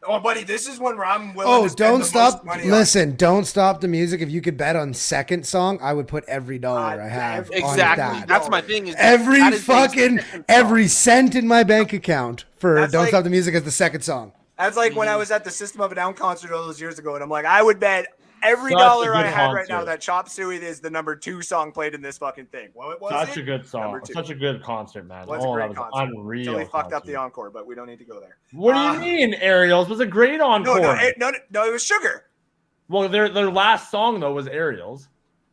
Oh, buddy, this is one where I'm willing to spend don't the stop. most money on. Listen, don't stop the music. If you could bet on second song, I would put every dollar I have on Exactly. that. That's my thing. Is Every that is fucking every cent in my bank account for That's "Don't like- Stop the Music" as the second song. That's like when I was at the System of a Down concert all those years ago, and I'm like, I would bet every Such a dollar I good had right now concert. that "Chop Suey" is the number 2 song played in this fucking thing. What was Such it? a good song. Number 2. Such a good concert, man. Was a Oh, great that was concert. unreal. Until they fucked up the concert. encore, but we don't need to go there. What do you mean, Ariel's was a great encore? No, it was Sugar. Well, their last song though was Ariel's.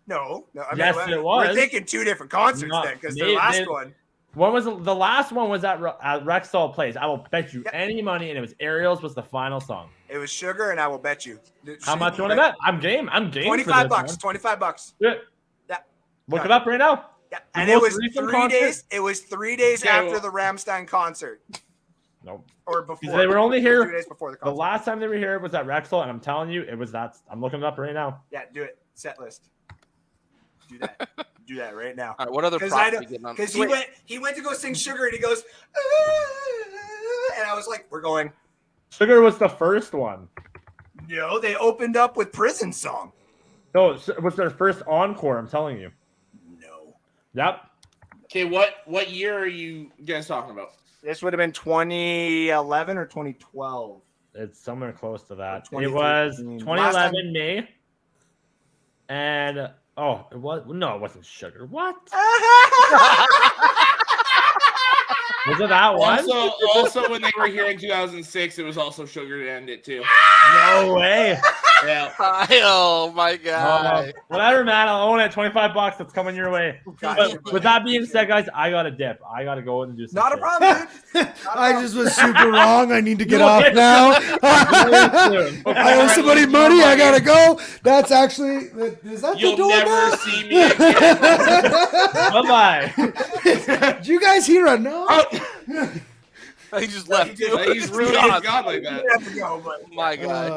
No. I mean, Yes, it was. We're thinking 2 different concerts No, then, because the last one. What was the last one? Was at Rexall Place. I will bet you any money, and it was Ariel's was the final song. It was Sugar, and I will bet you. How much you want to bet? I'm game. I'm game. $25. For this, $25. Yeah. Yeah. Look it up right now. Yeah. The And it most was recent 3 concert? days. It was 3 days after the Rammstein concert, Nope. or before. They were only here 2 days before the The concert. last time they were here was at Rexall, and I'm telling you, it was that. I'm looking it up right now. Yeah, do it. Set list. Do that. Do that right now. All right, what other Because props are we getting on? Because he went to go sing Sugar, and he goes, and I was like, we're going. Sugar was the first one. No, they opened up with Prison Song. No, it was their first encore. I'm telling you. No. Yep. Okay, what year are you guys talking about? This would have been 2011 or 2012. It's somewhere close to that. It 2013. was Last time- 2011 May. And it wasn't Sugar. What? Was it that one? Also, when they were here in 2006, it was also Sugar to end it too. No way. Yeah. Oh my god! Whatever, man. I'll own it. $25. That's coming your way. Gotcha. But with that being said, guys, I got to dip. I got to go and do something. Not a problem, dude. I just was super wrong. I need to get off now. I owe somebody money. I gotta go. That's actually is that You'll the door never now? see me again. Bye-bye. Did you guys hear a no? He just left. He's really gone. gone like that. You have to go, but Oh my god!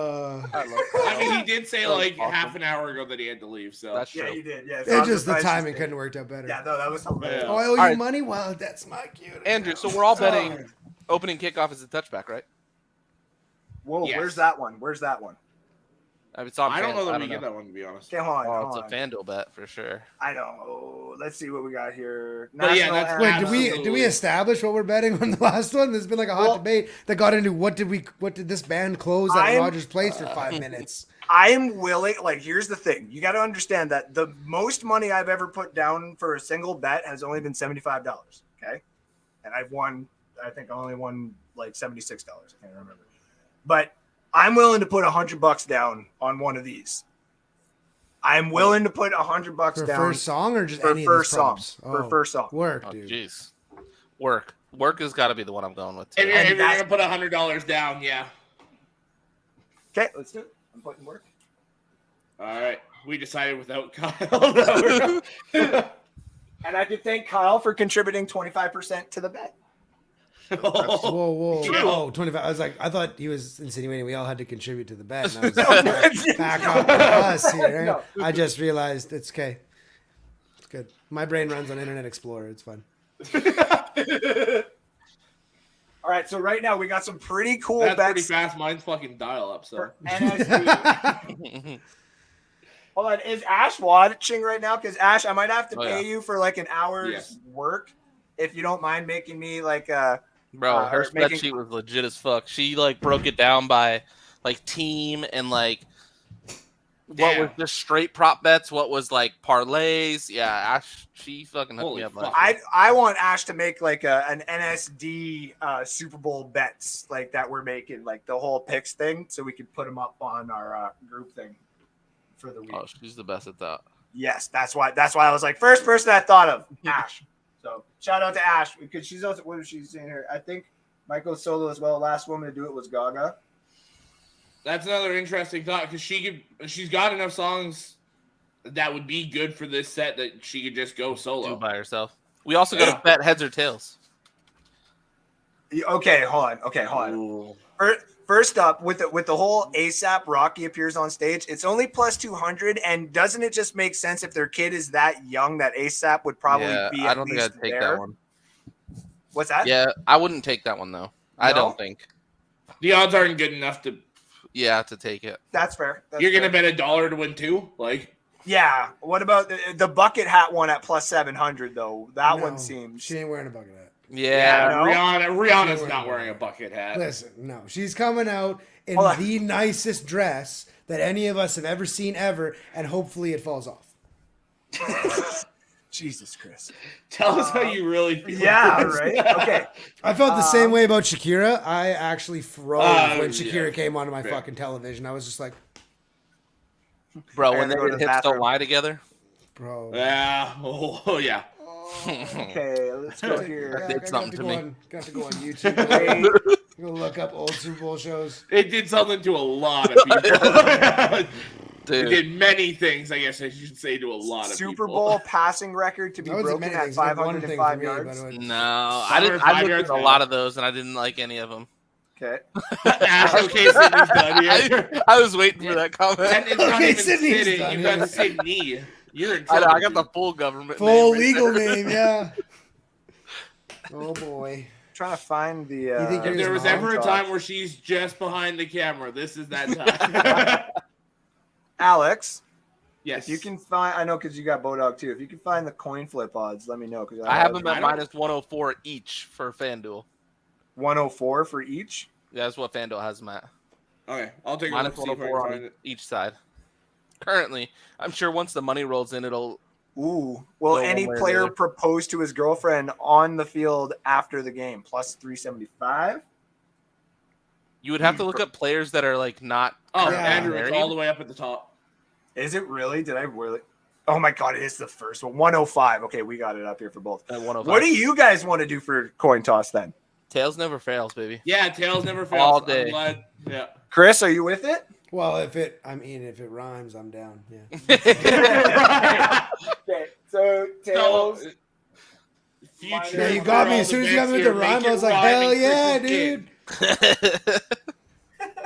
I love that. I mean, he did say That was like awesome. half an hour ago that he had to leave. So That's yeah, true. you did. Yeah, It's just the timing couldn't have worked out better. Yeah, no, that was hilarious. Yeah. Oh, I owe you Alright. money? Wow, that's my cute. Andrew, so we're all betting opening kickoff is a touchback, right? Whoa, Yes. where's that one? Where's that one? I mean, it's on I don't know that I we don't get that one, to be honest. Okay, hold on. Oh, hold it's a on. FanDuel bet for sure. I don't know. Let's see what we got here. But yeah, National that's anthem. Wait, did we Absolutely. establish what we're betting on the last one? There's been like a hot debate that got into what did this band close at I'm- Rogers Place for 5 minutes? I am willing. Like, here's the thing: you got to understand that the most money I've ever put down for a single bet has only been $75. Okay, and I've won. I think I only won like $76. I can't remember, but I'm willing to put $100 down on one of these. I'm willing to put $100 For down first song or just for any first of these song. props? For first song. Work, Oh, dude. jeez. Work has got to be the one I'm going with. If Too. you're, And if you're that- gonna put $100 down, yeah. Okay, let's do it. I'm putting work. All right, we decided without Kyle. And I could thank Kyle for contributing 25% to the bet. Whoa. True. Oh, 25. I was like, I thought he was insinuating we all had to contribute to the bet. And I was like, back up us here. No. I just realized it's okay. It's good. My brain runs on Internet Explorer. It's fun. All right, so right now we got some pretty cool That's pretty bets fast. Mine's fucking dial up. So for NSD. Hold on, is Ash watching right now? Because Ash, I might have to Oh, pay yeah. you for like an hour's Yes. work if you don't mind making me like Bro, her or making- spreadsheet was legit as fuck. She like broke it down by like team and like What was just straight prop bets? What was like parlays? Yeah, Ash, she fucking hooked me up. I want Ash to make like an NSD Super Bowl bets like that we're making, like the whole picks thing, so we could put them up on our group thing for the week. Oh, she's the best at that. Yes, that's why I was like first person I thought of, Ash. So shout out to Ash because she's also what is she saying here? I think Michael Solo as well. Last woman to do it was Gaga. That's another interesting thought because she's got enough songs that would be good for this set that she could just go solo do by herself. We also got to bet heads or tails. Okay, hold on. First up, with the whole ASAP Rocky appears on stage, it's only plus 200, and doesn't it just make sense if their kid is that young that ASAP would probably be? I don't think I'd take that one. What's that? Yeah, I wouldn't take that one though. No? I don't think the odds aren't good enough to. Yeah, to take it. That's fair. You're gonna bet $1 to win 2, like. Yeah. What about the bucket hat one at plus 700 though? That one seems. She ain't wearing a bucket hat. Yeah, no? Rihanna's not wearing a bucket hat. Listen, no, she's coming out in the nicest dress that any of us have ever seen ever, and hopefully it falls off. Jesus, Chris. Tell us how you really feel. Yeah, right? Okay. I felt the same way about Shakira. I actually froze when Shakira came onto my fucking television. I was just like, bro, when their hips don't lie together. Bro. Yeah. Oh, yeah. Okay, let's go here. Did something to me. Got to go on YouTube. Go look up old Super Bowl shows. It did something to a lot of people. Dude. It did many things, I guess I should say, to a lot of people. Super Bowl passing record to be broken at 505 yards. No, I looked at a lot of those, and I didn't like any of them. Okay. Okay, Sydney's done here. I was waiting for that comment. And it's not even Sydney. You got Sydney. You're in trouble. I got the full government full name. Legal name, yeah. Oh, boy. Trying to find the. If there was ever a time where she's just behind the camera, this is that time. Alex. Yes. If you can find, I know because you got Bodog too. If you can find the coin flip odds, let me know. Because I have them at minus 104 each for FanDuel. 104 for each? Yeah, that's what FanDuel has them at. Okay, I'll take minus 104 on each side. Currently, I'm sure once the money rolls in, it'll. Ooh. Will any player propose to his girlfriend on the field after the game? Plus 375? You would have to look up players that are like not. Oh, yeah. Andrew, it's all the way up at the top. Is it really? Did I really? Oh my God, it is the first one. 105. Okay, we got it up here for both. 105. What do you guys want to do for coin toss then? Tails never fails, baby. Yeah, tails never fails. All day. I'm glad. Yeah. Chris, are you with it? Well, if it rhymes, I'm down. Yeah. Okay, so tails. Future. Yeah, you got me. As soon as you got me with the rhyme, I was like, hell yeah, dude.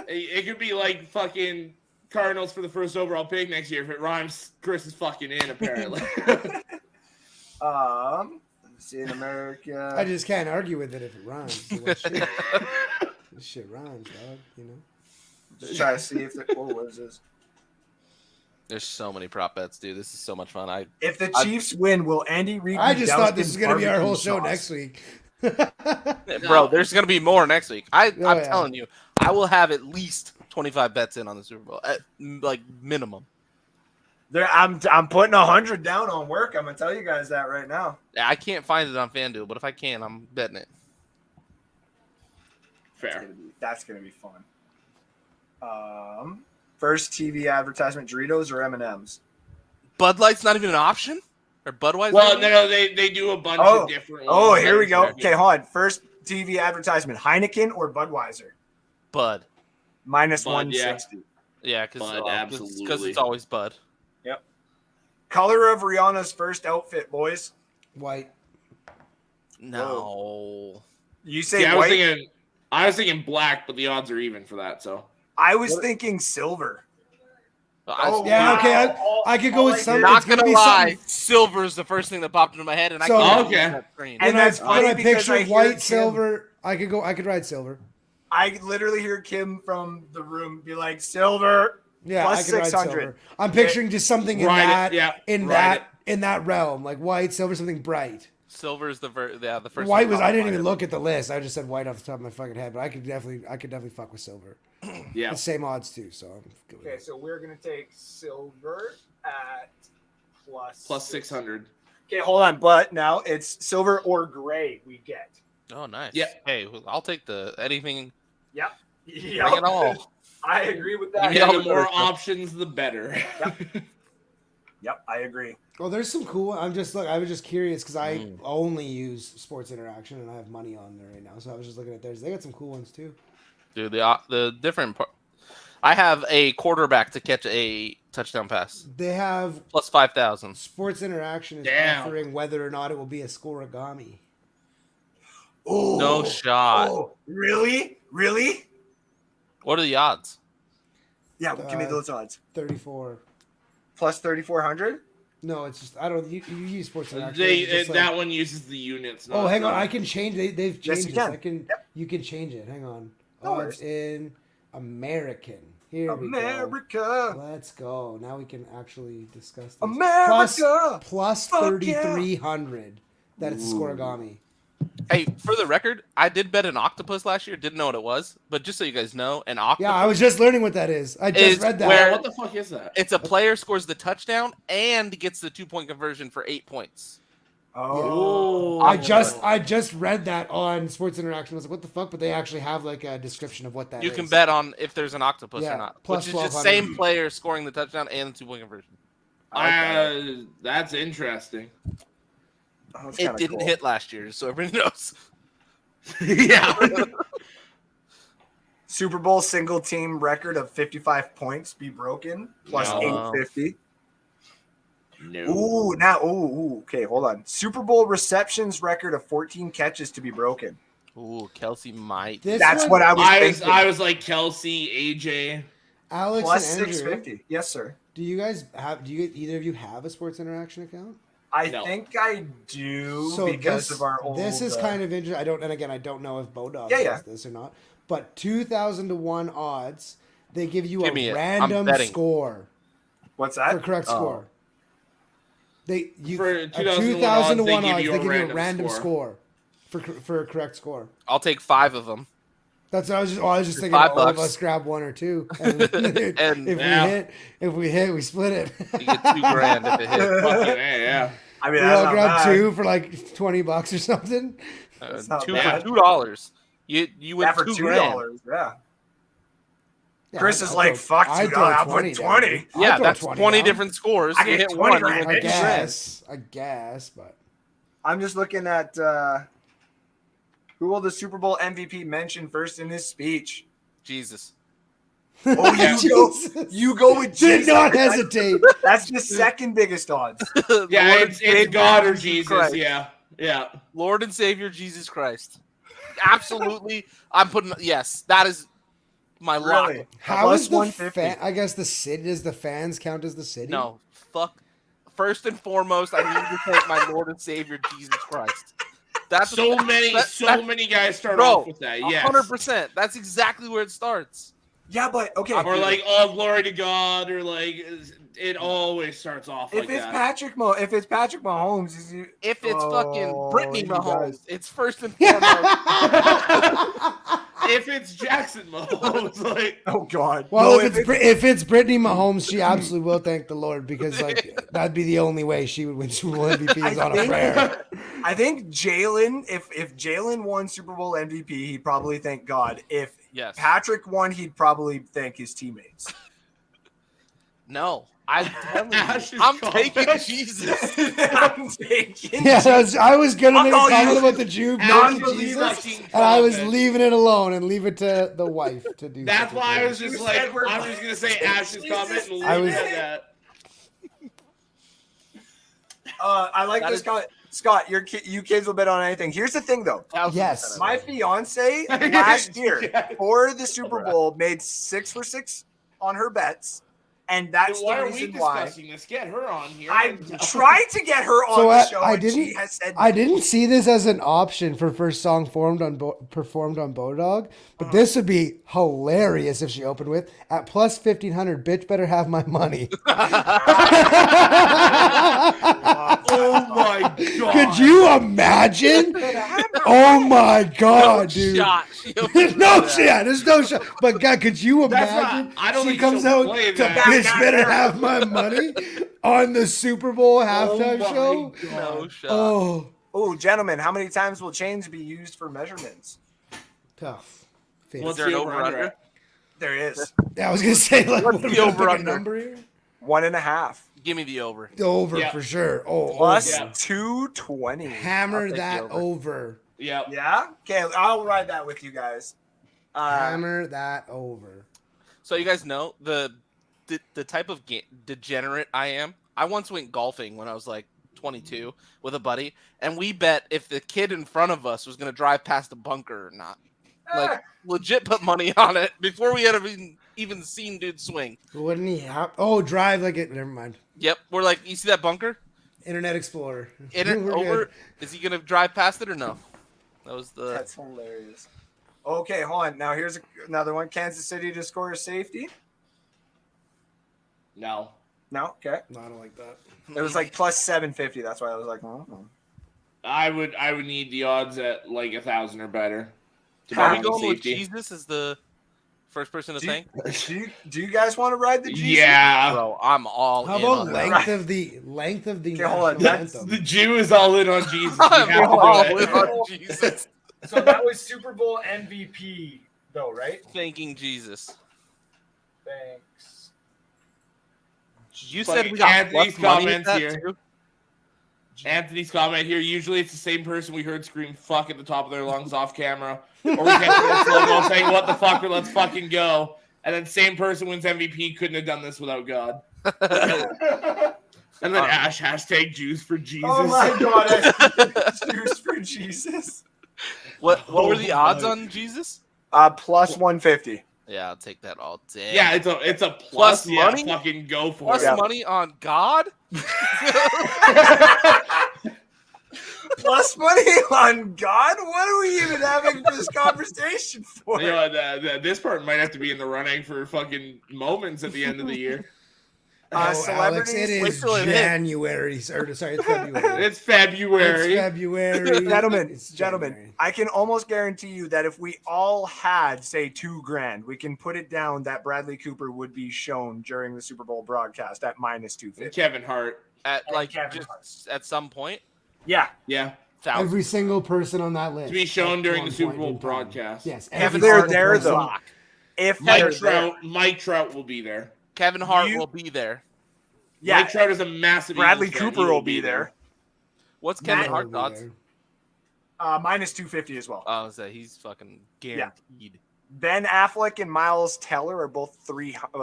It could be like fucking Cardinals for the first overall pick next year. If it rhymes, Chris is fucking in, apparently. Let's see in America. I just can't argue with it if it rhymes. This shit rhymes, dog. You know. Just try to see if what is this? There's so many prop bets, dude. This is so much fun. If the Chiefs win, will Andy Reid? I just thought this was going to be our whole show next week. Bro, there's going to be more next week. I'm telling you, I will have at least 25 bets in on the Super Bowl, at like minimum. I'm putting 100 down on work. I'm gonna tell you guys that right now. Yeah, I can't find it on FanDuel, but if I can, I'm betting it. Fair. That's gonna be fun. First TV advertisement: Doritos or M&Ms. Bud Light's not even an option, or Budweiser. Well, no, they do a bunch of different. Oh, here we go. Okay, hold on. First TV advertisement: Heineken or Budweiser. Bud. Minus 160. Yeah, because it's always Bud. Yep. Color of Rihanna's first outfit, boys. White. No. Whoa. You say white? I was thinking black, but the odds are even for that. So I was thinking silver. Yeah, okay. I could go with something. Not gonna lie, silver is the first thing that popped into my head, and I can't that screen. And that's funny when I picture white, silver. I could ride silver. I literally hear Kim from the room be like, silver. Yeah, plus I could 600. ride silver. I'm picturing just something in that realm, like white, silver, something bright. Silver is the first. White was. I didn't even look at the list. I just said white off the top of my fucking head, but I could definitely fuck with silver. Yeah. The same odds too, so I'm good with Okay, it. so we're gonna take silver at Plus 600. Okay, hold on, but now it's silver or gray we get. Oh, nice. Yeah. Hey, I'll take anything. Yep. Bring it all. I agree with that. Yeah, the more options, the better. Yep, I agree. Well, there's some cool. I was just curious because I only use Sports Interaction and I have money on there right now, so I was just looking at theirs. They got some cool ones too. Dude, the different part. I have a quarterback to catch a touchdown pass. They have Plus 5,000. Sports Interaction is offering whether or not it will be a scoregami. Oh, No shot. Oh, really? Really? What are the odds? Yeah, give me those odds. 34. Plus 3,400? No, it's just I don't. You use Sports Interaction. It's just like- That one uses the units. oh, hang on. I can change. They've changed Yes, you this. can. You can change it. Hang on. No Odds in American. Here we go. America. Let's go. Now we can actually discuss this. America. Plus Fuck yeah. 3,300. That it's a scoregami. Hey, for the record, I did bet an octopus last year. Didn't know what it was, but just so you guys know, an octopus. Yeah, I was just learning what that is. I just Is read that. where- What the fuck is that? It's a player scores the touchdown and gets the 2-point conversion for 8 points. Oh. I just read that on Sports Interaction. I was like, what the fuck? But they actually have like a description of what that is. You can bet on if there's an octopus Yeah, or not. plus Which is just 1,200. same player scoring the touchdown and the 2-point conversion. That's interesting. Oh, that's It kinda didn't cool. hit last year, so everybody knows. Yeah. Super Bowl single team record of 55 points be broken. Plus No. 850. No. Okay, hold on. Super Bowl receptions record of 14 catches to be broken. Ooh, Kelsey might. This That's one, what I was thinking. I was like Kelsey, AJ. Alex Plus and Andrew, 650. Yes, sir. do you guys have? Do you either of you have a Sports Interaction account? I No. think I do So because this, of our old. this is kind of interesting. I don't know if Bodog Yeah, does this or not. But 2,000 to 1 odds, they give you Give me a it. I'm random betting. score What's that? for correct Oh. score. For a 2,000 to 1 they give odds, you they a give you a random random score. score for a correct score. I'll take 5 of them. That's what I was just thinking. $5 All of us grab 1 or 2, and And- if we hit, we split it. You get $2,000 if it hits. Fucking A, yeah. I mean, We that's all not grab bad. 2 for like $20 or something. That's not Two bad. for $2. You win Yeah, for $2,000. $2. Yeah. Yeah, Chris is I'll like, throw- fuck I'd $2. throw I'll put 20 down, 20. dude. Yeah, I'd throw that's 20 down. different scores. I You get hit 20 one, grand. you I win Guess. guess, but I'm just looking at who will the Super Bowl MVP mention first in his speech? Jesus. Oh, Jesus. you go with Did Jesus. not hesitate. That's the second biggest odds. Yeah, Lord it's Savior God or Jesus. Christ. Yeah. Yeah. Lord and Savior Jesus Christ. Absolutely. I'm putting, yes, that is my lock. Really? How Plus is the 150. fan? I guess the city. Does the fans count as the city? No, fuck. First and foremost, I need to thank my Lord and Savior Jesus Christ. That's So many guys start Bro, off with that. Yes. 100%. That's exactly where it starts. Yeah, but okay. Or like, oh, glory to God, or like, it always starts off if like it's that. Patrick Patrick Mahomes, is he, If it's Oh, fucking Brittany he Mahomes, does. it's first and foremost. If it's Jackson Mahomes, like, oh god. Well, No, if it's Brittany Mahomes, she absolutely will thank the Lord because like that'd be the only way she would win Super Bowl MVP is on a prayer. I think Jalen, if Jalen won Super Bowl MVP, he'd probably thank God. If Yes. Patrick won, he'd probably thank his teammates. No. I'm telling Ash you. is I'm called taking Ash. Jesus. I'm taking Yeah, I was gonna I'll make a call comment you about the Jew non-believer. Jesus, and I was leaving it alone and leave it to the wife to do. That's such a why I thing. was just You like, said we're- I'm just gonna say Ash's comment and leave I was- it at that. I like That this is- comment. Scott, you kids will bet on anything. Here's the thing, though. Yes. My fiance last year for the Super Bowl made 6 for 6 on her bets, and that's Then why the are we reason why discussing this? Get her on here. I tried to get her on So the show. I and she didn't. has said I didn't see this as an option for first song performed on Bodog, but this would be hilarious if she opened with at plus 1,500. Bitch, better have my money. Oh my God. Could Could you imagine? Oh my god, dude! Shot. No shot. There's no shot. But God, could you That's imagine? not- I don't she think comes she'll out play to that. bitch better have my money on the Super Bowl halftime my show. God. No shot. Oh, Oh, gentlemen, how many times will chains be used for measurements? tough. What's there an the over-under? at? There is Yeah, I was gonna say like What's what are the we gonna pick a over-under? number here? 1.5 Give me the over. Over Yeah. for sure. Oh, plus over. Yeah. 220. Hammer I'll take that the over. Yeah. Yeah. Okay, I'll ride that with you guys. Hammer that over. So you guys know the type of degenerate I am. I once went golfing when I was like 22 with a buddy, and we bet if the kid in front of us was going to drive past a bunker or not. Like legit put money on it before we had even seen dude swing. Wouldn't he have? Oh, drive like it. Never mind. Yep, we're like, you see that bunker? Internet Explorer. Over. Good. Is he going to drive past it or no? That was the. That's hilarious. Okay, hold on. Now here's another one. Kansas City to score a safety. No. No. Okay. No, I don't like that. It was like plus 750. That's why I was like, oh. I would need the odds at like 1,000 or better. To Are bet we on the going with safety. Jesus as the first person to think? Do you guys want to ride the G? Yeah. Bro, I'm all How in about on that. length of the Okay, hold on. national That's anthem? The Jew is all in on Jesus. We I'm have to all do in it. on Jesus. So that was Super Bowl MVP, though, right? Thanking Jesus. Thanks. You But said we got Anthony's plus money comments at that here. too? Anthony's comment here. Usually it's the same person we heard scream "fuck" at the top of their lungs off camera, or we kept this logo saying "what the fuck" or "let's fucking go," and then same person wins MVP. Couldn't have done this without God. And then Ash hashtag Jews for Jesus. Oh my god! Cheers for Jesus. What were the Oh odds my. on Jesus? Plus 150. Yeah, I'll take that all day. Yeah, it's a Plus plus. Yeah, money? fucking go for Plus it. money on God? Plus money on God? What are we even having this conversation for? You know, this part might have to be in the running for fucking moments at the end of the year. Alex, it celebrities, is January. Sorry, it's February. It's February. It's February. Gentlemen, It's gentlemen, January. I can almost guarantee you that if we all had, say, $2,000, we can put it down that Bradley Cooper would be shown during the Super Bowl broadcast at minus 250. Kevin Hart. At like Kevin just at some point? Yeah. Yeah. Thousand. Every single person on that list. To be shown at during one the Super point Bowl in time. broadcast. Yes. Kevin every They're single there, person. though. If they're there. Mike Trout will be there. Kevin Hart You- will be there. Yeah. Mike Trout is a massive. Bradley Eagles fan. Cooper He will be there. What's Kevin Matt- Hart odds? Minus 250 as well. Oh, so he's fucking guaranteed. Ben Affleck and Miles Teller are both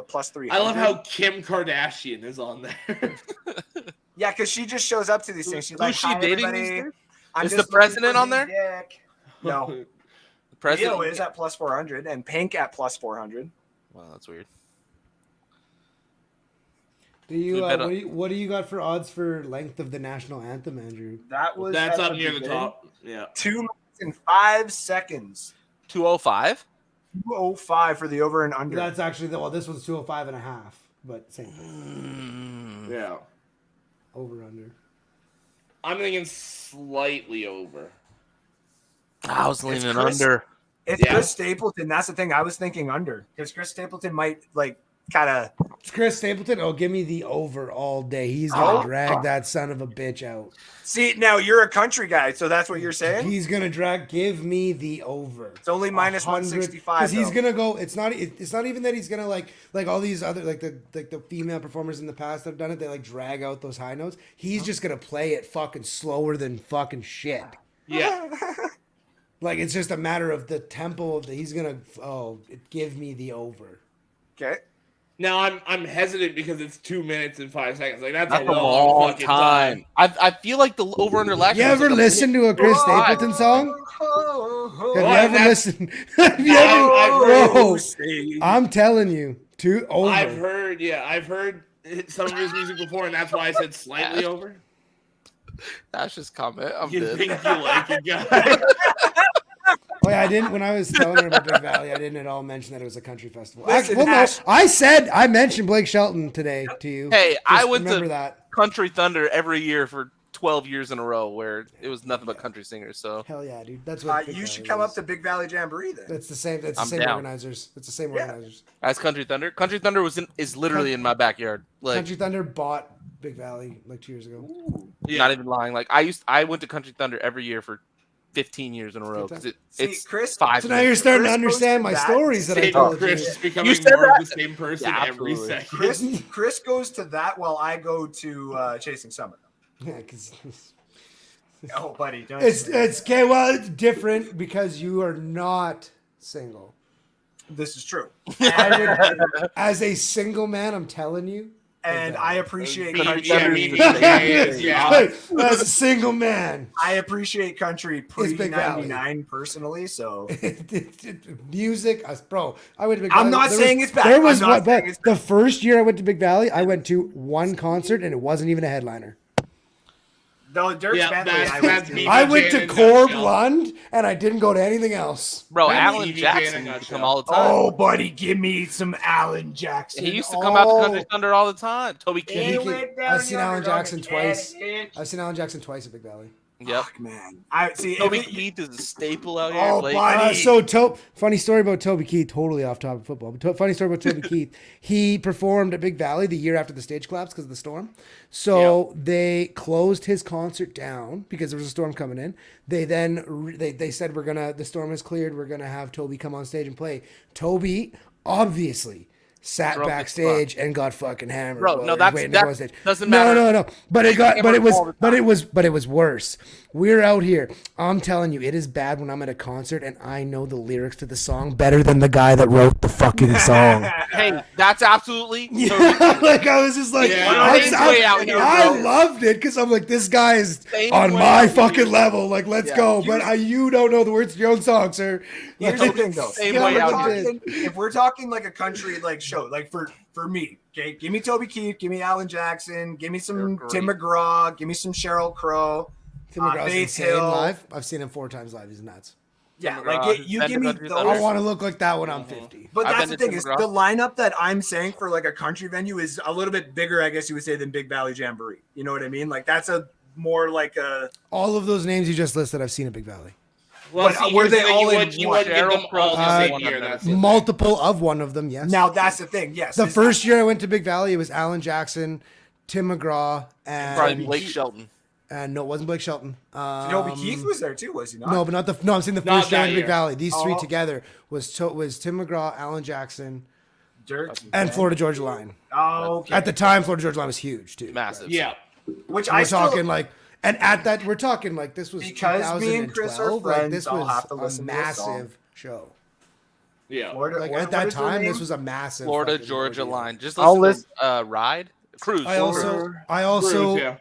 plus 300. I love how Kim Kardashian is on there. Yeah, because she just shows up to these things. She's Who's like, she "Hi, dating everybody. these days? I'm Is just the president looking on for there? the dick." No. The president Leo is at plus 400 and Pink at plus 400. Wow, that's weird. Do you, We bet what do you got for odds for length of the national anthem, Andrew? That's up near the top. Yeah. 2 minutes and 5 seconds. 205? 205 for the over and under. That's actually this one's 205 and a half, but same thing. Yeah. Over under. I'm thinking slightly over. I was leaning Chris. under. It's Yeah. Chris Stapleton. That's the thing. I was thinking under because Chris Stapleton might kind of. Chris Stapleton, give me the over all day. He's gonna Oh. drag that son of a bitch out. See, now you're a country guy, so that's what you're saying. He's gonna give me the over. It's only minus 165. Because he's gonna go. It's not even that he's gonna like all these other the female performers in the past that have done it. They drag out those high notes. He's just gonna play it fucking slower than fucking shit. Yeah. It's just a matter of the tempo of he's gonna give me the over. Okay. Now I'm hesitant because it's 2 minutes and 5 seconds. That's That's a long fucking time. I feel like the over under last You year was ever like a listen to a Chris Oh, Stapleton song? Have you ever that's- listened? Have you I've ever? heard- Bro, I'm telling you, over. I've heard some of his music before, and that's why I said slightly over. That's just comment. I'm You good. think you like it, guy? Oh yeah, I didn't. When I was telling her about Big Valley, I didn't at all mention that it was a country festival. Listen, No, Ash- I mentioned Blake Shelton today to you. Hey, I Just went remember to that. Country Thunder every year for 12 years in a row where it was nothing but country singers. So Hell yeah, dude. That's what you should come up to Big Valley Jamboree then. That's the same. That's the I'm same down. organizers. It's the same organizers. as Country Thunder. Country Thunder is literally in my backyard. Like Country Thunder bought Big Valley like 2 years ago. not even lying. Like I went to Country Thunder every year for 15 years in a row because it's Chris. 5 So now you're starting to Chris understand my goes to stories that I Same told Chris you. is becoming said more that. of the same person Yeah, every absolutely. second. Chris goes to that while I go to Chasing Summer. Yeah, because Oh, buddy, don't. it's okay. Well, it's different because you are not single. This is true, As a single man, I'm telling you. and I appreciate Yeah, country. Thunder me is neither. the Yeah. same. As a single man, I appreciate country pre Big Valley. '99 personally. So music, bro. I went to Big I'm Valley. not There saying was- it's bad. There I'm was not one, saying but it's the first year I went to Big Valley, I went to one concert and it wasn't even a headliner. though Dirk Yeah, Bentley, that's me. I went to in a Corb nutshell. Lund and I didn't go to anything else. Bro, That's Alan EVJ in a Jackson used to nutshell. come all the time. Oh, buddy, give me some Alan Jackson. He used to come out to Country Thunder all the time. Toby He Keith. went down I've seen yonder Alan on Jackson the twice. Cadillac. I've seen Alan Jackson twice at Big Valley. Yep. Fuck, man. I see. Toby if it- Keith is a staple out here. Oh, Like, buddy. Funny story about Toby Keith, totally off topic of football. But funny story about Toby Keith. He performed at Big Valley the year after the stage collapsed because of the storm. So they closed his concert down because there was a storm coming in. They then they said the storm is cleared. We're gonna have Toby come on stage and play. Toby obviously sat Drunk as backstage and got fucking hammered. Bro, while no, he was that's- waiting that to go on stage. doesn't matter. No. But it Hammered all the was worse. We're out here. I'm telling you, it is bad when I'm at a concert and I know the lyrics to the song better than the guy that wrote the fucking song. hey, that's absolutely. Like I was just like, Yeah. Way out here, I bro. loved it because I'm like, this guy is Same on way my out fucking here. level. Like, let's Yeah. go. But you don't know the words to your own song, sir. Here's the thing, though. Same If way we're out talking- If we're talking like a country like show, like for me, okay, give me Toby Keith, give me Alan Jackson, give me They're some great. Tim McGraw, give me some Cheryl Crow. Tim McGraw's Faith insane Hill. live. I've seen him 4 times live. He's nuts. Yeah, McGraw, like who's you been give to me Country those. Thunder. I want to look like that when I'm 50. But I've that's been the to thing is Tim McGraw. the lineup that I'm saying for like a country venue is a little bit bigger, I guess you would say, than Big Valley Jamboree. You know what I mean? Like that's a more like a. All of those names you just listed, I've seen at Big Valley. Well, But see, were here's they the thing, all you in would get one? them all the Cheryl same Crow, year. one That's of them. Multiple of one of them, yes. Now that's the thing. Yes, the is first year I went to Big Valley, it was Alan Jackson, Tim McGraw, Probably and Blake Shelton. no, it wasn't Blake Shelton. Toby Keith was there too, was he not? No, but I'm saying the Not first year I that went to Big year. Valley. These three Oh. together was Tim McGraw, Alan Jackson, Dirk and Florida Georgia Line. Oh, okay. At the time, Florida Georgia Line was huge too. Massive. Yeah. Which We're I still, talking like, and at that, we're talking like this was Because me and Chris are 2012. Like friends, this I'll have to was a listen to this song. massive show. Yeah. Florida, Like what- at that what is their time, name? this was a massive Florida fucking Georgia ordeal. line. Just I'll listen to Ride. Cruise. I also, Cruise, yeah.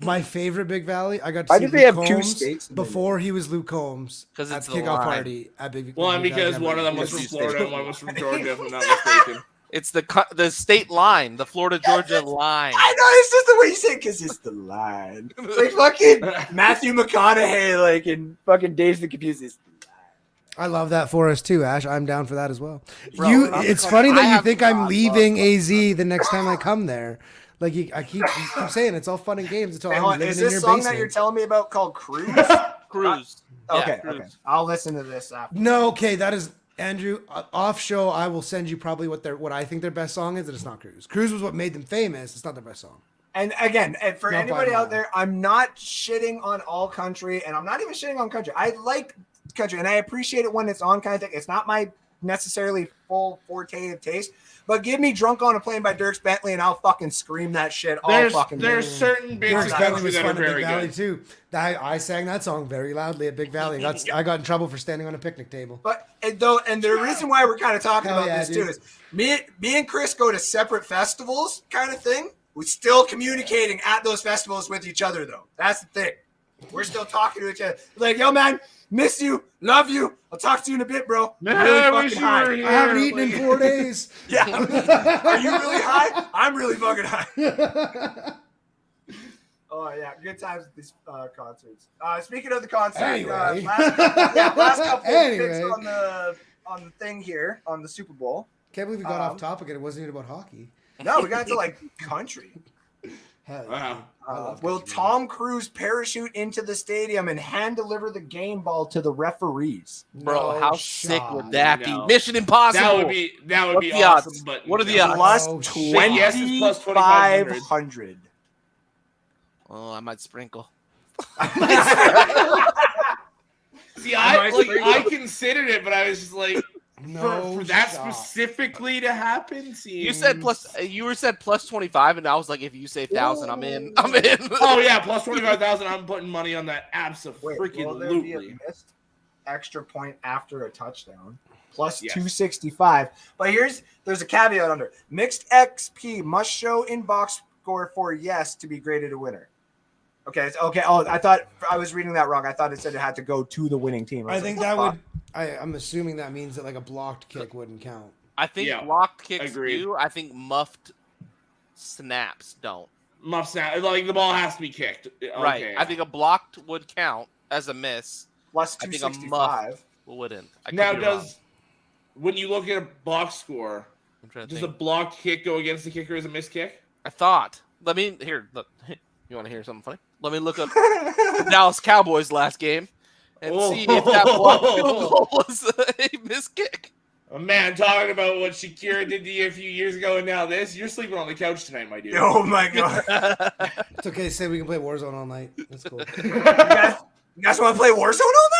my favorite Big Valley. I got to Why see did they Luke have two Combs states in before he was Luke Combs 'Cause at it's the the kickoff line. party at Big. Well, and Big because Valley one of them was Jamboree. from Florida and one was from Georgia, if I'm not mistaken. It's the state line, the Florida Georgia line. I know it's just the way you say it because it's the line. Like fucking Matthew McConaughey, like in fucking Dazed and Confused. It's the I love that for us too, Ash. I'm down for that as well. Bro, It's funny that I you have- think I'm God, leaving AZ the next time I come there. Like you keep saying, it's all fun and games until Hey, I'm hold on, living is in this your song basement. that you're telling me about called Cruise? Cruise. Okay, Yeah, okay. Cruise. I'll listen to this after. No, okay, that is Andrew. Off show, I will send you probably what I think their best song is, and it's not Cruise. Cruise was what made them famous. It's not their best song. And again, and for Not anybody by out mile. there, I'm not shitting on all country, and I'm not even shitting on country. I like country, and I appreciate it when it's on kind of thing. It's not my necessarily full forte of taste, but give me "Drunk on a Plane" by Dirk Bentley, and I'll fucking scream that shit all fucking day. There's certain bits Dirk of Bentley country was that are fun at Big very Valley good. too. I sang that song very loudly at Big Valley. I got in trouble for standing on a picnic table. But and the reason why we're kind of talking Hell about yeah, this dude. too is me and Chris go to separate festivals, kind of thing. We're still communicating at those festivals with each other, though. That's the thing. We're still talking to each other. Like, yo, man, miss you, love you. I'll talk to you in a bit, bro. I'm Man, really I fucking wish you high. were here. I haven't eaten in 4 days. Yeah. Are you really high? I'm really fucking high. Oh yeah, good times at these concerts. Speaking of the concert, Anyway. last couple Anyway. picks on the thing here on the Super Bowl. Can't believe we got off topic and it wasn't even about hockey. No, we got into like country. Hell Wow. yeah. I love Will country Tom Cruise parachute into the stadium and hand deliver the game ball to the referees? music. Bro, No how sick shot. would that be? No. Mission Impossible. That would What's be the awesome. odds? But What are the no. odds? Plus Oh, twenty Yes, it's plus 2,500. 500. Oh, I might sprinkle. See, I considered it, but I was just like, No for that shot. specifically to happen. You said plus 25, and I was like, if you say 1,000, I'm in. I'm in. Oh yeah, plus 25,000. I'm putting money on that. Wait, will there be a Absolutely. missed extra point after a touchdown? Plus Yes. 265. But there's a caveat under it. Mixed XP must show in box score for yes to be graded a winner. Okay. Okay. Oh, I thought I was reading that wrong. I thought it said it had to go to the winning team. I was think like, that fuck. would. I'm assuming that means that like a blocked kick wouldn't count. I think Yeah, blocked kicks agreed. do. I think muffed snaps don't. Muff snap. Like the ball has to be kicked. Right. Okay. I think a blocked would count as a miss. Plus I think a 265. Wouldn't. I could Now be wrong. when you look at a box score, I'm trying to does a think. blocked kick go against the kicker as a missed kick? I thought. Let me here. Look. You want to hear something funny? Let me look up the Dallas Cowboys last game and see if that blocked field goal was a missed kick. A man talking about what Shakira did to you a few years ago, and now this. You're sleeping on the couch tonight, my dude. Oh my god. It's okay to say we can play Warzone all night. That's cool. You guys want to play Warzone all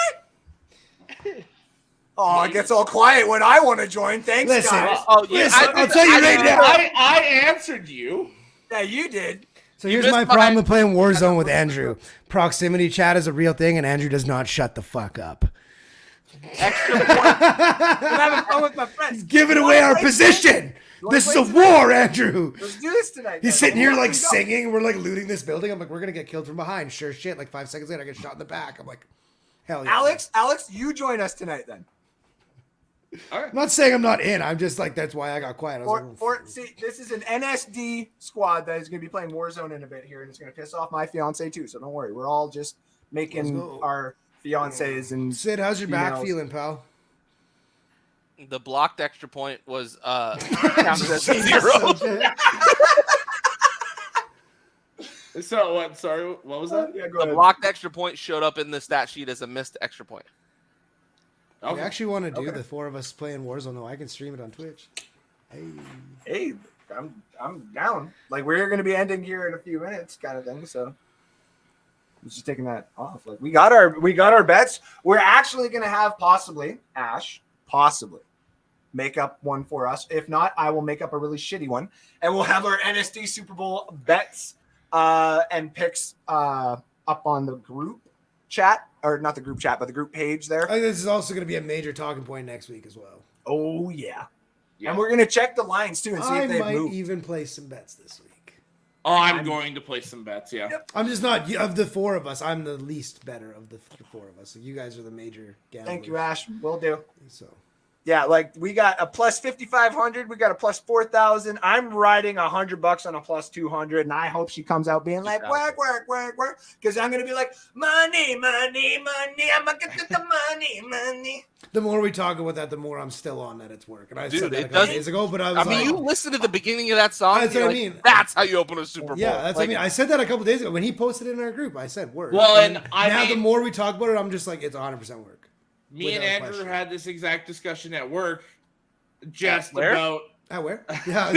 night? Oh, it gets all quiet when I want to join. Thanks, Listen. guys. Oh yeah, Listen, I'll tell you right now. I answered you. Yeah, you did. So here's missed my my- problem with playing Warzone with Andrew. Proximity chat is a real thing, and Andrew does not shut the fuck up. Extra point. I'm having fun with my friends. Giving You away wanna our play position. tonight? You wanna This is play a tonight? war, Andrew. Let's do this tonight. He's guys. sitting here like Let's go. singing. We're like looting this building. I'm like, we're gonna get killed from behind. Sure shit. Like 5 seconds later, I get shot in the back. I'm like, hell yeah. Alex, you join us tonight then. All right. I'm not saying I'm not in. I'm just like, that's why I got quiet. I was like, See, this is an NSD squad that is going to be playing Warzone in a bit here, and it's going to piss off my fiance too. So don't worry, we're all just Let's making go. our fiancés and Sid, how's your back females. feeling, pal? the blocked extra point was counted as a 0. So what? Sorry, what was that? Yeah, go The ahead. blocked extra point showed up in the stat sheet as a missed extra point. We Okay. actually want to do Okay. the 4 of us playing Warzone, though. I can stream it on Twitch. Hey. Hey, I'm down. Like we're going to be ending here in a few minutes, kind of thing. So I'm just taking that off. Like we got our bets. We're actually going to have possibly make up one for us. If not, I will make up a really shitty one, and we'll have our NSD Super Bowl bets and picks up on the group chat, or not the group chat, but the group page there. I think this is also going to be a major talking point next week as well. Oh yeah. Yeah. And we're gonna check the lines too and see I if they might move. even play some bets this week. Oh, I'm going to play some bets. Yeah. Yep. I'm just not, of the 4 of us, I'm the least better of the 4 of us. So you guys are the major gamblers. Thank you, Ash. Will do. So Yeah, like we got a plus 5,500, we got a plus 4,000. I'm riding $100 on a plus 200, and I hope she comes out being like work, because I'm gonna be like money. I'm gonna get the money. the more we talk about that, the more I'm still on that it's work. And I Dude, said that a it couple doesn't- days ago, but I was I mean, like, you listen to the beginning of that song. That's you're what I like, mean. That's how you open a Super Bowl. yeah, that's what I mean. I said that a couple days ago when he posted it in our group. I said work. Well, and I now mean- the more we talk about it, I'm just like, it's 100% work. Me and Without Andrew question. had this exact discussion at work, just Where? about. At where? Yeah.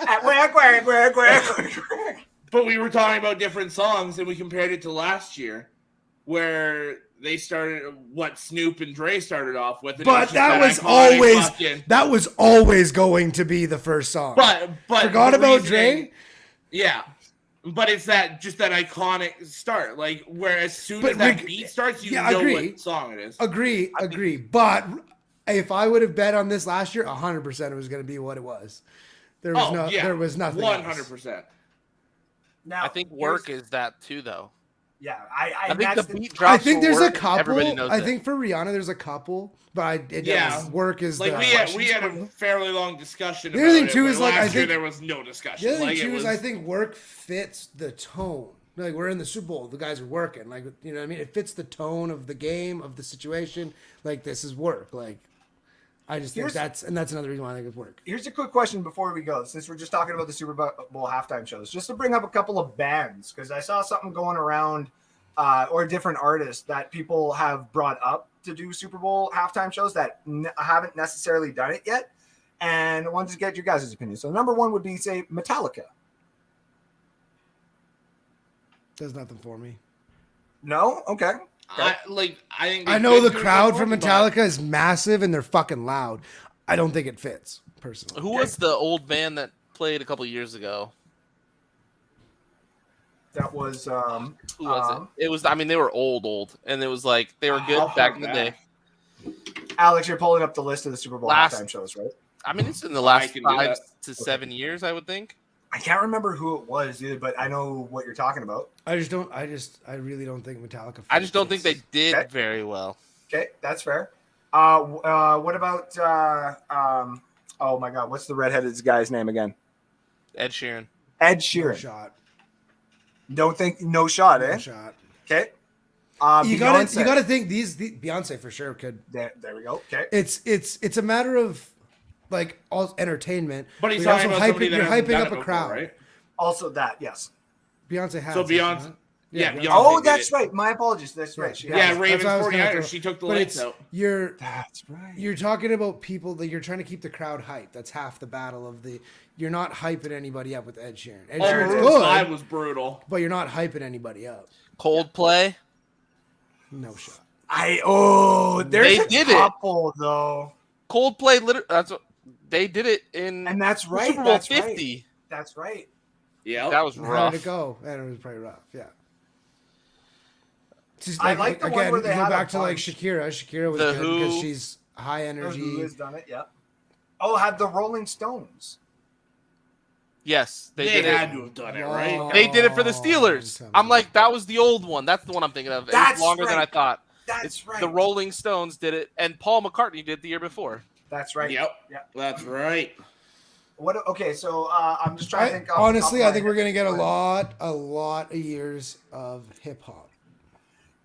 At work. But we were talking about different songs, and we compared it to last year, where they started what Snoop and Dre started off with. and it But just that was iconic always fucking- that was always going to be the first song. But Forgot the about reasoning- Dre? Yeah, but it's that iconic start, like where as soon But as that Rick- beat starts, you yeah, know agree. what song it is. Agree. But if I would have bet on this last year, 100% it was going to be what it was. There was there was nothing. 100%. Now, I think work is that too, though. Yeah, I think that's the beat I drops. think for there's work, a couple. Everybody knows I it. think for Rihanna there's a couple, but Yeah. work is Like the we had a fairly long discussion. The about other thing it, too but is, like, I last year think- there was no discussion. The other thing Like, it too is was- I think work fits the tone. Like we're in the Super Bowl, the guys are working. Like you know what I mean? It fits the tone of the game, of the situation. Like this is work. Like I just think that's another reason why I think it's work. Here's a quick question before we go, since we're just talking about the Super Bowl halftime shows, just to bring up a couple of bands, because I saw something going around or different artists that people have brought up to do Super Bowl halftime shows that haven't necessarily done it yet. And I wanted to get your guys' opinion. So number one would be, say, Metallica. Does nothing for me. No? Okay. I think I know the crowd for Metallica is massive and they're fucking loud. I don't think it fits, personally. Who was the old band that played a couple years ago? That was Who was it? It was, I mean, they were old, and it was like they were good back in the day. Alex, you're pulling up the list of the Super Bowl halftime shows, right? I mean, it's in the last 5 to 7 years, I would think. I can't remember who it was either, but I know what you're talking about. I really don't think Metallica fits. I just don't think they did very well. Okay, that's fair. What about oh my God, what's the redheaded guy's name again? Ed Sheeran. Ed Sheeran. No shot. Don't think no shot, eh? No shot. Okay. You gotta think these Beyonce for sure could. There we go. Okay. It's a matter of like all entertainment, but he's also also hyping up a crowd, right? Also that, yes. Beyonce has. So Beyonce. Yeah. Beyonce. Oh, that's right. My apologies. That's right. Ravens 49ers. She took the lights out. That's right. You're talking about people that you're trying to keep the crowd hyped. That's half the battle of the. You're not hyping anybody up with Ed Sheeran. Ed Sheeran's good. Live was brutal, but you're not hyping anybody up. Coldplay. No shot. There's a couple though. Coldplay, that's what they did it in, and that's right. Super Bowl 50. Right. That's right. Yeah, that was rough. How did it go? And it was pretty rough. Yeah. Just I like the one where they go had back to like Shakira. Shakira was good because she's high energy. Who has done it? Yeah. Oh, had the Rolling Stones. Yes, they had to have done it, right? They did it for the Steelers. I'm like, that was the old one. That's the one I'm thinking of. It's longer than I thought. That's right. The Rolling Stones did it, and Paul McCartney did the year before. That's right. Yep. That's right. What? Okay, so I'm just trying to think. Honestly, I think we're gonna get a lot of years of hip hop.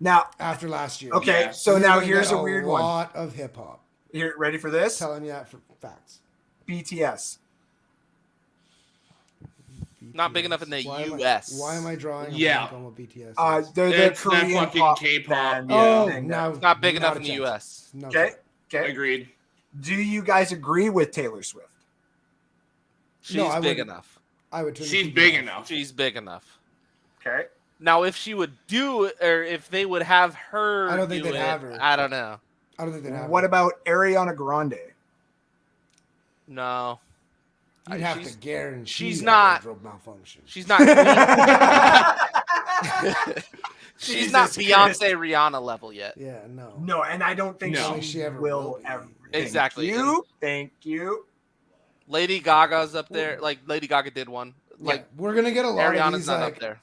Now after last year. Okay, so now here's a weird one. A lot of hip hop. You're ready for this? Telling you that for facts. BTS. Not big enough in the U.S. Why am I drawing? Yeah. On what BTS is? They're the Korean fucking pop K-pop. No, it's not big enough in the U.S. No. Okay. Agreed. Do you guys agree with Taylor Swift? She's big enough. I would. She's big enough. She's big enough. Okay. Now, if she would do it, or if they would have her, I don't think they'd have her. I don't know. I don't think they'd have her. What about Ariana Grande? No. You'd have to guarantee she's not malfunction. She's not. She's not Beyonce, Rihanna level yet. Yeah, no. No, and I don't think she ever will ever. Exactly. Thank you. Lady Gaga's up there. Like Lady Gaga did one. Like we're gonna get a lot Ariana's of these not like up there.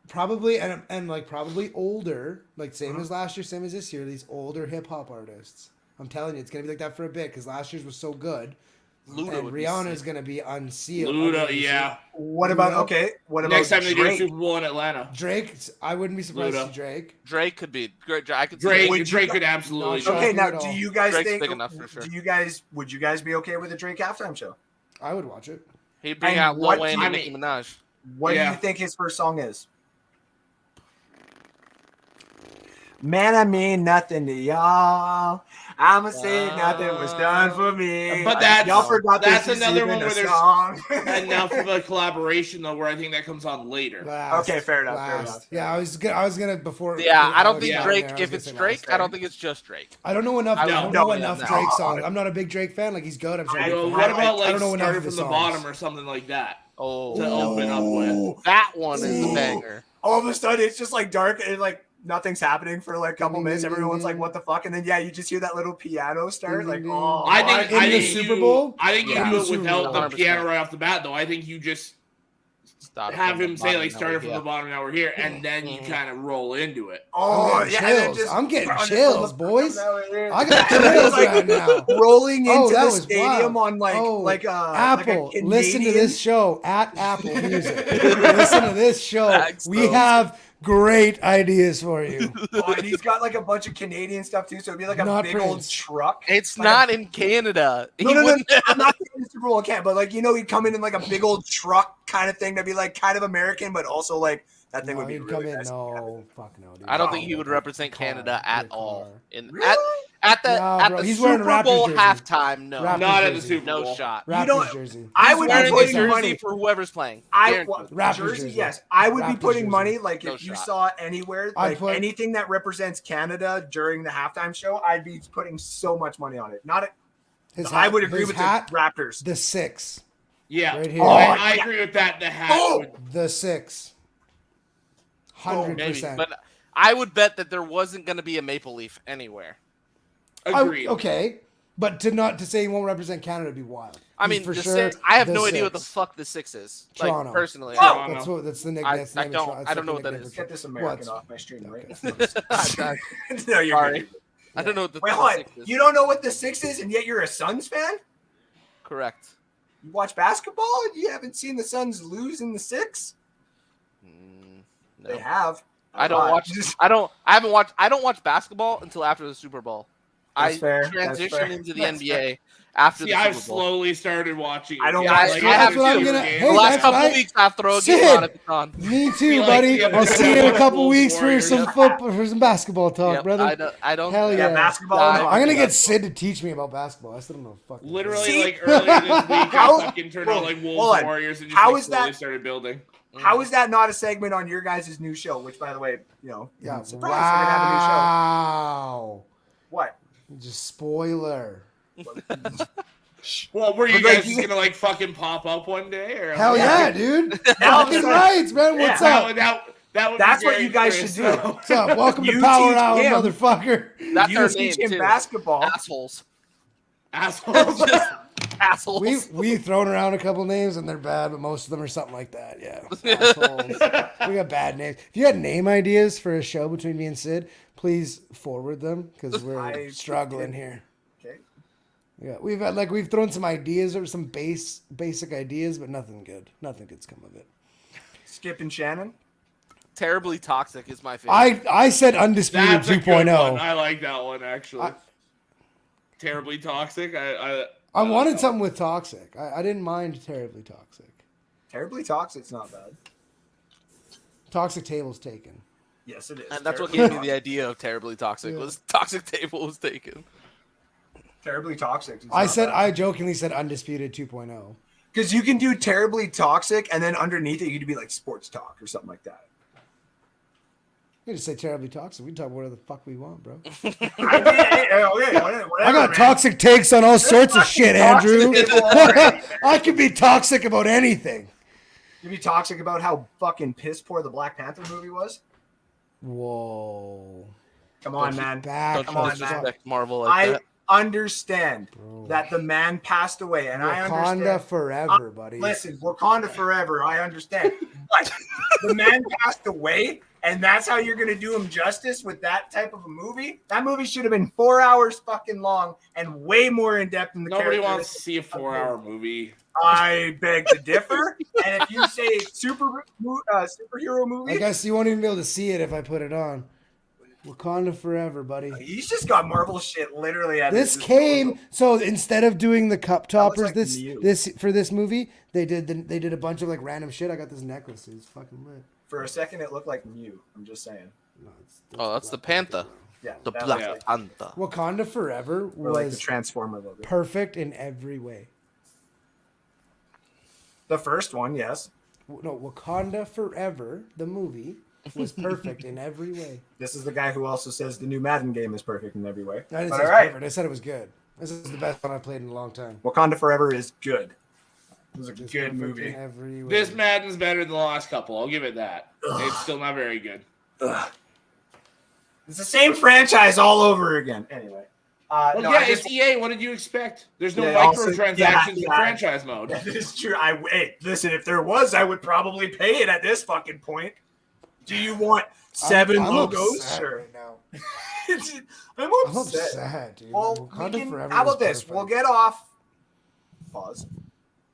Probably and like probably older, like same as last year, same as this year. These older hip hop artists. I'm telling you, it's gonna be like that for a bit because last year's was so good. Luda and Rihanna's gonna be unsealed. Luda, yeah. What about What about next time they do a Drake? Super Bowl in Atlanta? Drake, I wouldn't be surprised to see Drake. Drake could be. I could. Drake could absolutely. Okay, now do you guys Drake's think? big enough for sure. Would you guys be okay with a Drake halftime show? I would watch it. He'd bring out Lil Wayne and Nicki Minaj. What do you think his first song is? Man, I mean nothing to y'all. I'ma say nothing was done for me. But y'all forgot that's this is another even one where a there's song. enough of a collaboration though, where I think that comes on later. Okay, fair enough. Yeah, I was gonna before. Yeah, I don't think Drake. If it's Drake, I don't think it's just Drake. I don't know enough. I don't know enough Drake songs. I'm not a big Drake fan. Like he's good. I'm sure. What about like I don't know enough Started from the Bottom or something like that? To open up with. That one is the banger. All of a sudden, it's just like dark and like nothing's happening for like a couple minutes. Everyone's like, "What the fuck?" And then you just hear that little piano start. Like, oh, I think the Super Bowl. I think you do it without the piano right off the bat, though. I think you just have him say like started from the bottom, now we're here, and then you kind of roll into it. Oh yeah, I'm getting chills, boys. I got chills right now. Rolling into the stadium on Apple. Like listen to this show at Apple Music. Listen to this show. We have great ideas for you. Oh, and he's got like a bunch of Canadian stuff too, so it'd be like a Not big old Prince. truck. It's Like not in Canada. No, He no, no, wouldn't- I'm not saying the Super Bowl in Canada, but like he'd come in like a big old truck kind of thing that'd be like kind of American, but also like that thing No, would be he'd really come in. nice. No, fuck no, dude. I don't think he would represent Car, Canada be a at all. car. Really? At the No, at bro, the he's wearing a Super Raptors Bowl jersey. halftime, no. Raptors Not at the jersey. Super No Bowl. shot. You Raptors don't- jersey. I He's would wearing be a putting jersey money. for whoever's playing. I Guaranteed. Raptors jersey, jersey. yes. I would be Raptors putting jersey. money like No if you shot. saw anywhere I'd like put- anything that represents Canada during the halftime show, I'd be putting so much money on it. Not His I hat- would agree his with hat, the Raptors. the 6. Yeah, Right here. I yeah. agree with that. The hat. Oh! would- The 6. 100%. Maybe, but I would bet that there wasn't going to be a maple leaf anywhere. Agreed. Okay, but to say he won't represent Canada would be wild. I He's mean, for the sure. six, I have the no idea what the 6. fuck the 6 is. Toronto. Like personally, Whoa! I That's the nickname. I that's the name of don't- Toronto. I don't know That's what the that is. Get this What? American off my stream, right? don't. No, you're Sorry. good. I don't know what the Wait, hold on. 6 is. You don't know what the 6 is, and yet you're a Suns fan? Correct. You watch basketball and you haven't seen the Suns lose in the 6? No. They have. I don't watch. I don't watch basketball until after the Super Bowl. That's I fair. That's transition fair. into the That's NBA after See, the I've Super Bowl. slowly started watching. I don't Yeah, watch- like, I have after to. the gonna- game. hey, The last that's couple right. weeks, I'll throw a game Sid. on if it's on. Me too, Feel like buddy. the I'll see you in a couple Bulls weeks for Warriors. some football, for some basketball talk, Yep, brother. I don't. Hell Yeah, yeah. basketball. Yeah, and I'm gonna hockey. get Sid to teach me about basketball. I still don't know fucking. Literally, See? like earlier this week, How- I fucking turned on like hold Wolves on. Warriors and just How like, is slowly that- started building. How is that not a segment on your guys' new show? Which, by the way, Yeah. I'm surprised we're gonna have a new show. Wow. What? Just spoiler. Well, were you But, like, guys just gonna like fucking pop up one day? Or Hell yeah, dude. Now Fucking it's rights, man. What's Yeah. up? That would That's be what very you guys should Chris, do. though. What's up? Welcome to You Power teach Hour, him. motherfucker. That's You our teach name him too. basketball. Assholes. Assholes. Assholes. We've thrown around a couple names and they're bad, but most of them are something like that. Yeah. Assholes. We got bad names. If you had name ideas for a show between me and Sid, please forward them because we're I struggling did. here. Okay. Yeah, we've thrown some ideas or some basic ideas, but nothing good. Nothing good's come of it. Skip and Shannon. Terribly toxic is my favorite. I said undisputed That's a good one. 2.0. I like that one actually. Terribly toxic. I wanted something with toxic. I didn't mind terribly toxic. Terribly Toxic's not bad. Toxic table's taken. Yes, it is. And that's what Terribly gave me the idea of terribly toxic Yeah. was toxic table was taken. Terribly Toxic. I jokingly said undisputed 2.0. Because you can do Terribly Toxic, and then underneath it, you could be like Sports Talk or something like that. You just say terribly toxic. We can talk whatever the fuck we want, bro. Okay, whatever, I got man. toxic takes on all sorts of shit, Andrew. Toxic. I can be toxic about anything. You be toxic about how fucking piss poor the Black Panther movie was? Whoa. Come on, man. Back Don't come on, the man. disrespect Marvel like I that. understand Bro. that the man passed away, and I Wakanda understand. forever, buddy. Listen, Wakanda forever. I understand, but the man passed away, and that's how you're gonna do him justice with that type of a movie. That movie should have been 4 hours fucking long and way more in depth in the Nobody character. wants to see a 4-hour movie. I beg to differ. And if you say superhero I movie, guess you won't even be able to see it if I put it on. Wakanda forever, buddy. he's just got Marvel shit literally at This his came so instead of doing the cup toppers like this Mew. for this movie, they did a bunch of like random shit. I got this necklace. It's fucking lit. For a second, it looked like Mew. I'm just saying. No, Oh, that's the Panther. Yeah, The that Black was like, Panther. Wakanda forever or like the was Transformer logo. perfect in every way. The first one, yes. No, Wakanda Forever, the movie, was perfect in every way. This is the guy who also says the new Madden game is perfect in every way. I didn't But say all it's right, perfect. I said it was good. This is the best one I played in a long time. Wakanda Forever is good. It was a It's good perfect movie. in every way. This Madden's better than the last couple. I'll give it that. It's still not very good. Ugh. It's the same franchise all over again. Anyway. Well, No, yeah, I just- it's EA. What did you expect? There's no Yeah, also- microtransactions in the yeah. franchise mode. That is true. Hey, listen, if there was, I would probably pay it at this fucking point. Do you want 7 I'm logos? upset Sure. right now. I'm I'm upset. upset, dude. Well, Wakanda Forever how was about this? perfect. We'll get off. Pause.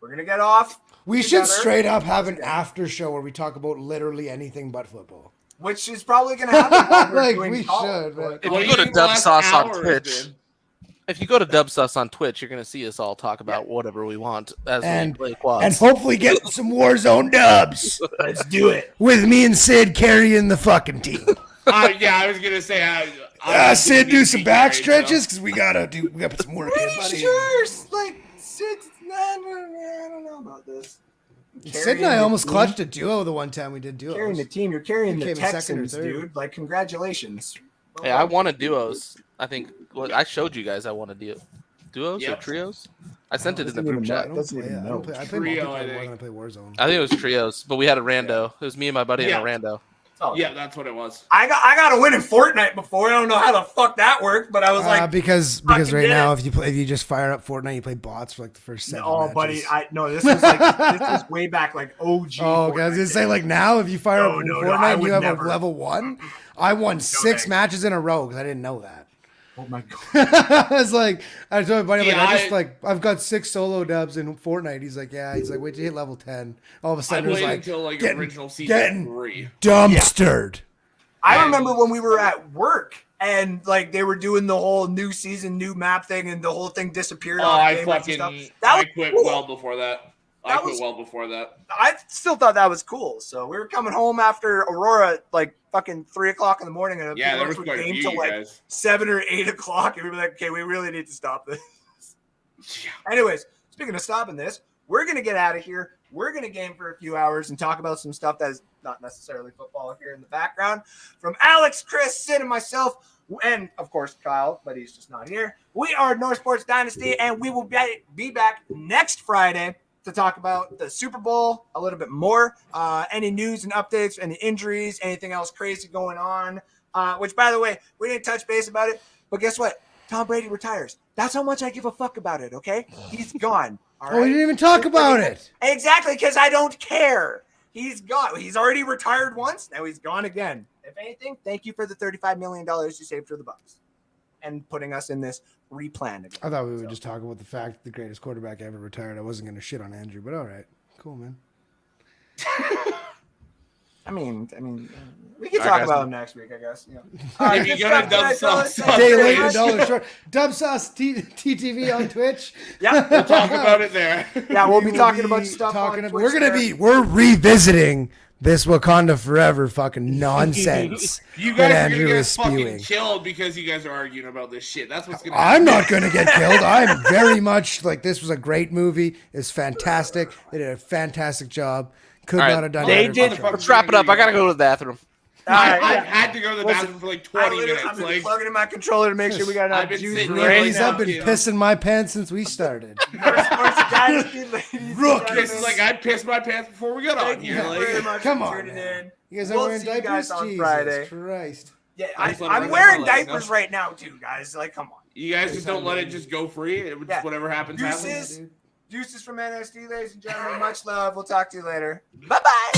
We're gonna get off. We should together. straight up have an after show where we talk about literally anything but football. which is probably going to happen. While we're Like, doing we college. should, man. If What you do go to think the last Dub Sauce on hour Twitch, has been? if you go to Dub Sauce on Twitch, you're gonna see us all talk about whatever we want as And- we play quads. And hopefully get some Warzone dubs Let's do it. with me and Sid carrying the fucking team. Yeah, I was gonna say. Sid, do some back stretches because we gotta put some work in, Pretty buddy. sure, like, Sid's I don't know about this. Sid and I almost clutched a duo the one time we did duos. Carrying the team. You're carrying You the came in second or Texans, third. dude. Like, congratulations. Hey, I wanted duos. I think I showed you guys I wanted duos or Yep. trios. I sent it in the group I chat. don't play. I play Trio, multiplayer I more think. than I play Warzone. I think it was trios, but we had a rando. It was me and my buddy Yeah. and a rando. Yeah, that's what it was. I got to win in Fortnite before. I don't know how the fuck that worked, but I was like, because fucking right did now it. if you just fire up Fortnite, you play bots for like the first 7 oh, matches. buddy, this was like this was way back, like OG. Oh, okay. I was gonna say like now if you fire up No, I Fortnite, would you have never. a level 1. I won 6 thanks. matches in a row because I didn't know that. Oh my god. I was like, I told my buddy, Yeah, I've got 6 solo dubs in Fortnite. He's like, yeah. He's like, wait till you hit level 10. All of a I sudden, it was played like until like getting- original getting- season 3. dumpstered. I remember when we were at work and like they were doing the whole new season, new map thing, and the whole thing disappeared. Oh, off I Game Reps and fucking stuff. That was quit cool. well before that. That was- I still thought that was cool. So we were coming home after Aurora, like fucking 3 o'clock in the morning, and Yeah, there people was quite a game few till you like guys. 7 or 8 o'clock, and we were like, okay, we really need to stop this. Anyways, speaking of stopping this, we're gonna get out of here. We're gonna game for a few hours and talk about some stuff that is not necessarily football here in the background. From Alex, Chris, Sid, and myself, and of course Kyle, but he's just not here. We are North Sports Dynasty, and we will be back next Friday to talk about the Super Bowl a little bit more. Any news and updates, any injuries, anything else crazy going on. Which, by the way, we didn't touch base about it, but guess what? Tom Brady retires. That's how much I give a fuck about it, okay? He's gone. All right? Oh, you didn't even talk about it. Exactly, because I don't care. He's gone. He's already retired once. Now he's gone again. If anything, thank you for the $35 million you saved for the Bucs and putting us in this replan again. I thought we would just talk about the fact the greatest quarterback ever retired. I wasn't going to shit on Andrew, but all right. Cool, man. I mean, we can All talk right, guys. about him next week, I guess. Yeah. If you go to Dub Sauce on Day late, Twitch, $1 short. Dub Sauce TTV on Twitch. Yeah, we'll talk about it there. yeah, we'll We be will talking about stuff. talking on about- Twitch we're revisiting this Wakanda Forever fucking nonsense You that guys are Andrew gonna is get fucking spewing. killed because you guys are arguing about this shit. That's what's gonna I'm happen. not going to get killed. I'm very much like this was a great movie. It's fantastic. They did a fantastic job. Could All right, not have done they better. did- Let's wrap it up. I gotta go to the bathroom. All right, I yeah. had to go to the Listen, bathroom for like 20 minutes. I'm Like, plugging in my controller to make sure we got enough I've been juice. sitting for here right like Ladies, now. I've been you know. pissing my pants since we started. North Sports Dynasty, ladies and Rookie. gentlemen. this is like I pissed my pants before we got on Thank you here. very Like, much Come for on, tuning man. in. You guys are We'll wearing see you diapers? guys on Jesus Friday. Christ. Yeah, I just let it I'm run wearing my legs, diapers no? right now too, guys. Like, come on. you guys just don't let it just go free. It would just Yeah. whatever happens Deuces. happens. Juices from NSD, ladies and gentlemen. Much love. We'll talk to you later. Bye-bye.